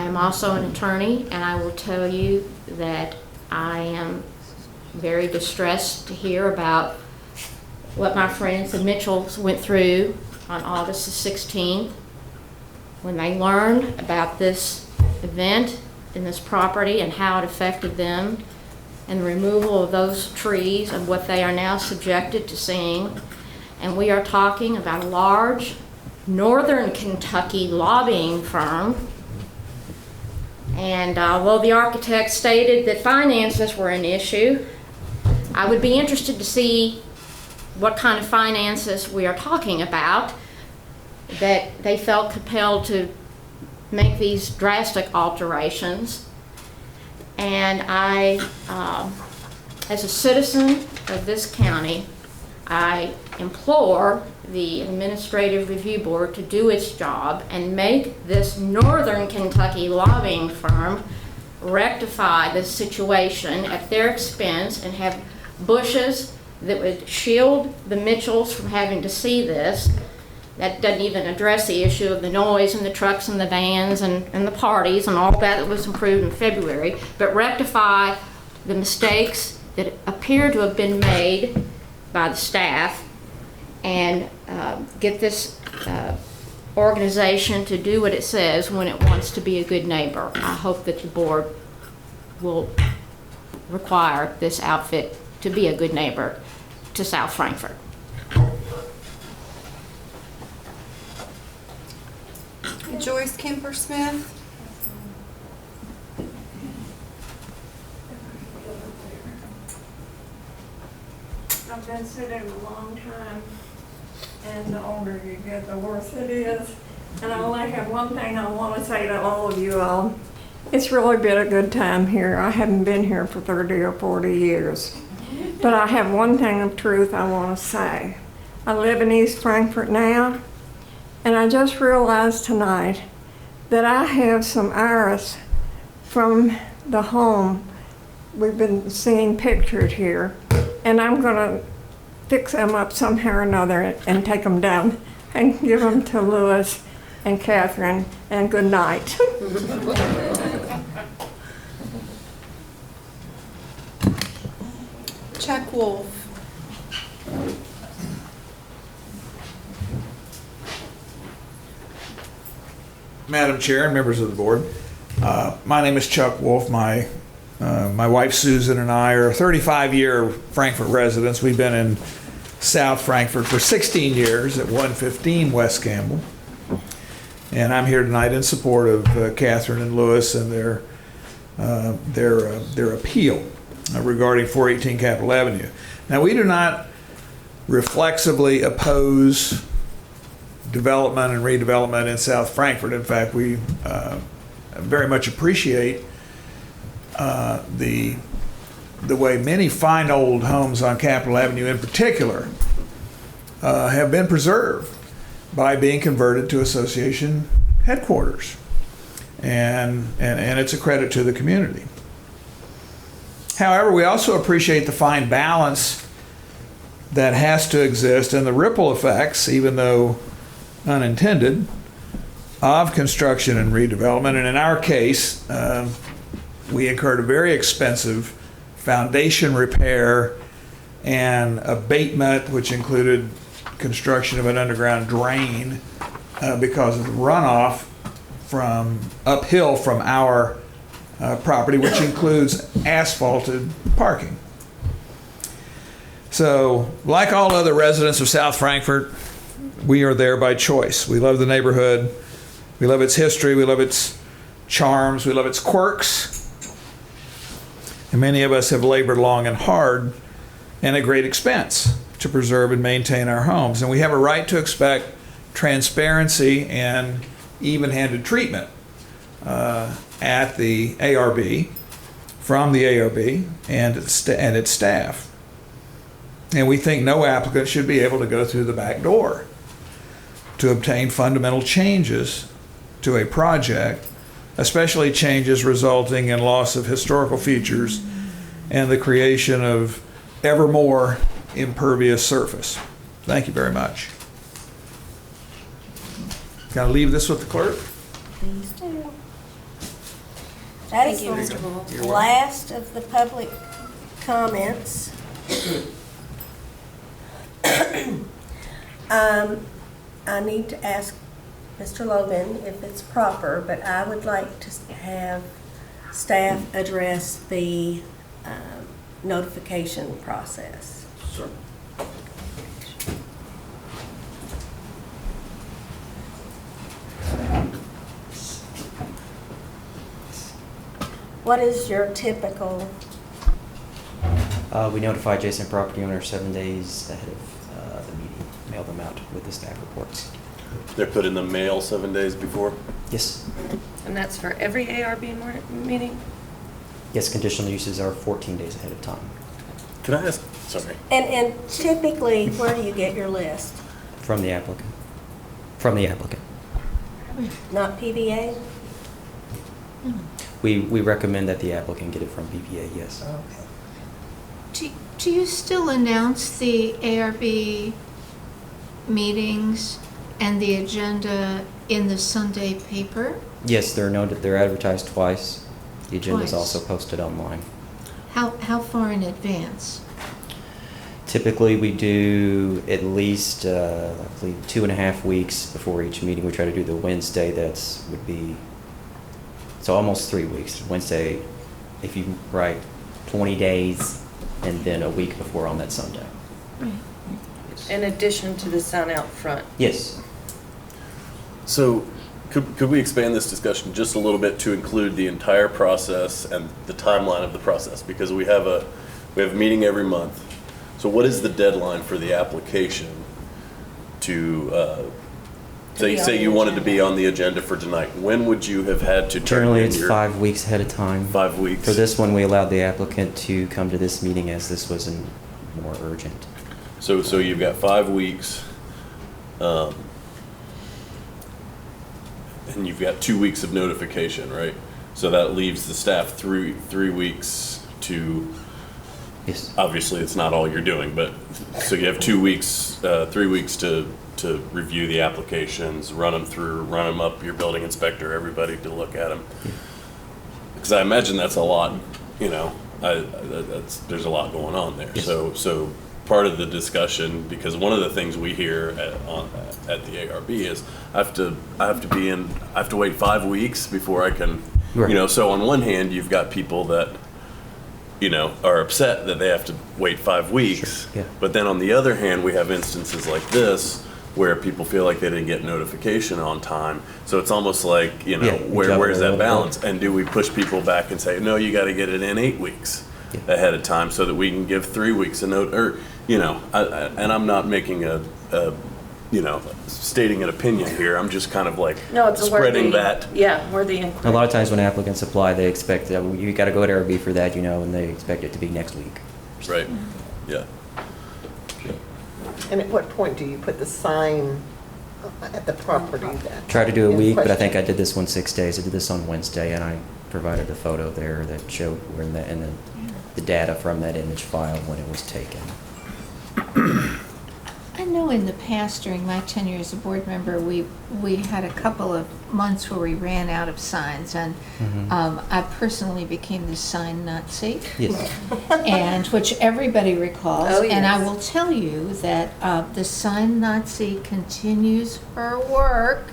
am also an attorney, and I will tell you that I am very distressed to hear about what my friends the Mitchells went through on August the 16th when they learned about this event in this property and how it affected them, and the removal of those trees and what they are now subjected to seeing. And we are talking about a large Northern Kentucky lobbying firm. And although the architect stated that finances were an issue, I would be interested to see what kind of finances we are talking about that they felt compelled to make these drastic alterations. And I, as a citizen of this county, I implore the Administrative Review Board to do its job and make this Northern Kentucky lobbying firm rectify this situation at their expense and have bushes that would shield the Mitchells from having to see this. That doesn't even address the issue of the noise and the trucks and the vans and the parties and all that was improved in February, but rectify the mistakes that appear to have been made by the staff and get this organization to do what it says when it wants to be a good neighbor. I hope that the board will require this outfit to be a good neighbor to South Frankfort. Joyce Kemper Smith. I've been sitting a long time, and the older you get, the worse it is. And I only have one thing I want to say to all of you all. It's really been a good time here. I haven't been here for 30 or 40 years. But I have one thing of truth I want to say. I live in East Frankfort now, and I just realized tonight that I have some iris from the home we've been seeing pictured here, and I'm going to fix them up somehow or another and take them down and give them to Louis and Catherine, and good night. Chuck Wolf. Madam Chair and members of the board, my name is Chuck Wolf. My wife Susan and I are 35-year Frankfort residents. We've been in South Frankfort for 16 years at 115 West Campbell. And I'm here tonight in support of Catherine and Louis and their appeal regarding 418 Capitol Avenue. Now, we do not reflexively oppose development and redevelopment in South Frankfort. In fact, we very much appreciate the way many fine old homes on Capitol Avenue in particular have been preserved by being converted to association headquarters. And it's a credit to the community. However, we also appreciate the fine balance that has to exist and the ripple effects, even though unintended, of construction and redevelopment. And in our case, we incurred a very expensive foundation repair and abatement, which included construction of an underground drain because of the runoff from uphill from our property, which includes asphalted parking. So, like all other residents of South Frankfort, we are there by choice. We love the neighborhood. We love its history. We love its charms. We love its quirks. And many of us have labored long and hard and a great expense to preserve and maintain our homes. And we have a right to expect transparency and even-handed treatment at the ARB, from the ARB and its staff. And we think no applicant should be able to go through the back door to obtain fundamental changes to a project, especially changes resulting in loss of historical features and the creation of ever more impervious surface. Thank you very much. Can I leave this with the clerk? Please do. That is the last of the public comments. I need to ask Mr. Logan if it's proper, but I would like to have staff address the notification process. Sure. What is your typical? We notify adjacent property owners 7 days ahead of the meeting, mail them out with the staff reports. They're put in the mail 7 days before? Yes. And that's for every ARB meeting? Yes, conditional uses are 14 days ahead of time. Can I ask, sorry. And typically, where do you get your list? From the applicant. From the applicant. Not PBA? We recommend that the applicant get it from BPA, yes. Okay. Do you still announce the ARB meetings and the agenda in the Sunday paper? Yes, they're noted, they're advertised twice. The agenda is Twice. also posted online. How far in advance? Typically, we do at least, I believe, 2.5 weeks before each meeting. We try to do the Wednesday, would be, so almost 3 weeks. Wednesday, if you write 20 days, and then a week before on that Sunday. Right. In addition to the sign out front? Yes. So could we expand this discussion just a little bit to include the entire process and the timeline of the process? Because we have a meeting every month. So what is the deadline for the application to say you wanted to be on the agenda for tonight? When would you have had to turn Generally, in it's your 5 weeks ahead of time. 5 weeks? For this one, we allowed the applicant to come to this meeting as this was more urgent. So you've got 5 weeks, and you've got 2 weeks of notification, right? So that leaves the staff three weeks to. Yes. Obviously, it's not all you're doing, but so you have 2 weeks, 3 weeks to review the applications, run them up your building inspector, everybody to look at them. Because I imagine that's a lot, you know. There's a lot going on there. Yes. So part of the discussion, because one of the things we hear at the ARB is I have to wait 5 weeks before I can, Right. you know. So on one hand, you've got people that, you know, are upset that they have to wait 5 weeks. Sure. Yeah. But then on the other hand, we have instances like this where people feel like they didn't get notification on time. So it's almost like, you know, Yeah, where's that exactly. balance? And do we push people back and say, no, you got to get it in 8 weeks ahead of time so that we can give 3 weeks a note? Or, you know, and I'm not making a you know, stating an opinion here. I'm just kind of like No, it's spreading that. Yeah, where the A lot of times when applicants apply, they expect that you got to go to ARB for that, you know, and they expect it to be next week. Right. Yeah. And at what point do you put the sign at the property then? Try to do a In week, but I think I question? did this one 6 days. I did this on Wednesday, and I provided a photo there that showed where the data from that image file when it was taken. I know in the past, during my tenure as a board member, we had a couple of months where we ran out of signs, and I personally became the sign Nazi. Yes. And which everybody recalls. Oh, And I yes. will tell you that the sign Nazi continues her work.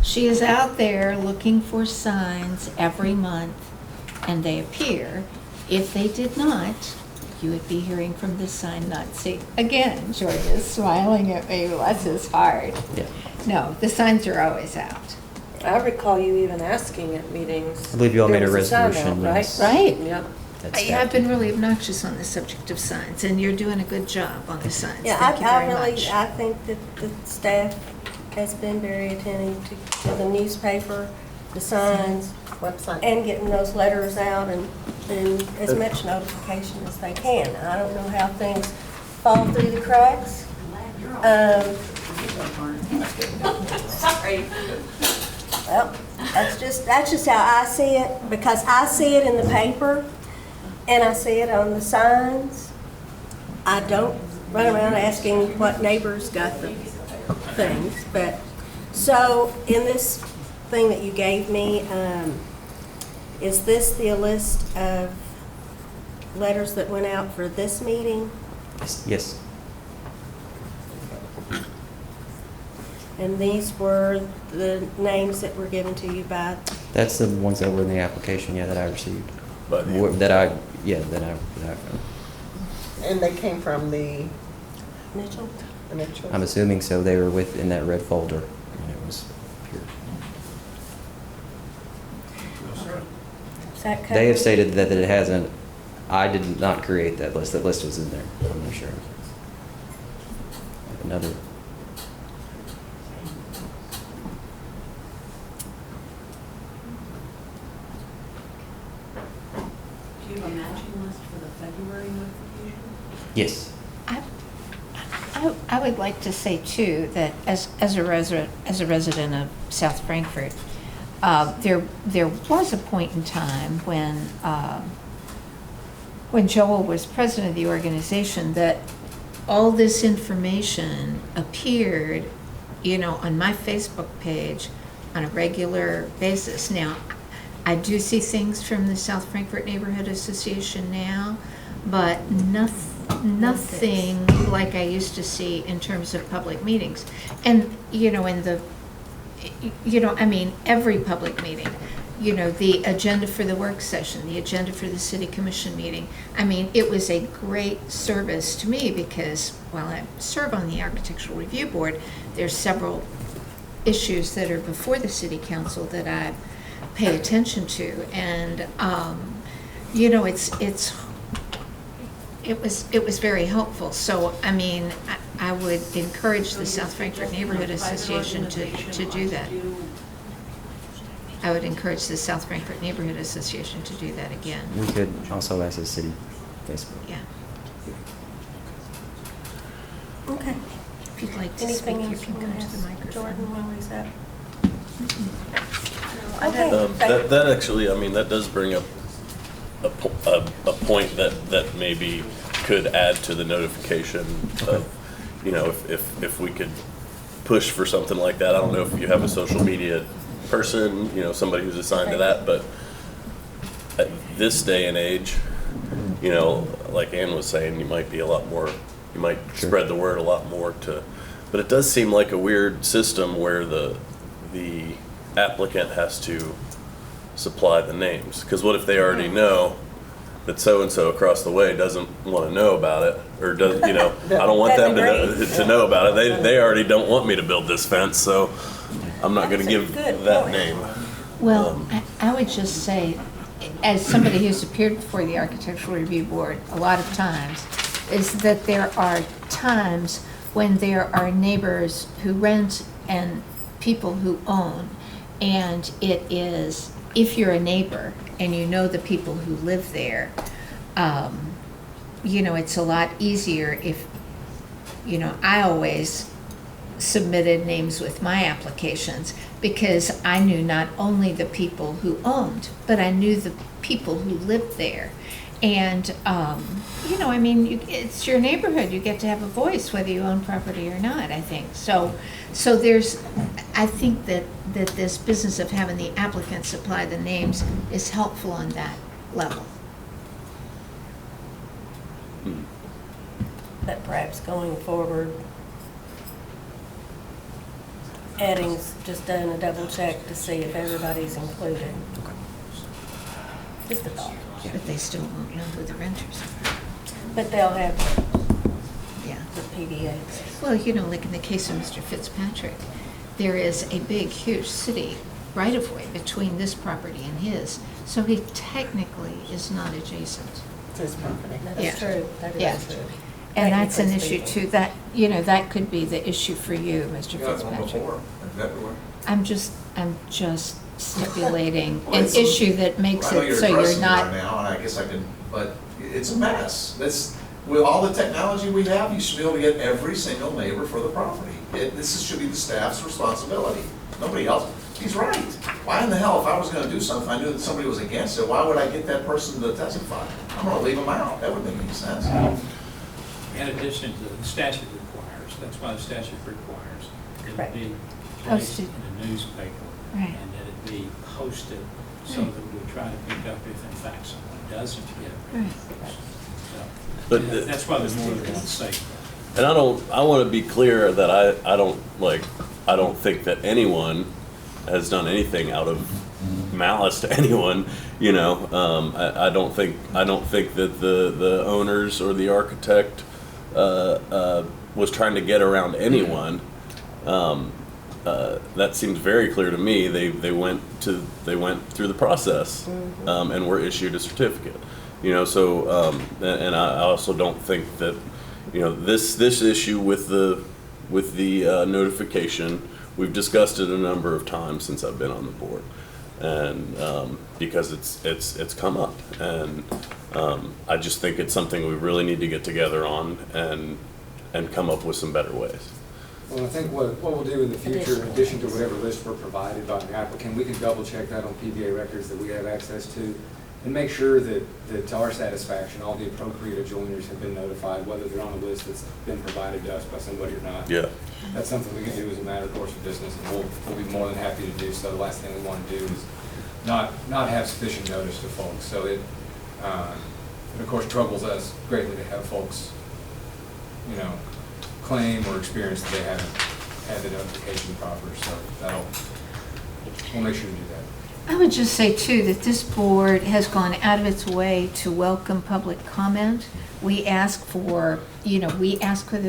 She is out there looking for signs every month, and they appear. If they did not, you would be hearing from the sign Nazi. Again, George is smiling at me, bless his heart. Yeah. No, the signs are always out. I recall you even asking at meetings. I believe you all made a there was sign resolution, out, right? yes. Right. Yep. that staff. Yeah, I've been really obnoxious on the subject of signs, and you're doing a good job on the signs. Yeah, Thank you very much. I think that the staff has been very attentive to the newspaper, the signs, Website. and getting those letters out and as much notification as they can. I don't know how things fall through the cracks. Sorry. Well, that's just how I see it, because I see it in the paper and I see it on the signs. I don't run around asking what neighbors got the things, but, so in this thing that you gave me, is this the list of letters that went out for this meeting? Yes. And these were the names that were given to you by? That's the ones that were in the application, yeah, that I received. But That I found. And they came from the Mitchell? Mitchell? I'm assuming so. They were in that red folder, and it was here. Is that covered? They have stated that it hasn't. I did not create that list. That list was in there. I'm not sure. Another. Do you have a matching list for the February notification? Yes. I would like to say too that as a resident of South Frankfort, there was a point in time when Joel was president of the organization that all this information appeared, on my Facebook page on a regular basis. Now, I do see things from the South Frankfort Neighborhood Association now, but nothing like I used to see in terms of public meetings. And, every public meeting, the agenda for the work session, the agenda for the city commission meeting. It was a great service to me because while I serve on the Architectural Review Board, there's several issues that are before the city council that I pay attention to. And, it was very helpful. So, I would encourage the South Frankfort Neighborhood Association to do that. I would encourage the South Frankfort Neighborhood Association to do that again. We could also ask the city Facebook. Yeah. Okay. If you'd like to Anything speak, you else can you come want to to the ask microphone. Jordan while he's up? That actually, that does bring up a point that maybe could add to the notification of, if we could push for something like that. I don't know if you have a social media person, somebody who's assigned to that, but at this day and age, like Ann was saying, you might spread the word a lot more but it does seem like a weird system where the applicant has to supply the names. Because what if they already know that so-and-so across the way doesn't want to know about it, or does, I don't want them to know about it. They already don't want me to build this fence, so I'm not going to give that name. Well, I would just say, as somebody who's appeared before the Architectural Review Board a lot of times, is that there are times when there are neighbors who rent and people who own, and it is, if you're a neighbor and you know the people who live there, it's a lot easier if, I always submitted names with my applications because I knew not only the people who owned, but I knew the people who lived there. And, it's your neighborhood. You get to have a voice whether you own property or not, I think. So I think that this business of having the applicant supply the names is helpful on that level. But perhaps going forward, just doing a double check to see if everybody's included. Just a thought. But they still won't know who the renters are. But they'll have Yeah. the PDAs. Well, like in the case of Mr. Fitzpatrick, there is a big, huge city right-of-way between this property and his, so he technically is not adjacent. It's his property. Yeah. True, that Yeah. is true. And that's an Technically issue speaking. too, that, that could be the issue for you, Mr. Fitzpatrick. I'm just stipulating Well, an it's a- issue that makes I know it so you're addressing it not. right now, and I guess I can, but it's a mess. With all the technology we have, you should be able to get every single neighbor for the property. Should be the staff's responsibility, nobody else. He's right. Why in the hell, if I was gonna do something, I knew that somebody was against it, why would I get that person to testify? I'm gonna leave them out, that wouldn't make any sense. In addition to the statute requires, that's why the statute requires that it be placed Posted. in the newspaper. Right. And that it be posted so that we try to pick up if in fact someone doesn't get it. Right. So, But that's why there's more than one statement. And I want to be clear that I don't think that anyone has done anything out of malice to anyone, I don't think that the owners or the architect was trying to get around anyone. That seems very clear to me. They went through the process and were issued a certificate. And I also don't think that this issue with the notification, we've discussed it a number of times since I've been on the board, and because it's come up, and I just think it's something we really need to get together on and come up with some better ways. Well, I think what we'll do in the future, in addition to whatever list we're provided by the applicant, we can double check that on PBA records that we have access to, and make sure that to our satisfaction, all the appropriate adjoiners have been notified, whether they're on a list that's been provided to us by somebody or not. Yeah. That's something we can do as a matter of course of business, and we'll be more than happy to do so. The last thing we want to do is not have sufficient notice to folks. So it of course troubles us greatly to have folks, claim or experience that they haven't had the notification proper. So we'll make sure to do that. I would just say too, that this board has gone out of its way to welcome public comment. We ask whether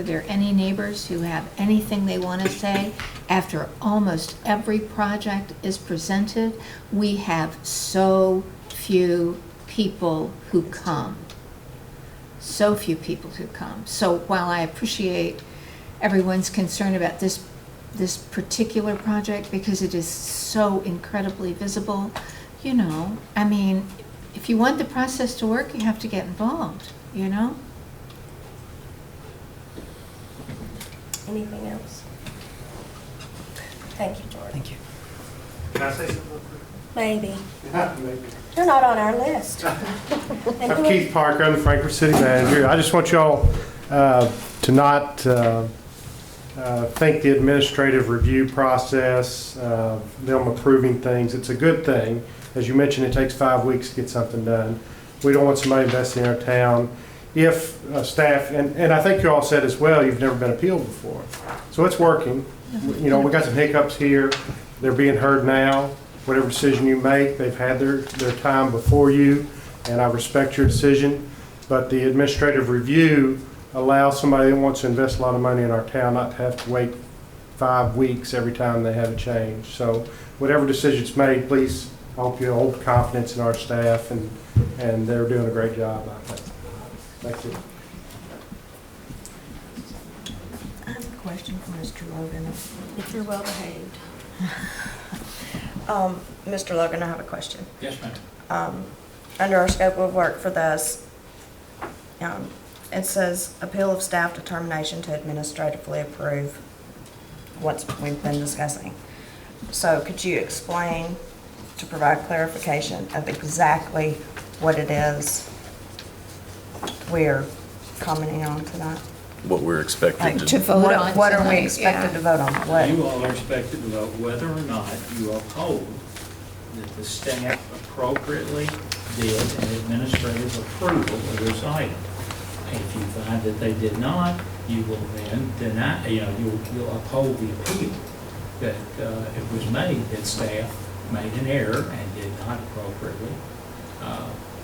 there are any neighbors who have anything they want to say. After almost every project is presented, we have so few people who come. So few people who come. So while I appreciate everyone's concern about this particular project, because it is so incredibly visible, if you want the process to work, you have to get involved, Anything else? Thank you, Jordan. Thank you. Can I say something? Maybe. Maybe. You're not on our list. I'm Keith Parker, I'm the Frankfort City Manager. I just want y'all to not think the administrative review process, them approving things, it's a good thing. As you mentioned, it takes 5 weeks to get something done. We don't want somebody investing in our town. If staff, and I think you all said as well, you've never been appealed before. So it's working. We got some hiccups here. They're being heard now. Whatever decision you make, they've had their time before you, and I respect your decision. But the administrative review allows somebody that wants to invest a lot of money in our town not to have to wait 5 weeks every time they have a change. So whatever decision's made, please, I hope you hold confidence in our staff, and they're doing a great job, I think. Thank you. I have a question for Mr. Logan. If you're well behaved. Mr. Logan, I have a question. Yes, ma'am. Under our scope of work for this, it says appeal of staff determination to administratively approve what we've been discussing. So could you explain, to provide clarification of exactly what it is we're commenting on tonight? What we're expected to vote on What are we tonight, expected to vote on? What? You all are expected to vote whether or not you uphold that the staff appropriately did an administrative approval of this item. And if you find that they did not, you will then deny, you'll uphold the appeal that it was made that staff made an error and did not appropriately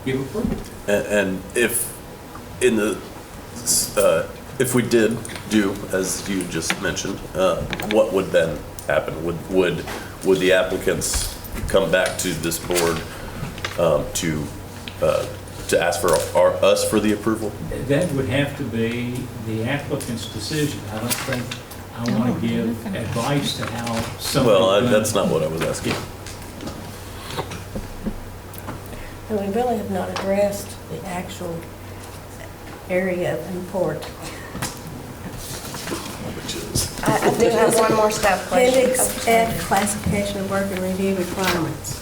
give approval. And if if we did do as you just mentioned, what would then happen? Would the applicants come back to this board to ask for us for the approval? That would have to be the applicant's decision. I don't think I want to give advice to how somebody. Well, that's not what I was asking. And we really have not addressed the actual area of import. Which is? I do have one more staff question. Appendix F, classification of work and review requirements.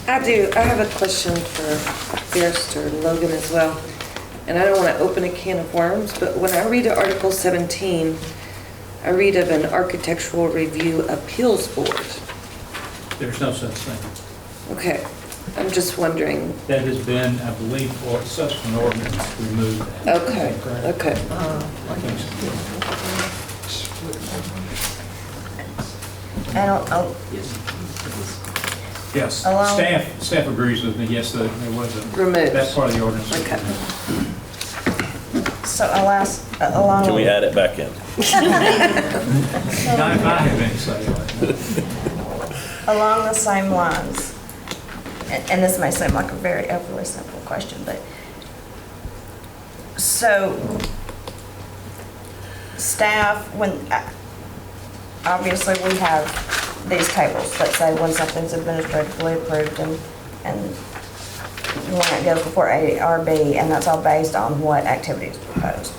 I do. I have a question for First or Logan as well. And I don't want to open a can of worms, but when I read Article 17, I read of an architectural review appeals board. There's no such thing. Okay. I'm just wondering. That has been, I believe, for subsequent ordinance, removed that. Okay, okay. I don't, Yes, Allow- staff agrees with me, yes, there was a. Removed. That's part of the ordinance. Okay. so I'll ask, along. Can we add it back in? Not if I have any say on it. Along the same lines, and this may seem like a very overly simple question, but, so, staff, obviously we have these tables that say when something's administratively approved and when it goes before ARB, and that's all based on what activity is proposed.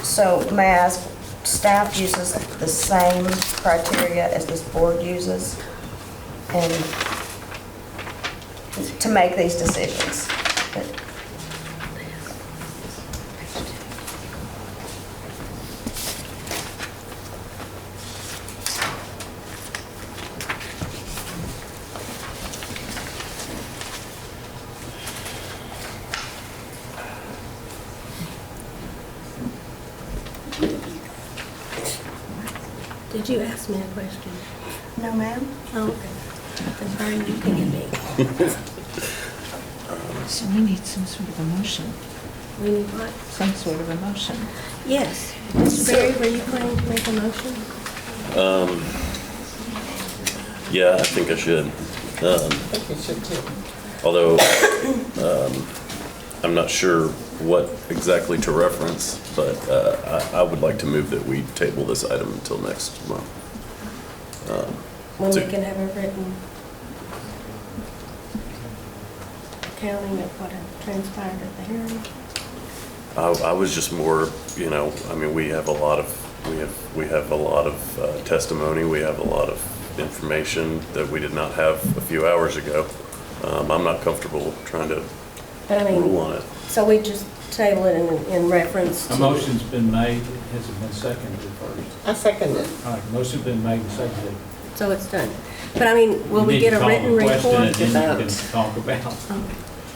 So may I ask, staff uses the same criteria as this board uses and to make these decisions? Did you ask me a question? No, ma'am. Oh, okay. I'm sorry, you pinged me. So we need some sort of a motion, We need what? some sort of a motion. Yes. Mr. Berry, were you planning to make a motion? Yeah, I think I should. I think you should too. Although, I'm not sure what exactly to reference, but I would like to move that we table this item until next month. When we So- can have a written accounting of what had transpired at the hearing? I was just more, I mean, we have a lot of testimony, we have a lot of information that we did not have a few hours ago. I'm not comfortable trying to But I mean, rule on it. so we just table it in reference to... A motion's been made, has it been seconded first? I second it. All right, motion's been made and seconded. So it's done. But I mean, will we get a written report You need to call about... the question and then you can talk about.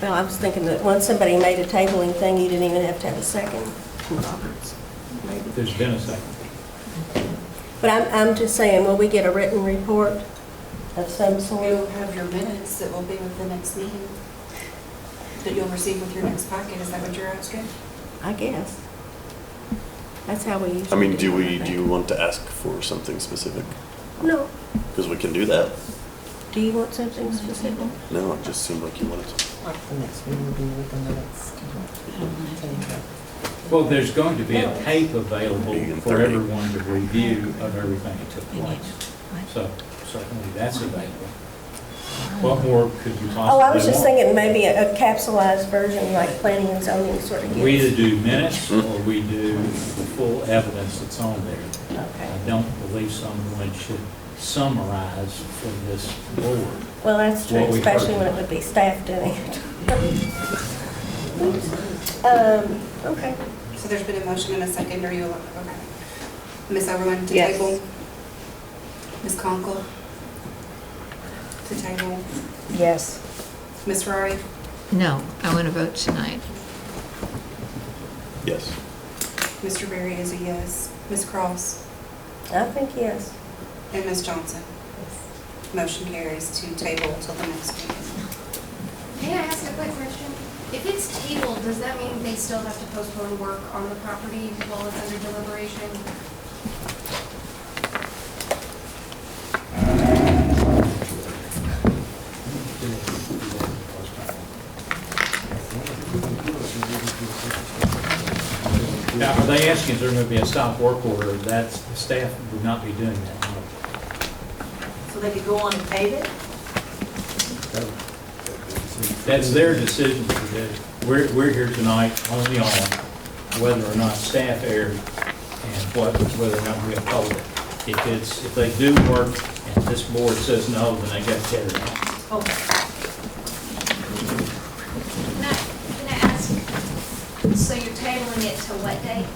Well, I was thinking that once somebody made a tabling thing, you didn't even have to have a second from Roberts. Maybe. There's been a second. But I'm just saying, will we get a written report of some sort? You'll have your minutes that will be with the next meeting, that you'll receive with your next packet. Is that what you're asking? I guess. That's how we usually I mean, do it. you want to ask for something specific? No. Because we can do that. Do you want something specific? No, it just seemed like you wanted to. Like the next meeting will be with the minutes. Well, there's going to be a tape available Being for 30. everyone to review of everything that took place. So certainly that's available. What more could you possibly want? Oh, I was just thinking maybe a capsulized version, like planning and zoning sort of We gets. either do minutes or we do the full evidence that's on there. Okay. I don't believe someone should summarize for this board. Well, that's true, what we especially heard. when it would be staff doing it. Okay. So there's been a motion and a second. Are you, okay. Ms. Overland to Yes. table? Ms. Conkle? To table? Yes. Ms. Ferrari? No, I want to vote tonight. Yes. Mr. Berry is a yes. Ms. Cross? I think yes. And Ms. Johnson? Motion carries to table until the next meeting. May I ask a quick question? If it's tabled, does that mean they still have to postpone work on the property while it's under deliberation? Now, are they asking, is there going to be a stop work order? That staff would not be doing that. So they could go on and pave it? That's their decision to do. We're here tonight only on whether or not staff erred and whether or not we uphold it. If they do work and this board says no, then they got to tear it down. Okay. Can I ask, so you're tabling it to what date?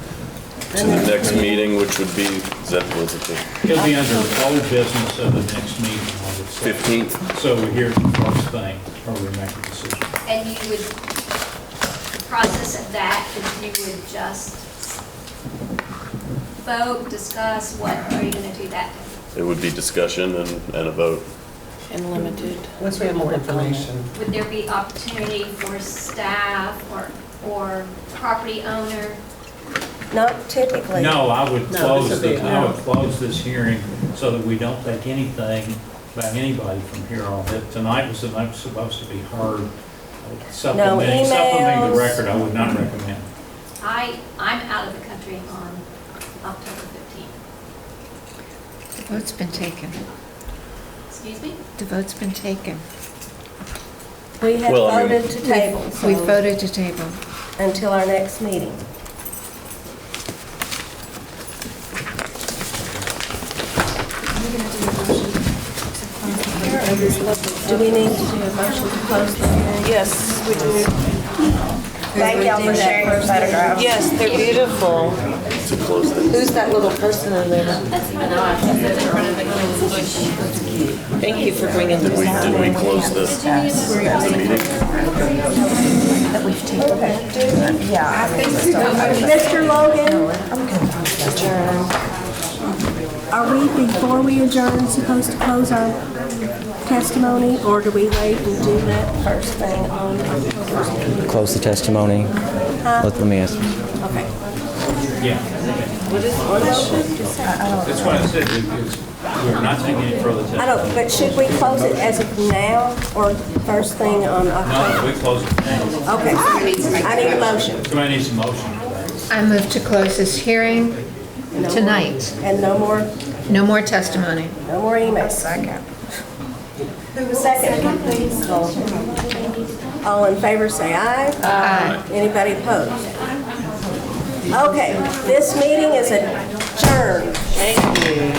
To the next meeting, which would be, is that, was it the It'll be under old business of the next meeting, I would say. 15th? So we're here the first thing, or we make a decision. And you would, the process of that is you would just vote, discuss, what are you going to do that day? It would be discussion and a vote. And limited. Once we have more information. Would there be opportunity for staff or property owner? Not typically. No, I would No, this would be- close this hearing so that we don't take anything about anybody from here on. Tonight was supposed to be heard. Supplementing the emails. record, I would not recommend. I'm out of the country on October 15th. The vote's been taken. Excuse me? The vote's been taken. We have Well, I mean- voted to table, so We voted to table. until our next meeting. Do we need to do a motion to close the hearing? Yes, we do. Thank y'all for sharing your photographs. Yes, they're beautiful. To close the Who's that little person in there? Thank you for bringing this. Did we close the meeting? That we've tabled. Yeah. Mr. Logan, are we, before we adjourn, supposed to close our testimony, or do we wait and do that first thing on October? Close the testimony. Let me ask. Okay. Yeah. That's what I said, we're not taking any further I testimony. don't, but should we close it as of now, or first thing on No, October? we close it now. Okay, I need a motion. Somebody needs a motion. I move to close this hearing tonight. And no more testimony. No more emails. Second. Second, please. All in favor, say aye. Aye. Anybody opposed? Okay, this meeting is adjourned. Thank you.